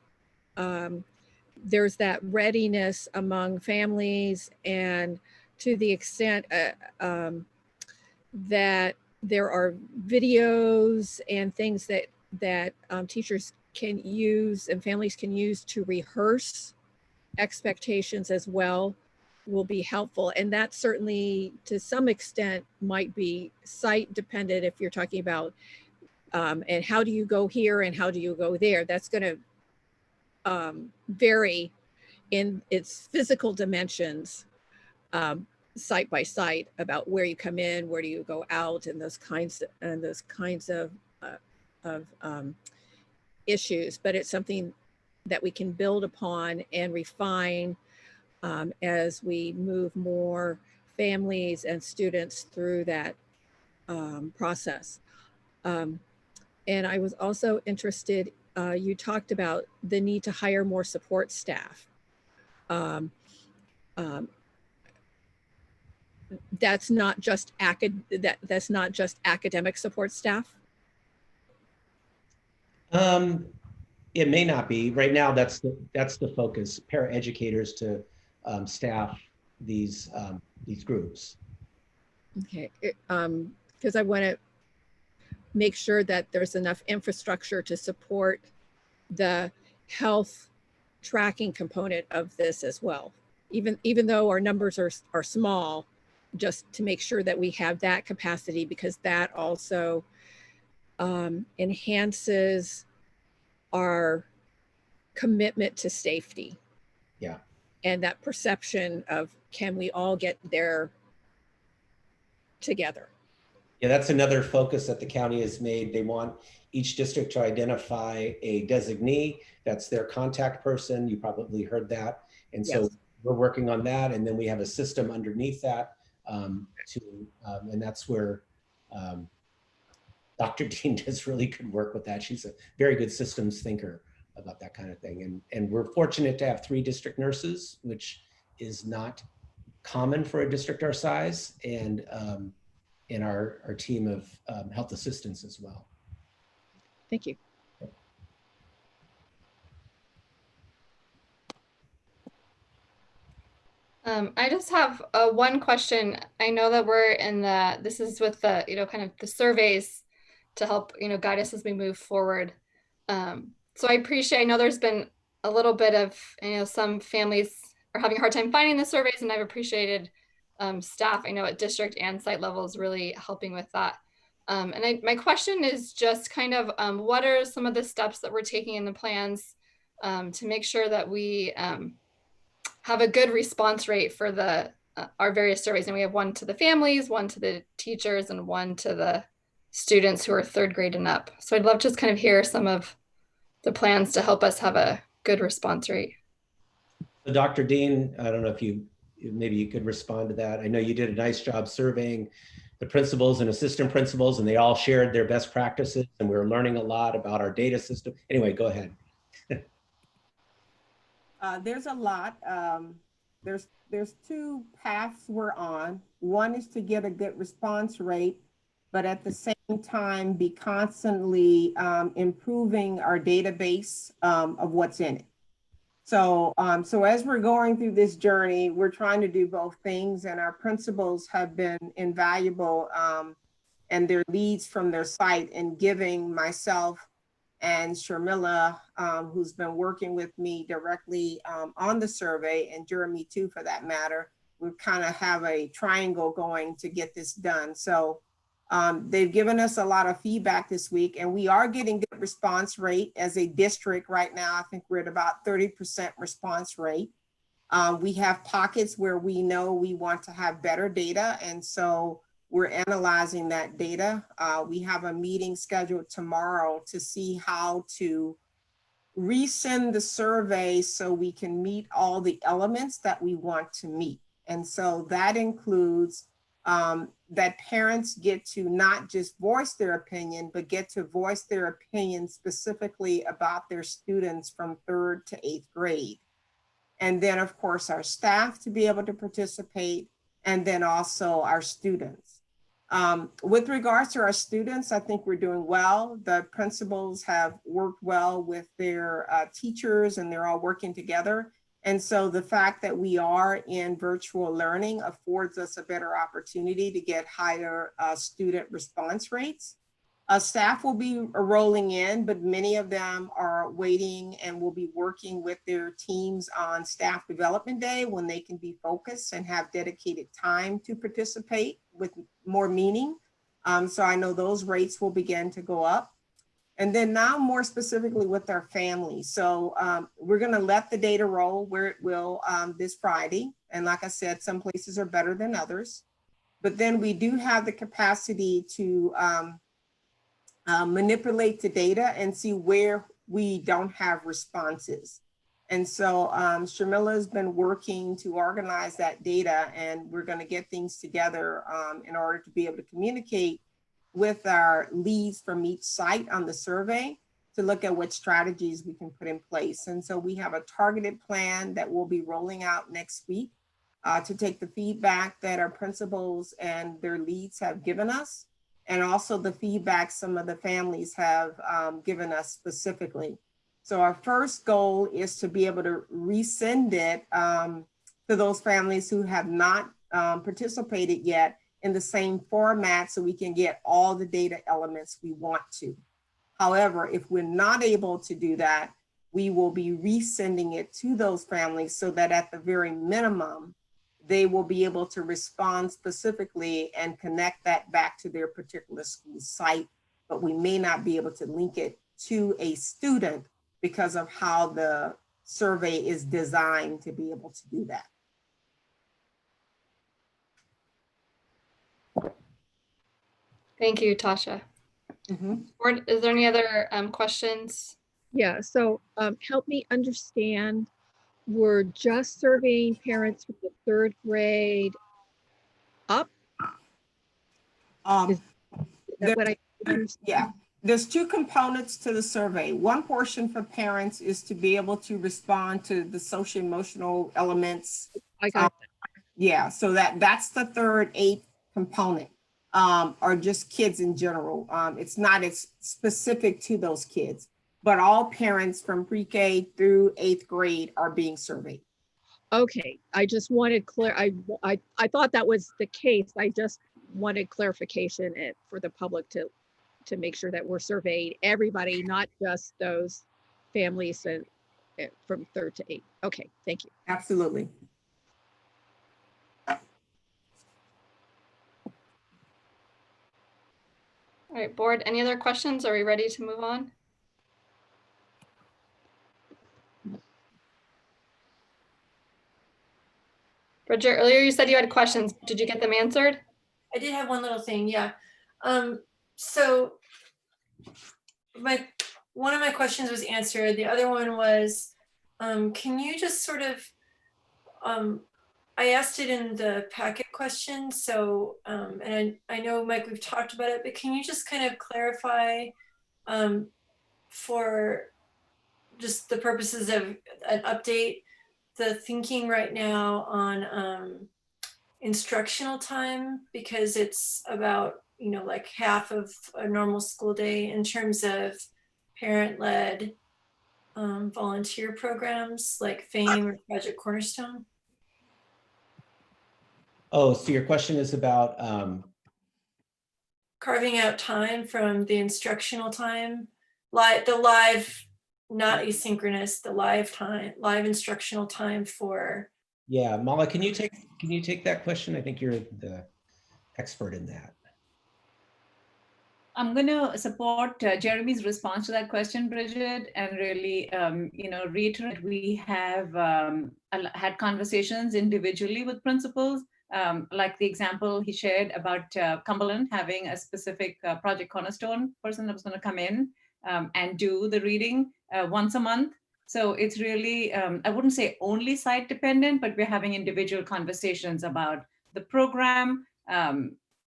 there's that readiness among families, and to the extent that there are videos and things that teachers can use and families can use to rehearse expectations as well will be helpful. And that certainly to some extent might be site dependent if you're talking about and how do you go here and how do you go there. That's going to vary in its physical dimensions site by site about where you come in, where do you go out, and those kinds of issues. But it's something that we can build upon and refine as we move more families and students through that process. And I was also interested, you talked about the need to hire more support staff. That's not just that's not just academic support staff. It may not be. Right now, that's the focus, paraeducators to staff these groups. Okay, because I want to make sure that there's enough infrastructure to support the health tracking component of this as well. Even though our numbers are small, just to make sure that we have that capacity, because that also enhances our commitment to safety. Yeah. And that perception of, can we all get there together? Yeah, that's another focus that the county has made. They want each district to identify a designee. That's their contact person. You probably heard that. And so yes, we're working on that. And then we have a system underneath that and that's where Dr. Dean does really good work with that. She's a very good systems thinker about that kind of thing. And we're fortunate to have 3 district nurses, which is not common for a district our size, and our team of health assistants as well. Thank you. I just have one question. I know that we're in this is with the, kind of the surveys to help, guide us as we move forward. So I know there's been a little bit of, some families are having a hard time finding the surveys, and I've appreciated staff, I know at district and site levels really helping with that. And my question is just kind of what are some of the steps that we're taking in the plans to make sure that we have a good response rate for our various surveys. And we have one to the families, one to the teachers, and one to the students who are 3rd grade and up. So I'd love to just kind of hear some of the plans to help us have a good response rate. So Dr. Dean, I don't know if maybe you could respond to that. I know you did a nice job surveying the principals and assistant principals, and they all shared their best practices, and we were learning a lot about our data system. Anyway, go ahead. There's a lot. There's 2 paths we're on. One is to get a good response rate, but at the same time be constantly improving our database of what's in it. So, so as we're going through this journey, we're trying to do both things, and our principals have been invaluable and their leads from their site in giving myself and Sharmila, who's been working with me directly on the survey, and Jeremy too, for that matter. We kind of have a triangle going to get this done. So they've given us a lot of feedback this week, and we are getting good response rate as a district right now. I think we're at about 30% response rate. We have pockets where we know we want to have better data, and so we're analyzing that data. We have a meeting scheduled tomorrow to see how to resend the survey so we can meet all the elements that we want to meet. And so that includes that parents get to not just voice their opinion, but get to voice their opinion specifically about their students from 3rd to 8th grade. And then of course our staff to be able to participate, and then also our students. With regards to our students, I think we're doing well. The principals have worked well with their teachers, and they're all working together. And so the fact that we are in virtual learning affords us a better opportunity to get higher student response rates. Staff will be rolling in, but many of them are waiting and will be working with their teams on staff development day when they can be focused and have dedicated time to participate with more meaning. So I know those rates will begin to go up. And then now more specifically with our families. So we're gonna let the data roll where it will this Friday. And like I said, some places are better than others. But then we do have the capacity to manipulate the data and see where we don't have responses. And so Sharmila has been working to organize that data, and we're going to get things together in order to be able to communicate with our leads from each site on the survey to look at what strategies we can put in place. And so we have a targeted plan that we'll be rolling out next week to take the feedback that our principals and their leads have given us, and also the feedback some of the families have given us specifically. So our first goal is to be able to resend it to those families who have not participated yet in the same format so we can get all the data elements we want to. However, if we're not able to do that, we will be resending it to those families so that at the very minimum, they will be able to respond specifically and connect that back to their particular school site, but we may not be able to link it to a student because of how the survey is designed to be able to do that. Thank you, Tasha. Board, is there any other questions? Yeah, so help me understand, we're just surveying parents from the 3rd grade up? Is that what I understand? Yeah, there's 2 components to the survey. One portion for parents is to be able to respond to the social emotional elements. I got that. Yeah, so that's the 3rd, 8th component, or just kids in general. It's not as specific to those kids, but all parents from pre-K through 8th grade are being surveyed. Okay, I just wanted I thought that was the case. I just wanted clarification for the public to make sure that we're surveyed everybody, not just those families from 3rd to 8th. Okay, thank you. Absolutely. All right, board, any other questions? Are we ready to move on? Bridget, earlier you said you had questions. Did you get them answered? I did have one little thing, yeah. So one of my questions was answered. The other one was, can you just sort of, I asked it in the packet question, so, and I know, Mike, we've talked about it, but can you just kind of clarify for just the purposes of an update, the thinking right now on instructional time, because it's about, you know, like half of a normal school day in terms of parent-led volunteer programs like FAME or Project Cornerstone? Oh, so your question is about carving out time from the instructional time, the live, not asynchronous, the live instructional time for. Yeah, Mala, can you take that question? I think you're the expert in that. I'm going to support Jeremy's response to that question, Bridget, and really, reiterate we have had conversations individually with principals, like the example he shared about Cumberland having a specific Project Cornerstone person that was going to come in and do the reading once a month. So it's really, I wouldn't say only site dependent, but we're having individual conversations about the program,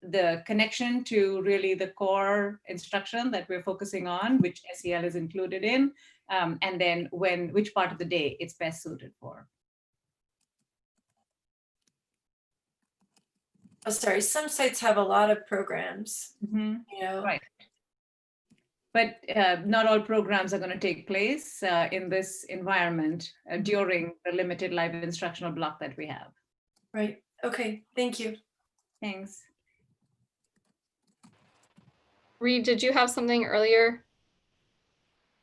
the connection to really the core instruction that we're focusing on, which SEL is included in, and then which part of the day it's best suited for. Oh, sorry, some sites have a lot of programs, you know. Right. But not all programs are going to take place in this environment during the limited live instructional block that we have. Right. Okay. Thank you. Thanks. Reed, did you have something earlier?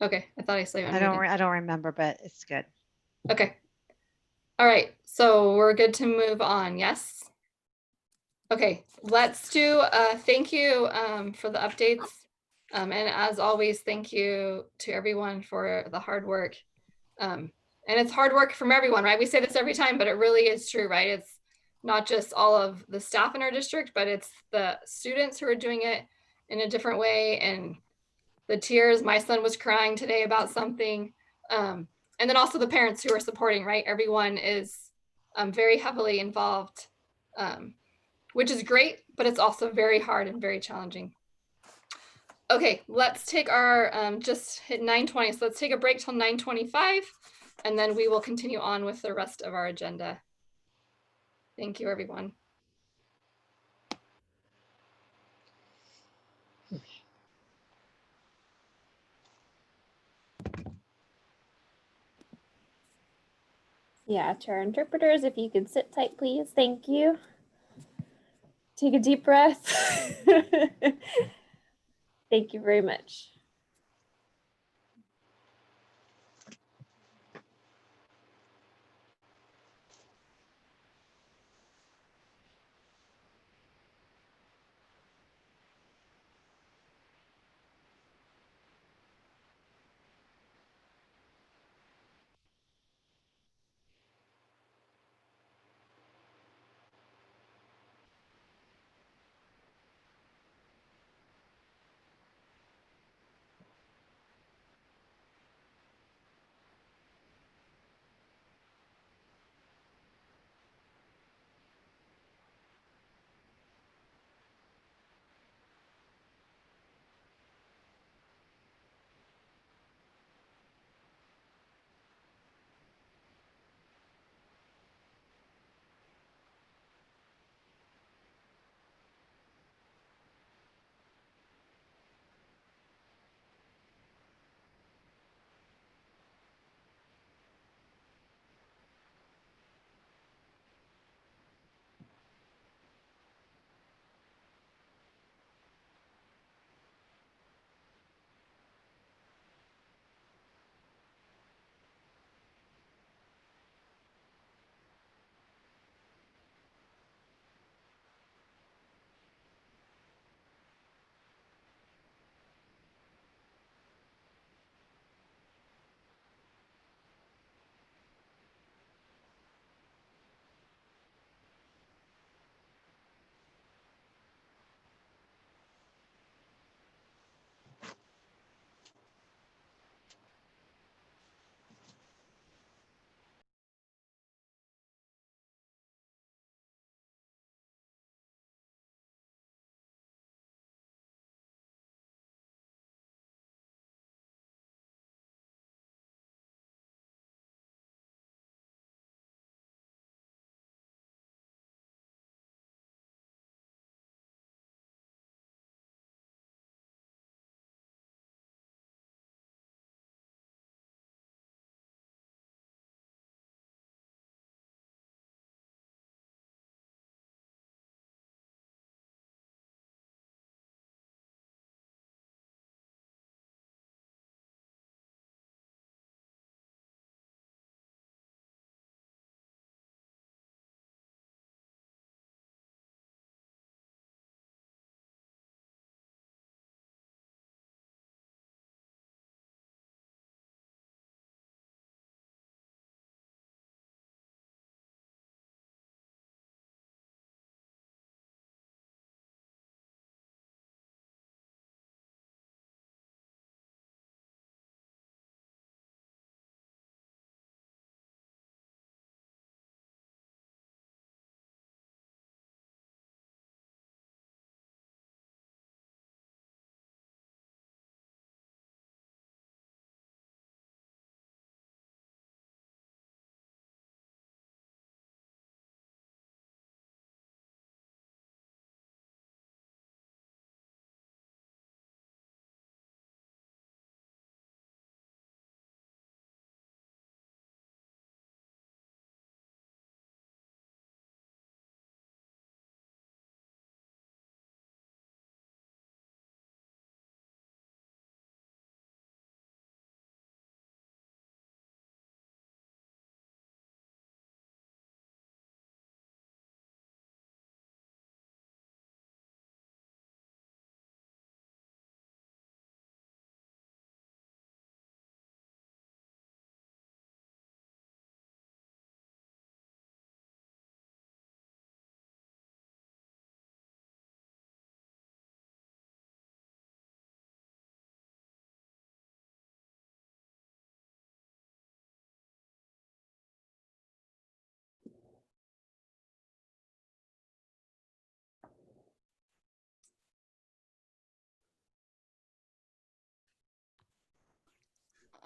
Okay, I thought I saw you unmuted. I don't remember, but it's good. Okay. All right, so we're good to move on, yes? Okay, let's do thank you for the updates. And as always, thank you to everyone for the hard work. And it's hard work from everyone, right? We say this every time, but it really is true, right? It's not just all of the staff in our district, but it's the students who are doing it in a different way. And the tears, my son was crying today about something. And then also the parents who are supporting, right? Everyone is very heavily involved, which is great, but it's also very hard and very challenging. Okay, let's take our, just hit 9:20. So let's take a break till 9:25, and then we will continue on with the rest of our agenda. Thank you, everyone. Yeah, to our interpreters, if you could sit tight, please. Thank you. Take a deep breath. Thank you very much.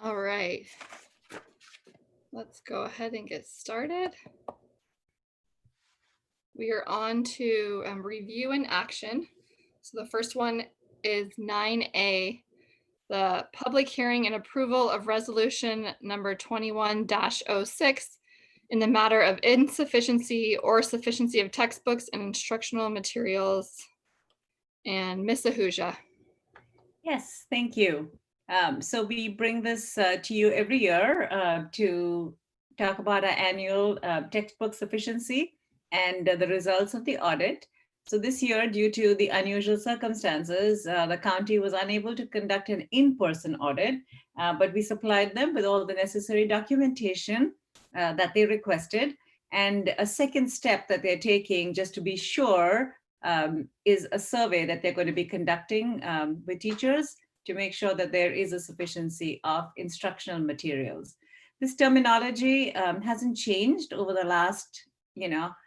All right. Let's go ahead and get started. We are on to review and action. So the first one is 9A, the public hearing and approval of resolution number 21-06 in the matter of insufficiency or sufficiency of textbooks and instructional materials. And Ms. Ahuja. Yes, thank you. So we bring this to you every year to talk about our annual textbook sufficiency and the results of the audit. So this year, due to the unusual circumstances, the county was unable to conduct an in-person audit, but we supplied them with all the necessary documentation that they requested. And a second step that they're taking, just to be sure, is a survey that they're going to be conducting with teachers to make sure that there is a sufficiency of instructional materials. This terminology hasn't changed over the last,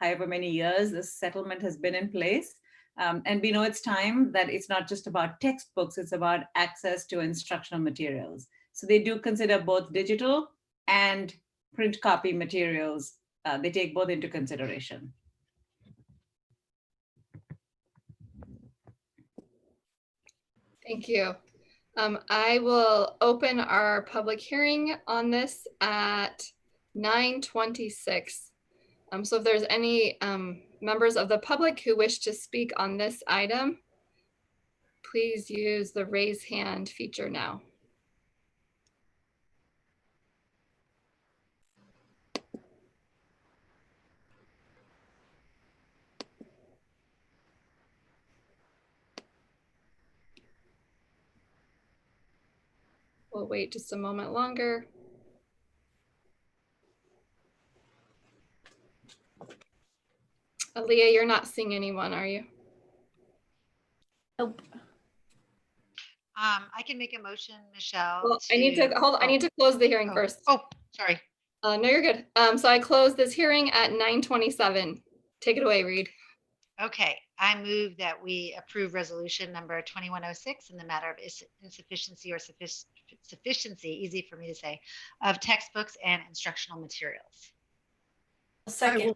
however many years this settlement has been in place. And we know it's time that it's not just about textbooks, it's about access to instructional materials. So they do consider both digital and print copy materials. They take both into consideration. Thank you. I will open our public hearing on this at 9:26. So if there's any members of the public who wish to speak on this item, please use the raise hand feature now. We'll wait just a moment longer. Aaliyah, you're not seeing anyone, are you? Nope. I can make a motion, Michelle. Well, I need to hold. I need to close the hearing first. Oh, sorry. No, you're good. So I closed this hearing at 9:27. Take it away, Reed. Okay, I move that we approve resolution number 2106 in the matter of insufficiency or sufficiency, easy for me to say, of textbooks and instructional materials. Second.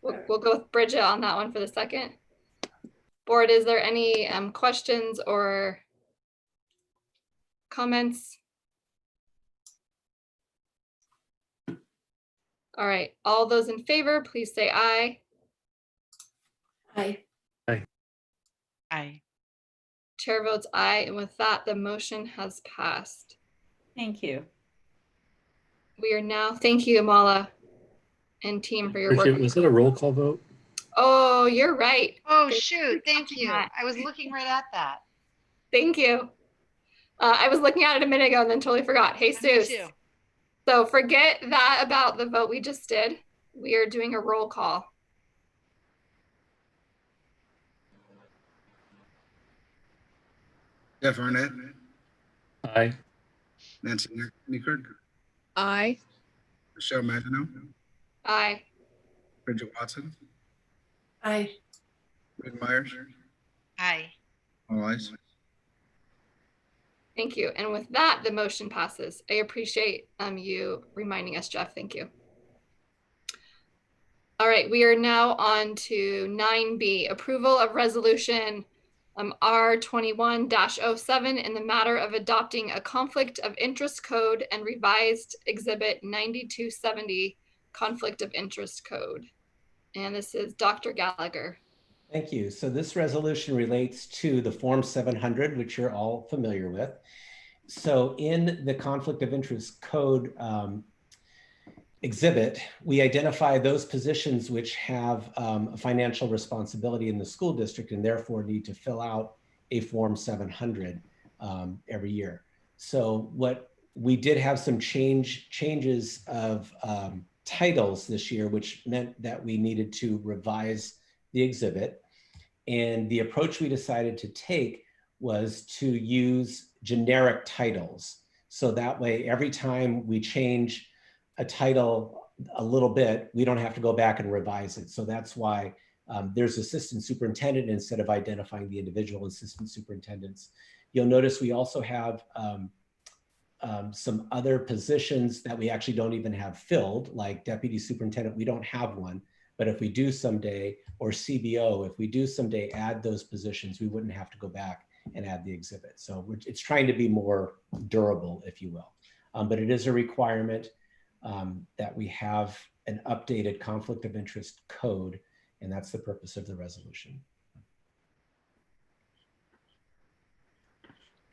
We'll go with Bridget on that one for the second. Board, is there any questions or comments? All right, all those in favor, please say aye. Aye. Aye. Aye. Chair votes aye, and with that, the motion has passed. Thank you. We are now, thank you, Amala and team for your work. Was it a roll call vote? Oh, you're right. Oh, shoot, thank you. I was looking right at that. Thank you. I was looking at it a minute ago and then totally forgot. Hey, Jesus. So forget that about the vote we just did. We are doing a roll call. Jeff Arnett. Aye. Nancy Nickard. Aye. Michelle Maginot. Aye. Bridget Watson. Aye. Rick Myers. Aye. All ayes. Thank you. And with that, the motion passes. I appreciate you reminding us, Jeff. Thank you. All right, we are now on to 9B, approval of resolution R21-07 in the matter of adopting a conflict of interest code and revised exhibit 9270 conflict of interest code. And this is Dr. Gallagher. Thank you. So this resolution relates to the Form 700, which you're all familiar with. So in the conflict of interest code exhibit, we identify those positions which have a financial responsibility in the school district and therefore need to fill out a Form 700 every year. So what we did have some changes of titles this year, which meant that we needed to revise the exhibit. And the approach we decided to take was to use generic titles. So that way, every time we change a title a little bit, we don't have to go back and revise it. So that's why there's assistant superintendent instead of identifying the individual assistant superintendents. You'll notice we also have some other positions that we actually don't even have filled, like deputy superintendent, we don't have one. But if we do someday, or CBO, if we do someday add those positions, we wouldn't have to go back and add the exhibit. So it's trying to be more durable, if you will. But it is a requirement that we have an updated conflict of interest code, and that's the purpose of the resolution.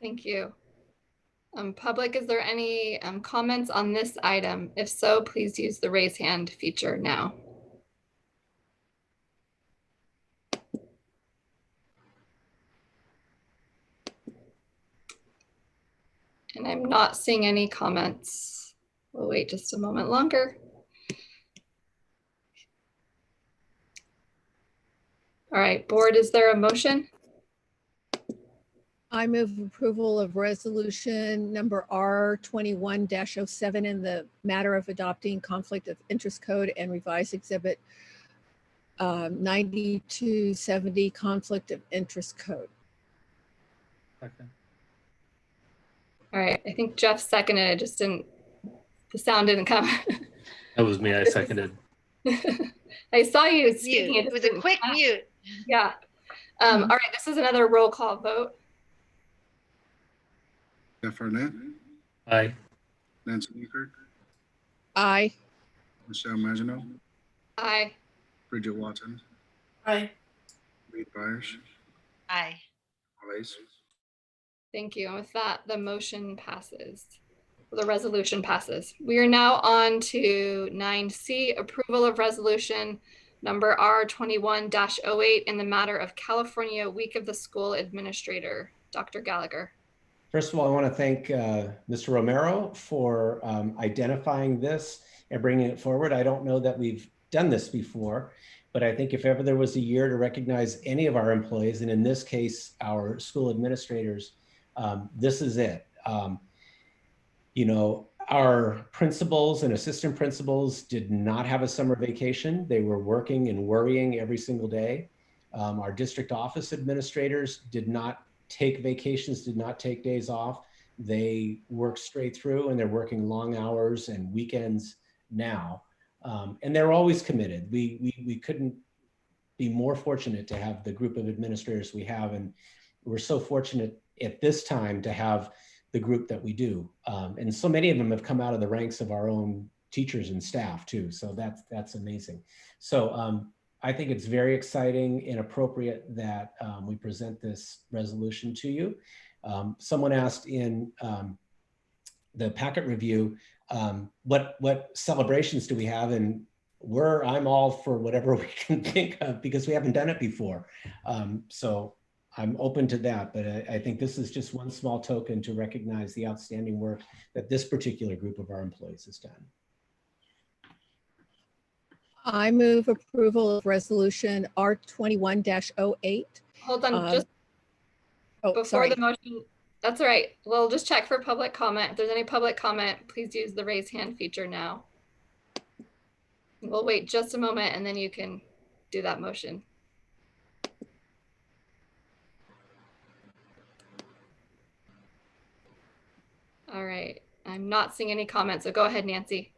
Thank you. Public, is there any comments on this item? If so, please use the raise hand feature now. And I'm not seeing any comments. We'll wait just a moment longer. All right, board, is there a motion? I move approval of resolution number R21-07 in the matter of adopting conflict of interest code and revised exhibit 9270 conflict of interest code. Okay. All right, I think Jeff seconded it, just didn't, the sound didn't come. That was me, I seconded. I saw you speaking. It was a quick mute. Yeah. All right, this is another roll call vote. Jeff Arnett, Aye. Nancy Newkirk, Aye. Michelle Maginot, Aye. Bridget Watson, Aye. Reed Byers, Aye. all ayes. Thank you. And with that, the motion passes. The resolution passes. We are now on to 9C, approval of resolution number R21-08 in the matter of California Week of the School Administrator. Dr. Gallagher. First of all, I want to thank Mr. Romero for identifying this and bringing it forward. I don't know that we've done this before, but I think if ever there was a year to recognize any of our employees, and in this case, our school administrators, this is it. You know, our principals and assistant principals did not have a summer vacation. They were working and worrying every single day. Our district office administrators did not take vacations, did not take days off. They worked straight through, and they're working long hours and weekends now. And they're always committed. We couldn't be more fortunate to have the group of administrators we have. And we're so fortunate at this time to have the group that we do. And so many of them have come out of the ranks of our own teachers and staff too. So that's amazing. So I think it's very exciting and appropriate that we present this resolution to you. Someone asked in the packet review, what celebrations do we have? And I'm all for whatever we can think of, because we haven't done it before. So I'm open to that, but I think this is just one small token to recognize the outstanding work that this particular group of our employees has done. I move approval of resolution R21-08. Hold on, just before sorry. the motion. That's all right. We'll just check for public comment. If there's any public comment, please use the raise hand feature now. We'll wait just a moment and then you can do that motion. All right, I'm not seeing any comments, so go ahead, Nancy.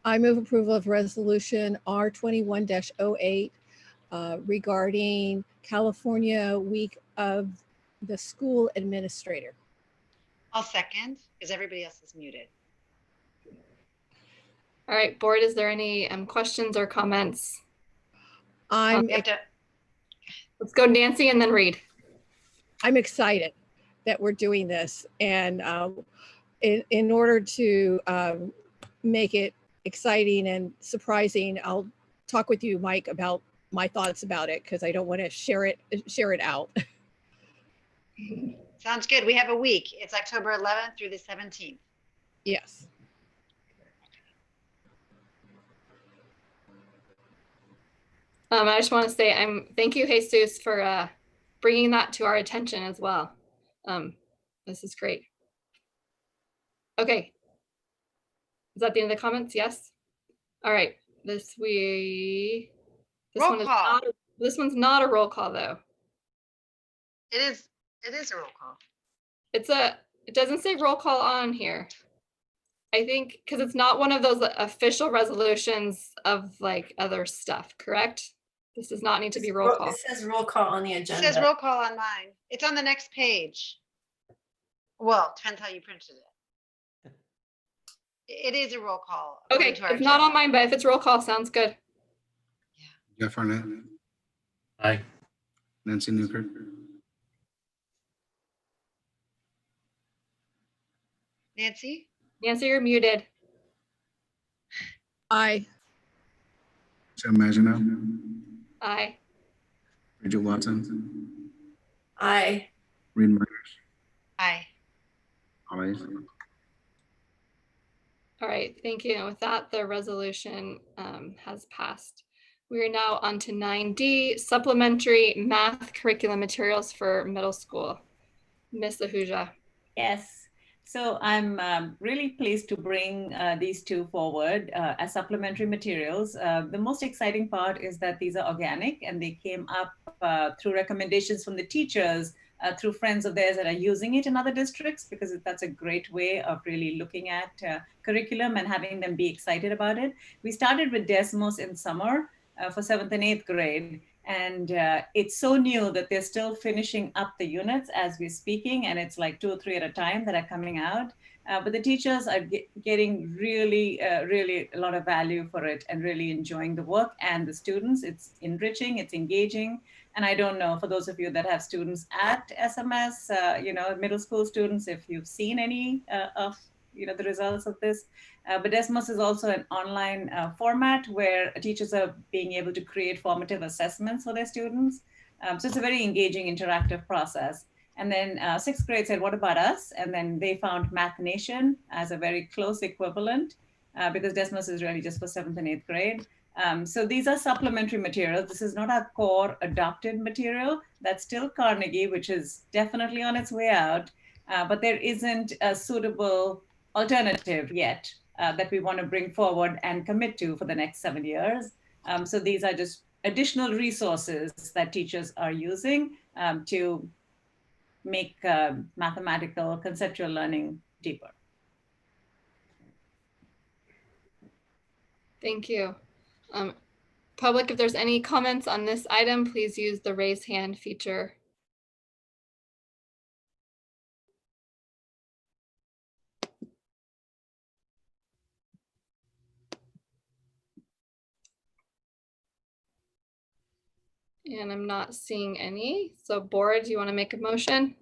I move approval of resolution R21-08 regarding California Week of the School Administrator. I'll second, because everybody else is muted. All right, board, is there any questions or comments? Let's go Nancy and then Reed. I'm excited that we're doing this, and in order to make it exciting and surprising, I'll talk with you, Mike, about my thoughts about it, because I don't want to share it out. Sounds good. We have a week. It's October 11th through the 17th. Yes. I just want to say thank you, Jesus, for bringing that to our attention as well. This is great. Okay. Is that the end of the comments? Yes. All right. This one's not a roll call though. It is a roll call. It doesn't say roll call on here. I think because it's not one of those official resolutions of like other stuff, correct? This does not need to be roll call. It says roll call on the It agenda. says roll call on mine. It's on the next page. Well, depends how you printed it. It is a roll call. Okay, it's not on mine, but if it's roll call, sounds good. Jeff Arnett, Aye. Nancy Newkirk, Nancy? Nancy, you're muted. Aye. Michelle Maginot, Aye. Bridget Watson, Aye. Reed Myers, Aye. all ayes. All right, thank you. And with that, the resolution has passed. We are now on to 9D, supplementary math curriculum materials for middle school. Ms. Ahuja. Yes. So I'm really pleased to bring these two forward as supplementary materials. The most exciting part is that these are organic and they came up through recommendations from the teachers, through friends of theirs that are using it in other districts, because that's a great way of really looking at curriculum and having them be excited about it. We started with Desmos in summer for 7th and 8th grade. And it's so new that they're still finishing up the units as we're speaking, and it's like 2 or 3 at a time that are coming out. But the teachers are getting really, really a lot of value for it and really enjoying the work. And the students, it's enriching, it's engaging. And I don't know, for those of you that have students at SMS, middle school students, if you've seen any of the results of this. But Desmos is also an online format where teachers are being able to create formative assessments for their students. So it's a very engaging, interactive process. And then 6th grade said, what about us? And then they found Math Nation as a very close equivalent because Desmos is really just for 7th and 8th grade. So these are supplementary materials. This is not our core adopted material. That's still Carnegie, which is definitely on its way out. But there isn't a suitable alternative yet that we want to bring forward and commit to for the next 7 years. So these are just additional resources that teachers are using to make mathematical conceptual learning deeper. Thank you. Public, if there's any comments on this item, please use the raise hand feature. And I'm not seeing any. So board, do you want to make a motion?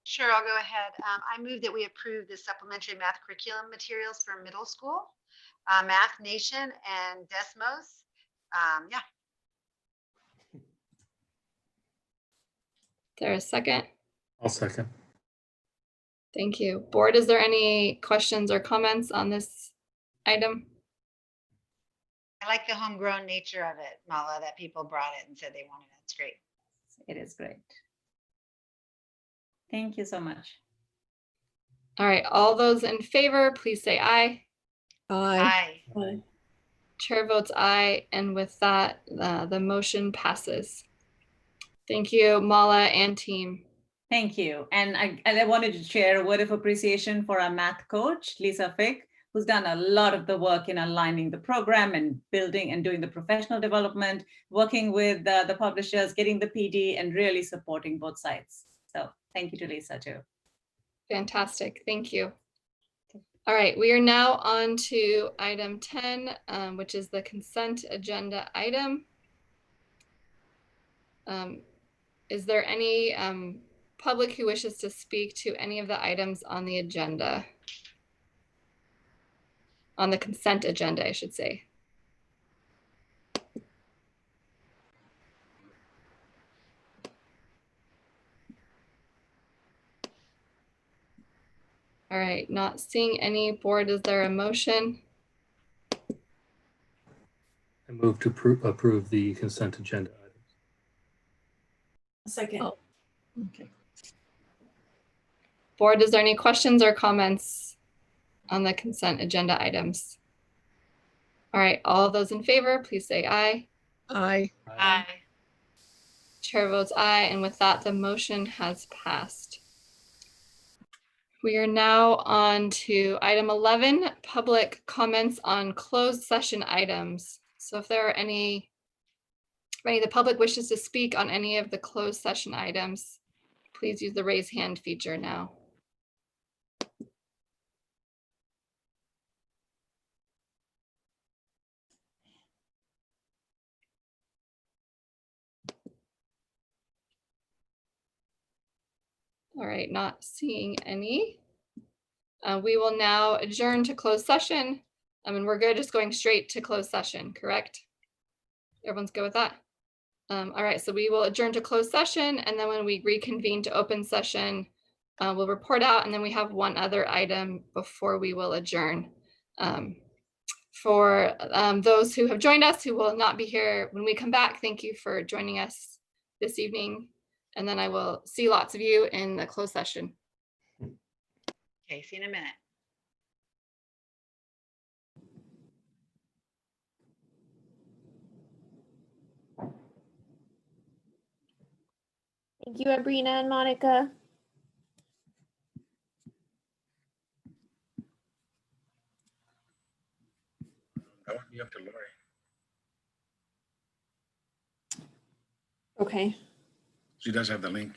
Sure, I'll go ahead. I move that we approve the supplementary math curriculum materials for middle school, Math Nation and Desmos. Yeah. Is there a second? I'll second. Thank you. Board, is there any questions or comments on this item? I like the homegrown nature of it, Mala, that people brought it and said they wanted it. It's great. It is great. Thank you so much. All right, all those in favor, please say aye. Aye. Aye. Chair votes aye, and with that, the motion passes. Thank you, Mala and team. Thank you. And I wanted to share a word of appreciation for our math coach, Lisa Fick, who's done a lot of the work in aligning the program and building and doing the professional development, working with the publishers, getting the PD, and really supporting both sides. So thank you to Lisa too. Fantastic, thank you. All right, we are now on to item 10, which is the consent agenda item. Is there any public who wishes to speak to any of the items on the agenda? On the consent agenda, I should say. All right, not seeing any. Board, is there a motion? I move to approve the consent agenda items. Second. Oh, okay. Board, is there any questions or comments on the consent agenda items? All right, all those in favor, please say aye. Aye. Aye. Chair votes aye, and with that, the motion has passed. We are now on to item 11, public comments on closed session items. So if there are any of the public wishes to speak on any of the closed session items, please use the raise hand feature now. All right, not seeing any. We will now adjourn to closed session. And we're good, just going straight to closed session, correct? Everyone's good with that? All right, so we will adjourn to closed session, and then when we reconvene to open session, we'll report out, and then we have one other item before we will adjourn. For those who have joined us who will not be here when we come back, thank you for joining us this evening. And then I will see lots of you in the closed session. Okay, see you in a minute. Thank you, Abrina and Monica. That would be up to Lori. Okay. She does have the link.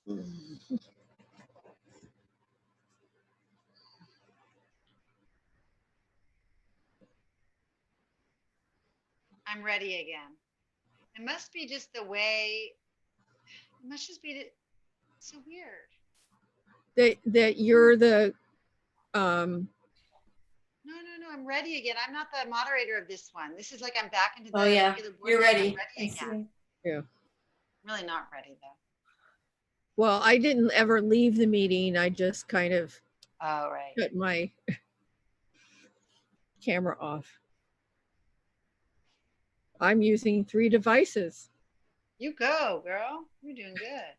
I'm ready again. It must be just the way, it must just be so weird. That you're the, No, I'm ready again. I'm not the moderator of this one. This is like I'm back into the Oh yeah, regular board you're meeting. ready. I'm ready again. yeah. I'm really not ready though. Well, I didn't ever leave the meeting. I just kind of cut my camera off. I'm using 3 devices. You go, girl. You're doing good.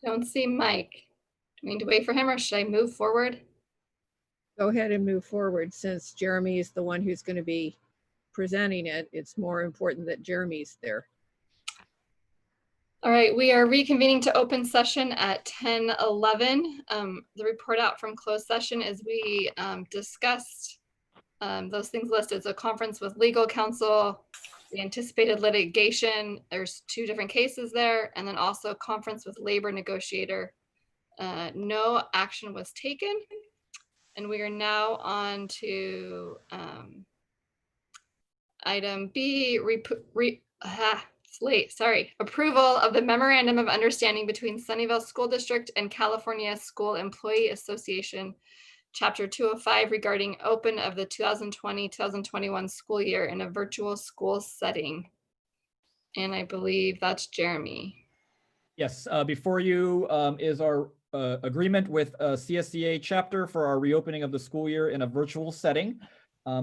Don't see Mike. Do we need to wait for him or should I move forward? Go ahead and move forward since Jeremy is the one who's going to be presenting it. It's more important that Jeremy's there. All right, we are reconvening to open session at 10:11. The report out from closed session is we discussed those things listed. So conference with legal counsel, the anticipated litigation, there's 2 different cases there, and then also conference with labor negotiator. No action was taken. And we are now on to item B, it's late, sorry. Approval of the Memorandum of Understanding between Sunnyvale School District and California School Employee Association, Chapter 205, regarding open of the 2020-2021 school year in a virtual school setting. And I believe that's Jeremy. Yes, before you is our agreement with CSCA chapter for our reopening of the school year in a virtual setting.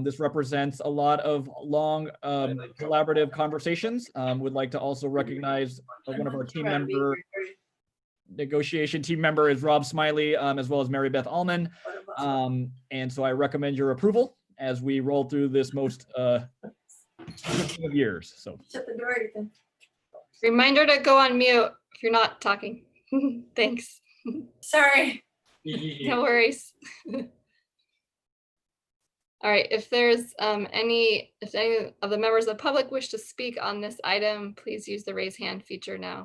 This represents a lot of long collaborative conversations. Would like to also recognize one of our team member, negotiation team member is Rob Smiley, as well as Mary Beth Allman. And so I recommend your approval as we roll through this most of years. So Shut the door again. Reminder to go on mute if you're not talking. Thanks. Sorry. No worries. All right, if there's any of the members of the public wish to speak on this item, please use the raise hand feature now.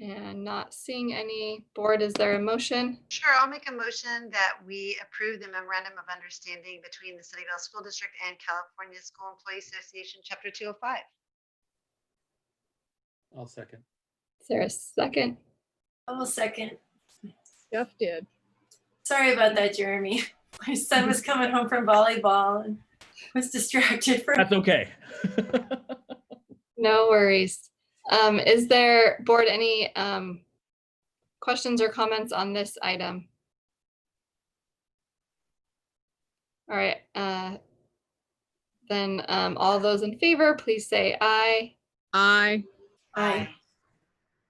And not seeing any. Board, is there a motion? Sure, I'll make a motion that we approve the memorandum of understanding between the Sunnyvale School District and California School Employee Association, Chapter 205. I'll second. Is there a second? I'll second. Jeff did. Sorry about that, Jeremy. My son was coming home from volleyball and was distracted for. That's okay. No worries. Is there, board, any questions or comments on this item? All right, then all those in favor, please say aye. Aye. Aye.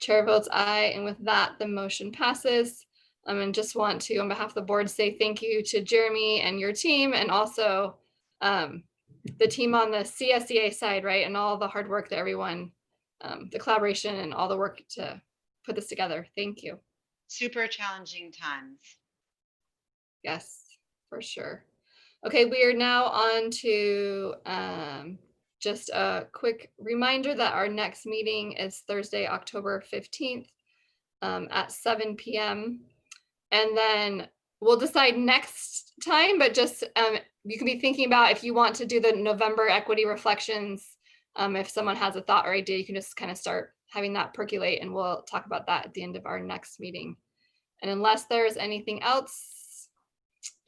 Chair votes aye, and with that, the motion passes. And just want to, on behalf of the board, say thank you to Jeremy and your team, and also the team on the CSEA side, right, and all the hard work that everyone, the collaboration and all the work to put this together. Thank you. Super challenging times. Yes, for sure. Okay, we are now on to just a quick reminder that our next meeting is Thursday, October 15th at 7 p.m. And then we'll decide next time, but just you can be thinking about if you want to do the November equity reflections. If someone has a thought or idea, you can just kind of start having that percolate, and we'll talk about that at the end of our next meeting. And unless there's anything else,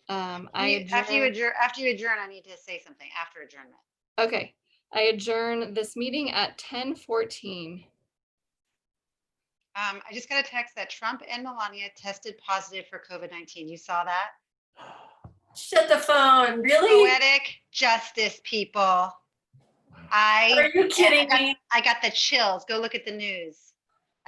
After you adjourn, I need to say something after adjournment. Okay, I adjourn this meeting at 10:14. I just got a text that Trump and Melania tested positive for COVID-19. You saw that? Shut the phone. Really? Poetic justice, people. Are you kidding me? I got the chills. Go look at the news.